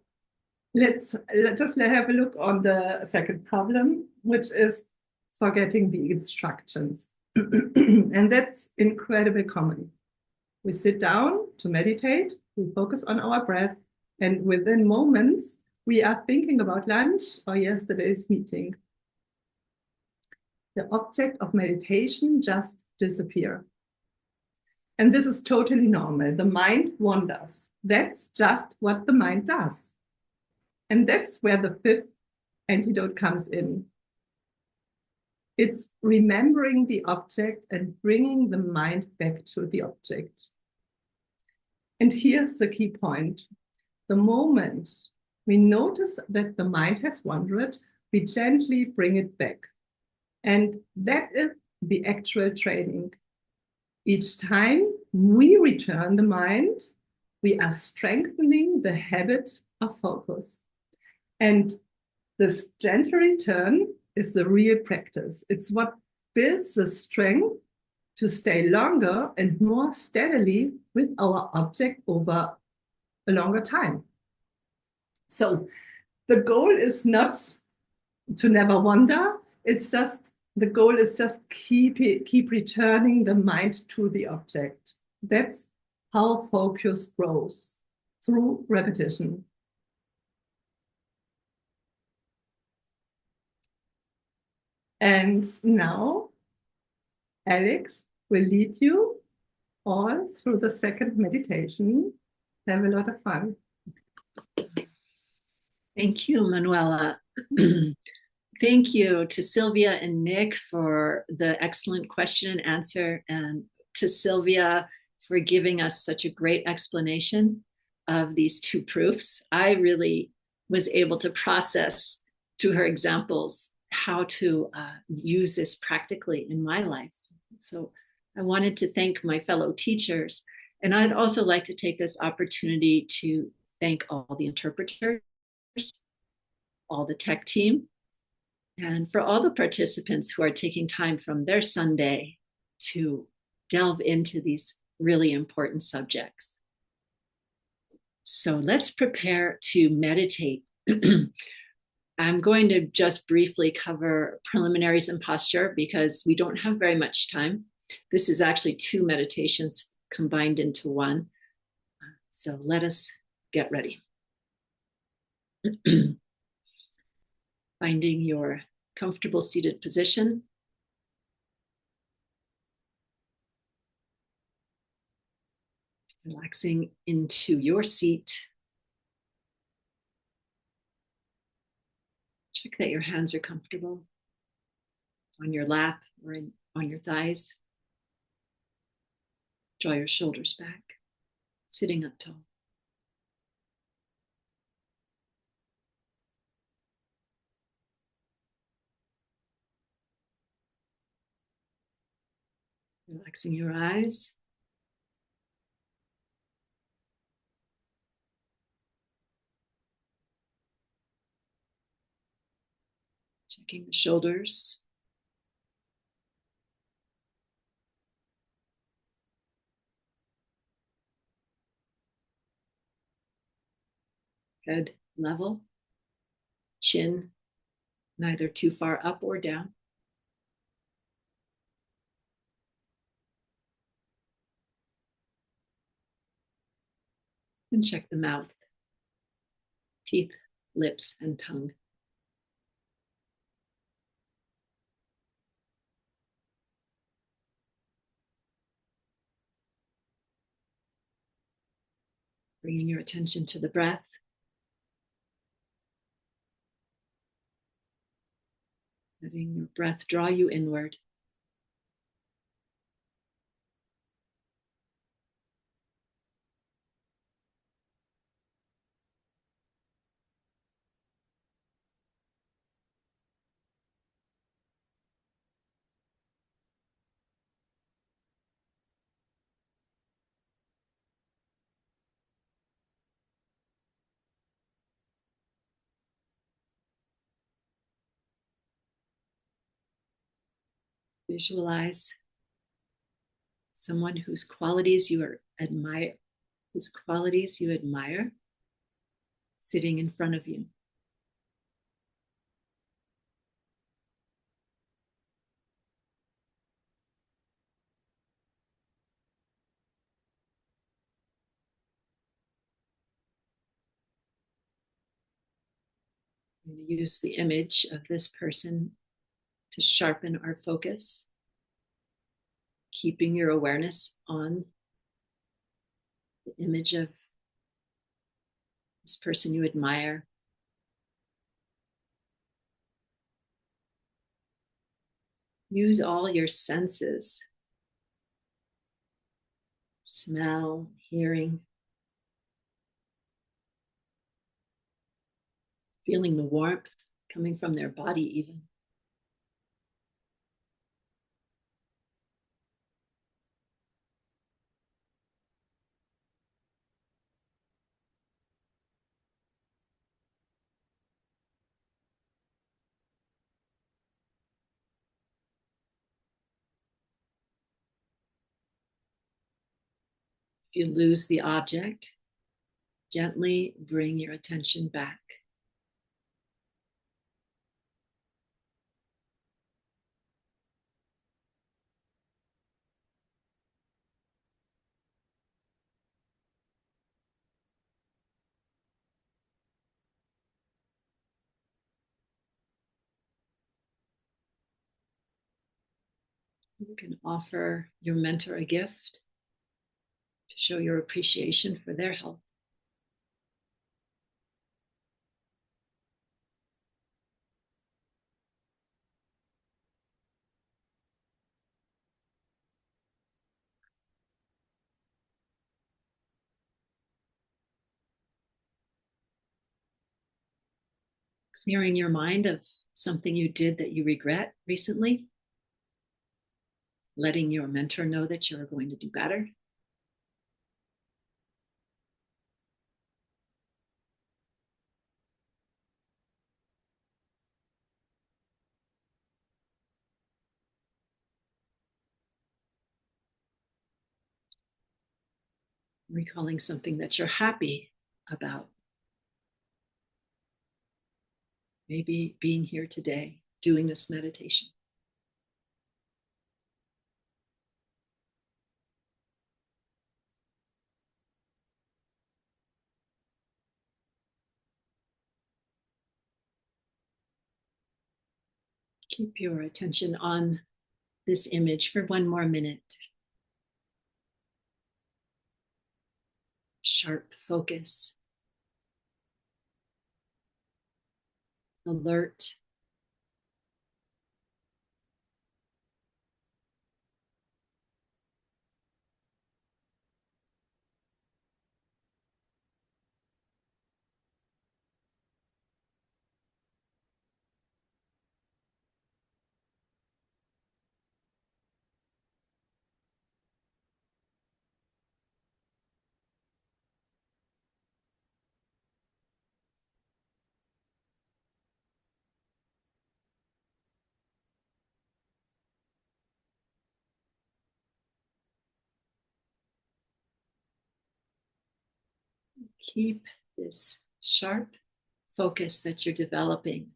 let's just have a look on the second problem, which is forgetting the instructions. And that's incredibly common. We sit down to meditate, we focus on our breath, and within moments, we are thinking about lunch or yesterday's meeting. The object of meditation just disappears. And this is totally normal. The mind wanders. That's just what the mind does. And that's where the fifth antidote comes in. It's remembering the object and bringing the mind back to the object. And here's the key point. The moment we notice that the mind has wandered, we gently bring it back. And that is the actual training. Each time we return the mind, we are strengthening the habit of focus. And this gentle return is the real practice. It's what builds the strength to stay longer and more steadily with our object over a longer time. So the goal is not to never wander. It's just, the goal is just keep returning the mind to the object. That's how focus grows, through repetition. And now, Alix will lead you all through the second meditation. Have a lot of fun. Thank you, Manuela. Thank you to Sylvia and Nick for the excellent question and answer, and to Sylvia for giving us such a great explanation of these two proofs. I really was able to process through her examples how to use this practically in my life. So I wanted to thank my fellow teachers, and I'd also like to take this opportunity to thank all the interpreters, all the tech team, and for all the participants who are taking time from their Sunday to delve into these really important subjects. So let's prepare to meditate. I'm going to just briefly cover preliminaries and posture because we don't have very much time. This is actually two meditations combined into one. So let us get ready. Finding your comfortable seated position. Relaxing into your seat. Check that your hands are comfortable on your lap or on your thighs. Draw your shoulders back, sitting up tall. Relaxing your eyes. Checking the shoulders. Head level. Chin neither too far up or down. And check the mouth, teeth, lips, and tongue. Bringing your attention to the breath. Letting your breath draw you inward. Visualize someone whose qualities you admire, sitting in front of you. We're going to use the image of this person to sharpen our focus, keeping your awareness on the image of this person you admire. Use all your senses, smell, hearing, feeling the warmth coming from their body even. If you lose the object, gently bring your attention back. You can offer your mentor a gift to show your appreciation for their help. Clearing your mind of something you did that you regret recently. Letting your mentor know that you're going to do better. Recalling something that you're happy about. Maybe being here today, doing this meditation. Keep your attention on this image for one more minute. Sharp focus. Alert. Keep this sharp focus that you're developing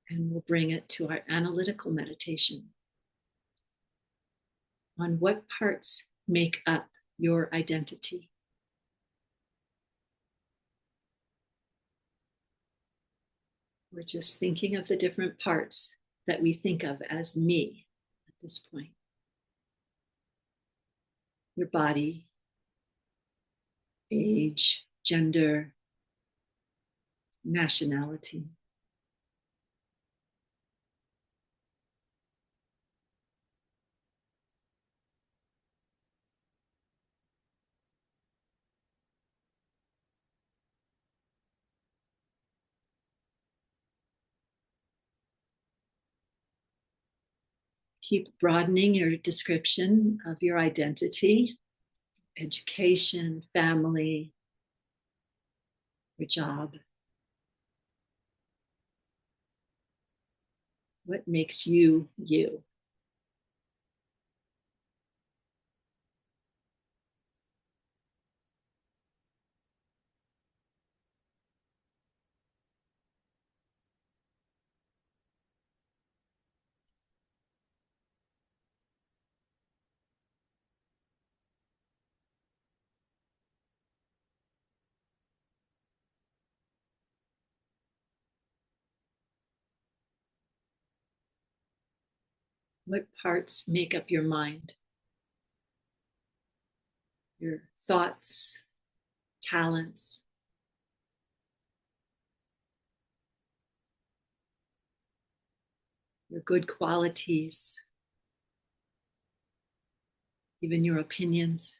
And we'll bring it to our analytical meditation on what parts make up your identity. We're just thinking of the different parts that we think of as me at this point. Your body, age, gender, nationality. Keep broadening your description of your identity, education, family, your job. What makes you, you? What parts make up your mind? Your thoughts, talents, your good qualities, even your opinions.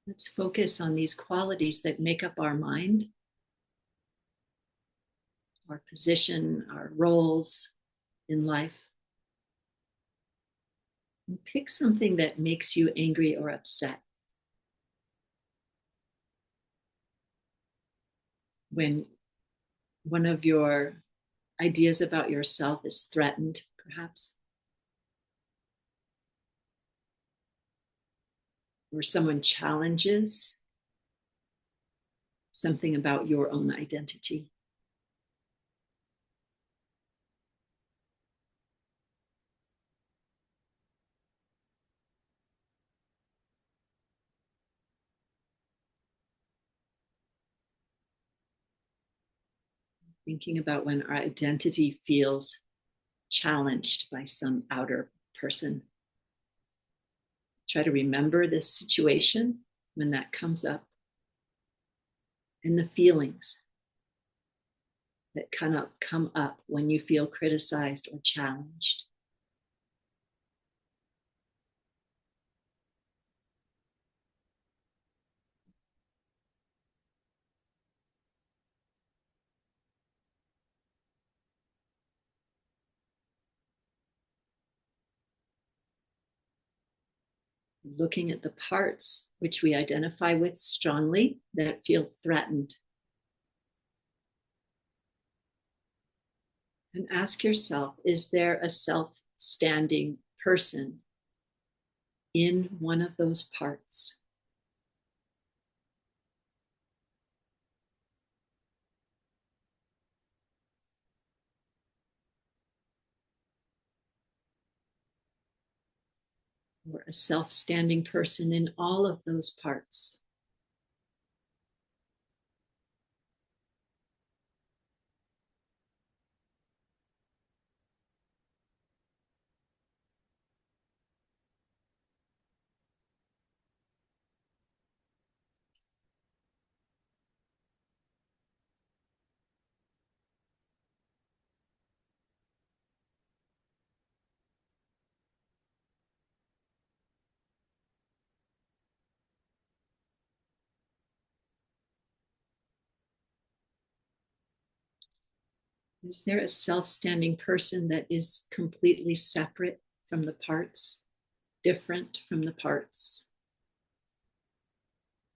Let's focus on these qualities that make up our mind, our position, our roles in life. And pick something that makes you angry or upset. When one of your ideas about yourself is threatened, perhaps, or someone challenges something about your own identity. Thinking about when our identity feels challenged by some outer person. Try to remember this situation when that comes up and the feelings that come up when you feel criticized or challenged. Looking at the parts which we identify with strongly that feel threatened. And ask yourself, is there a self-standing person in one of those parts? Or a self-standing person in all of those parts? Is there a self-standing person that is completely separate from the parts, different from the parts?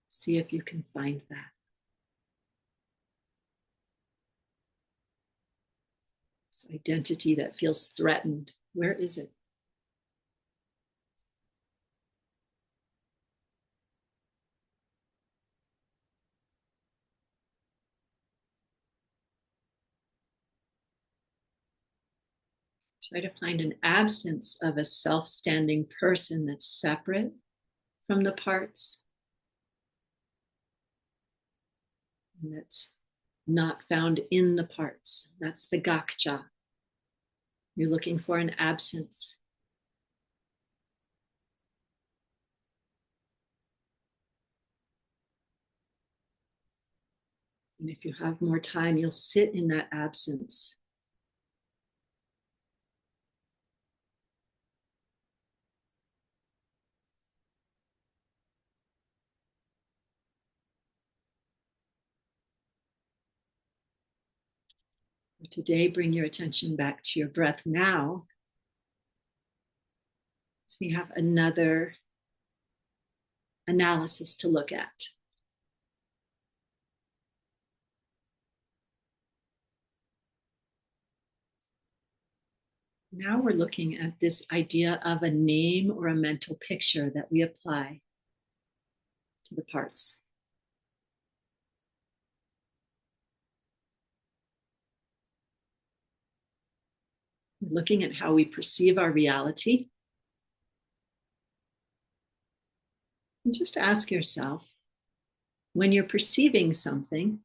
See if you can find that. This identity that feels threatened, where is it? Try to find an absence of a self-standing person that's separate from the parts, and that's not found in the parts. That's the gakcha. You're looking for an absence. And if you have more time, you'll sit in that absence. Today, bring your attention back to your breath now. So we have another analysis to look at. Now we're looking at this idea of a name or a mental picture that we apply to the parts. We're looking at how we perceive our reality. And just ask yourself, when you're perceiving something,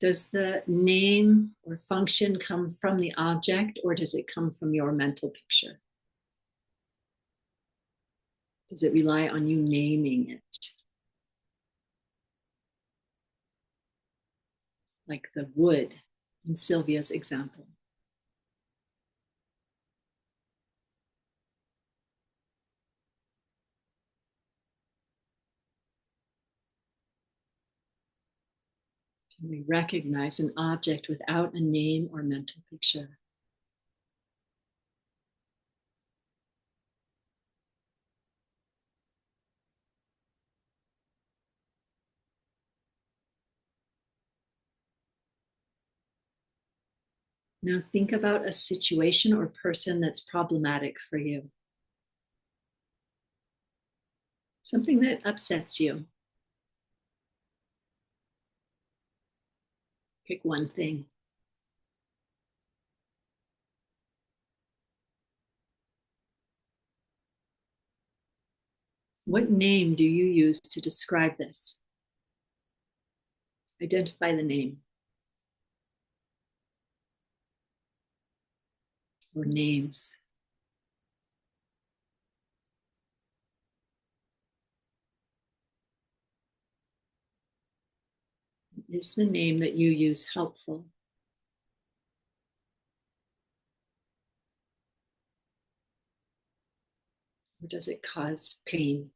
does the name or function come from the object, or does it come from your mental picture? Does it rely on you naming it? Like the wood in Sylvia's example. Can we recognize an object without a name or mental picture? Now think about a situation or person that's problematic for you. Something that upsets you. Pick one thing. What name do you use to describe this? Identify the name. Or names. Is the name that you use helpful? Or does it cause pain?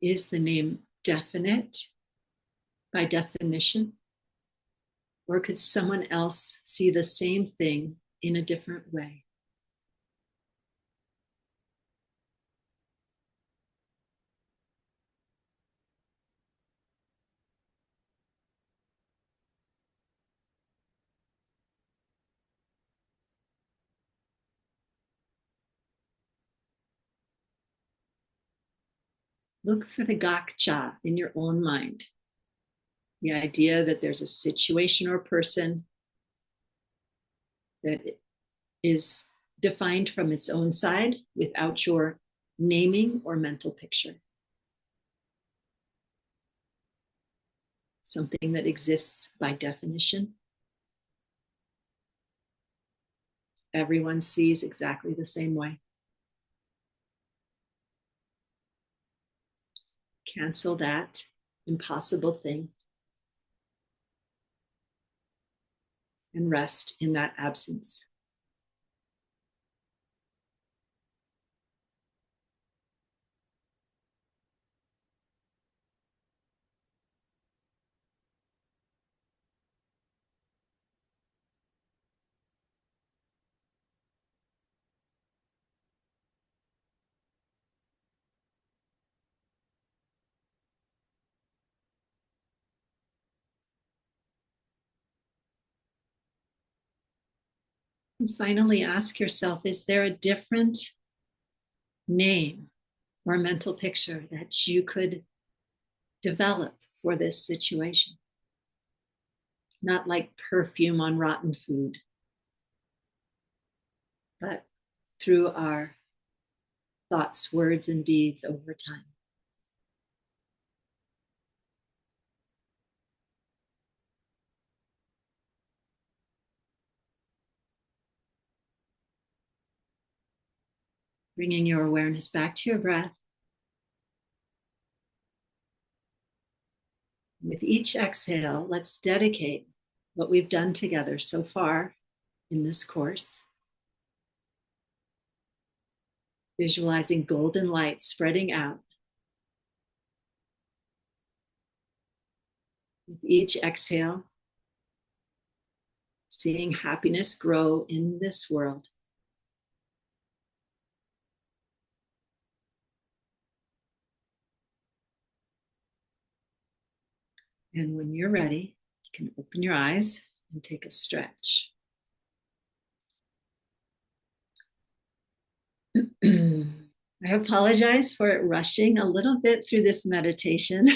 Is the name definite by definition? Or could someone else see the same thing in a different way? Look for the gakcha in your own mind. The idea that there's a situation or person that is defined from its own side without your naming or mental picture. Something that exists by definition. Everyone sees exactly the same way. Cancel that impossible thing and rest in that absence. And finally, ask yourself, is there a different name or mental picture that you could develop for this situation? Not like perfume on rotten food, but through our thoughts, words, and deeds over time. Bringing your awareness back to your breath. With each exhale, let's dedicate what we've done together so far in this course. Visualizing golden light spreading out. With each exhale, seeing happiness grow in this world. And when you're ready, you can open your eyes and take a stretch. I apologize for rushing a little bit through this meditation.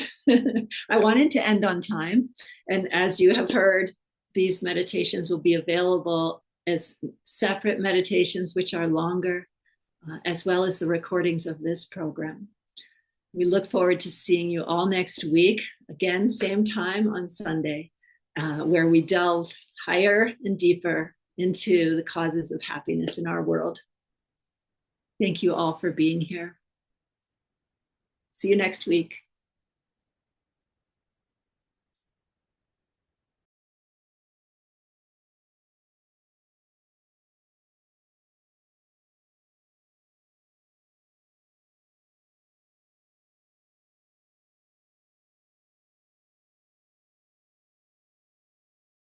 I wanted to end on time. And as you have heard, these meditations will be available as separate meditations, which are longer, as well as the recordings of this program. We look forward to seeing you all next week, again, same time on Sunday, where we delve higher and deeper into the causes of happiness in our world. Thank you all for being here. See you next week.